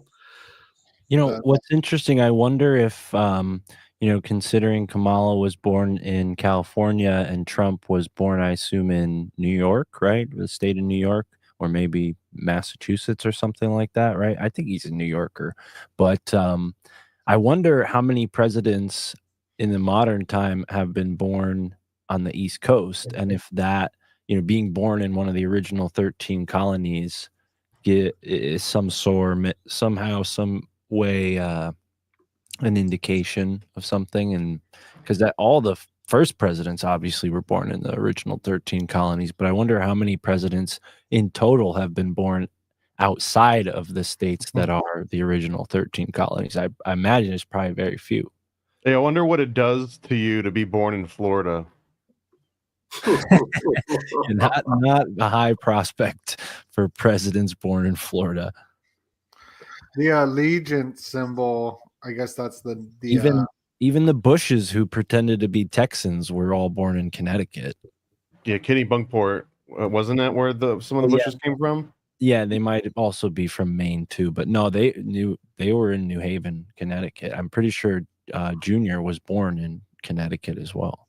What's interesting, I wonder if considering Kamala was born in California and Trump was born, I assume, in New York, right? The state of New York, or maybe Massachusetts or something like that, right? I think he's a New Yorker. But I wonder how many presidents in the modern time have been born on the East Coast, and if that, being born in one of the original 13 colonies is somehow, some way, an indication of something. And because that all the first presidents obviously were born in the original 13 colonies, but I wonder how many presidents in total have been born outside of the states that are the original 13 colonies. I imagine it's probably very few. Hey, I wonder what it does to you to be born in Florida. not a high prospect for presidents born in Florida. The allegiance symbol, I guess that's the even the Bushes who pretended to be Texans were all born in Connecticut. Yeah, Kitty Bunkport, wasn't that where some of the Bushes came from? Yeah, they might also be from Maine too, but no, they were in New Haven, Connecticut. I'm pretty sure Junior was born in Connecticut as well.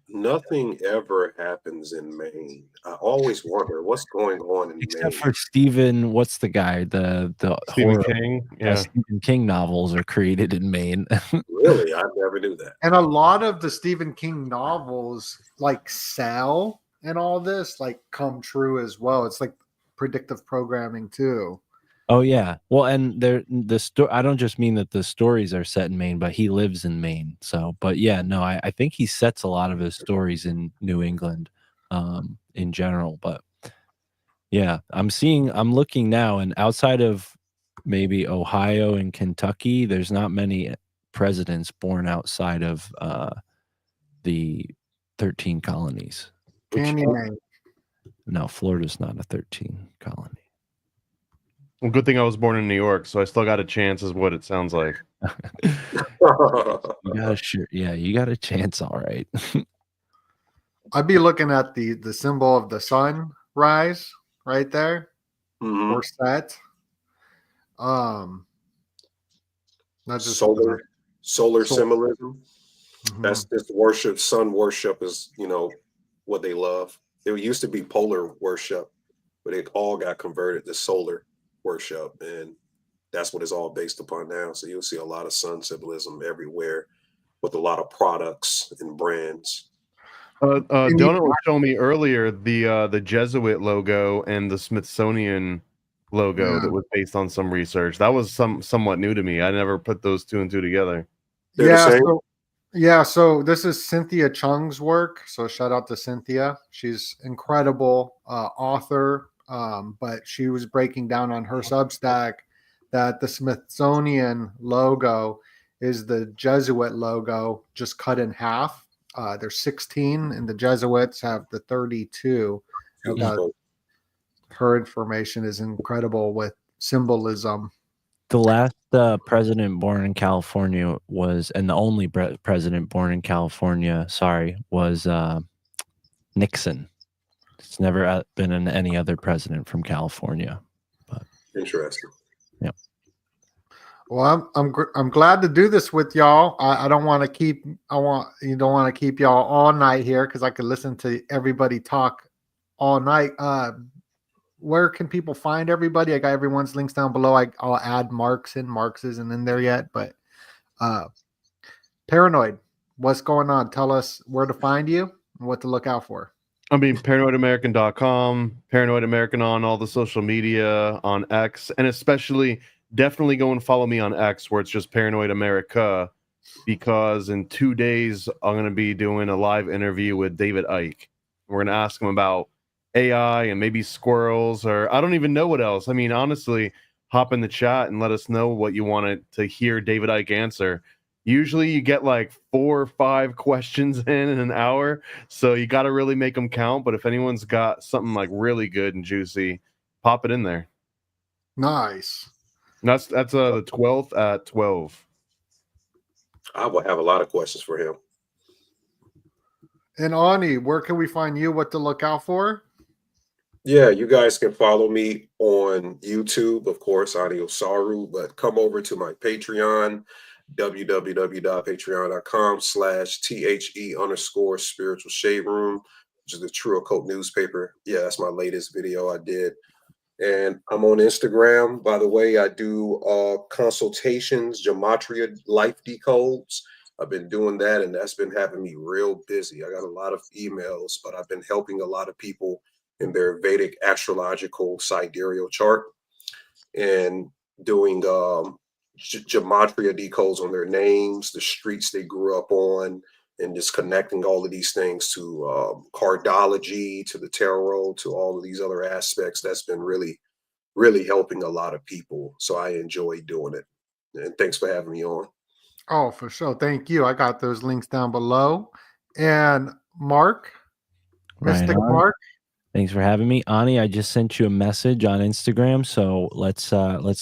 Nothing ever happens in Maine. I always wonder what's going on in Except Maine. for Stephen, what's the guy? The Stephen King. Yeah, Stephen King novels are created in Maine. Really, I never knew that. And a lot of the Stephen King novels, like sell and all this, like come true as well. It's like predictive programming too. Oh yeah, well, and I don't just mean that the stories are set in Maine, but he lives in Maine. So, but yeah, no, I think he sets a lot of his stories in New England, in general. But yeah, I'm looking now, and outside of maybe Ohio and Kentucky, there's not many presidents born outside of the 13 colonies. Candyman. No, Florida's not a 13 colony. Well, good thing I was born in New York, so I still got a chance, is what it sounds like. You got a chance, all right. I'd be looking at the symbol of the sunrise right there, or set. Not just solar symbolism. That's this worship. Sun worship is what they love. There used to be polar worship, but it all got converted to solar worship, and that's what it's all based upon now. So you'll see a lot of sun symbolism everywhere with a lot of products and brands. Can you- Donut was showing me earlier the Jesuit logo and the Smithsonian logo Yeah. that was based on some research. That was somewhat new to me. I never put those two and two together. They're the same? So this is Cynthia Chung's work. So shout out to Cynthia. She's incredible author. But she was breaking down on her Substack that the Smithsonian logo is the Jesuit logo just cut in half. There's 16, and the Jesuits have the 32. Her information is incredible with symbolism. The last president born in California was, and the only president born in California, was Nixon. It's never been any other president from California. But Interesting. yeah. Well, I'm glad to do this with y'all. I don't want to keep you don't want to keep y'all all night here because I could listen to everybody talk all night. Where can people find everybody? I got everyone's links down below. I'll add Mark's isn't in there yet, but Paranoid, what's going on? Tell us where to find you and what to look out for. I mean, paranoidamerican.com, Paranoid American on all the social media, on X, and especially definitely go and follow me on X where it's just Paranoid America, because in 2 days I'm going to be doing a live interview with David Icke. We're going to ask him about AI and maybe squirrels, or I don't even know what else. I mean, honestly, hop in the chat and let us know what you wanted to hear David Icke answer. Usually you get like 4 or 5 questions in an hour, so you got to really make them count. But if anyone's got something like really good and juicy, pop it in there. Nice. And that's the 12th at 12. I will have a lot of questions for him. And Ani, where can we find you? What to look out for? Yeah, you guys can follow me on YouTube, of course, Audio Saru, but come over to my Patreon, www.patreon.com/THE_spiritual shade room, which is the True Occult newspaper. Yeah, that's my latest video I did. And I'm on Instagram. By the way, I do consultations, gematria life decodes. I've been doing that, and that's been having me real busy. I got a lot of emails, but I've been helping a lot of people in their Vedic astrological sidereal chart and doing gematria decodes on their names, the streets they grew up on, and just connecting all of these things to cardology, to the tarot, to all of these other aspects. That's been really, really helping a lot of people. So I enjoy doing it. And thanks for having me on. Oh, for sure. Thank you. I got those links down below. And Mark, Mystic Mark. Thanks for having me, Ani. I just sent you a message on Instagram, so let's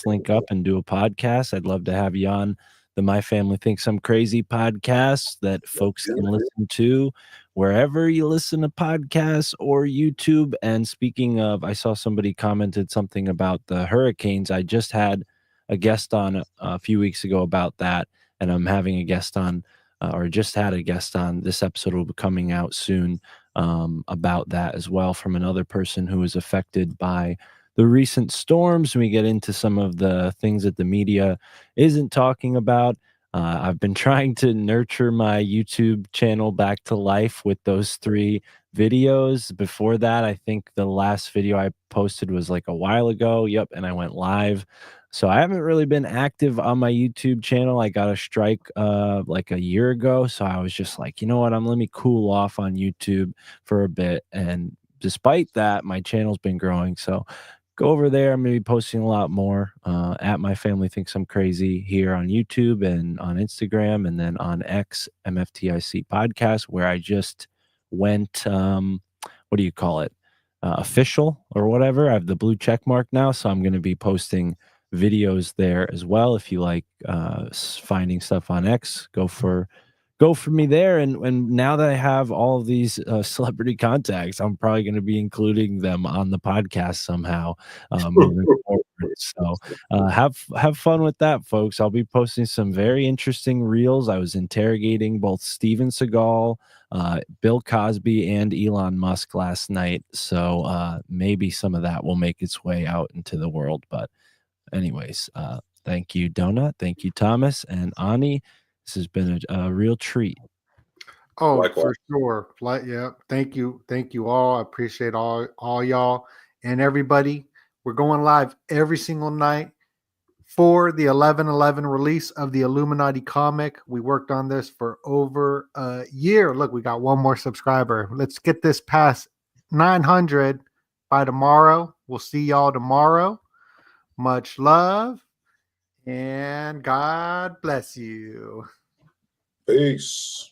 link up and do a podcast. I'd love to have you on the My Family Thinks I'm Crazy podcast that folks can listen to wherever you listen to podcasts or YouTube. And speaking of, I saw somebody commented something about the hurricanes. I just had a guest on a few weeks ago about that, and I'm having a guest on, or just had a guest on. This episode will be coming out soon. About that as well from another person who was affected by the recent storms. We get into some of the things that the media isn't talking about. I've been trying to nurture my YouTube channel back to life with those 3 videos. Before that, I think the last video I posted was like a while ago. Yep. And I went live. So I haven't really been active on my YouTube channel. I got a strike like a year ago. So I was just like, you know what? Let me cool off on YouTube for a bit. And despite that, my channel's been growing. So go over there. I'm going to be posting a lot more at My Family Thinks I'm Crazy here on YouTube and on Instagram, and then on X, MFTIC podcast, where I just went, what do you call it? Official or whatever. I have the blue check mark now. So I'm going to be posting videos there as well. If you like finding stuff on X, go for me there. And now that I have all of these celebrity contacts, I'm probably going to be including them on the podcast somehow moving forward. So have fun with that, folks. I'll be posting some very interesting reels. I was interrogating both Steven Seagal, Bill Cosby, and Elon Musk last night. So maybe some of that will make its way out into the world. But anyways, thank you, Donut. Thank you, Thomas and Ani. This has been a real treat. Oh, Likewise. for sure. Yeah. Thank you all. I appreciate all y'all and everybody. We're going live every single night for the 11/11 release of the Illuminati comic. We worked on this for over a year. Look, we got one more subscriber. Let's get this past 900 by tomorrow. We'll see y'all tomorrow. Much love and God bless you. Peace.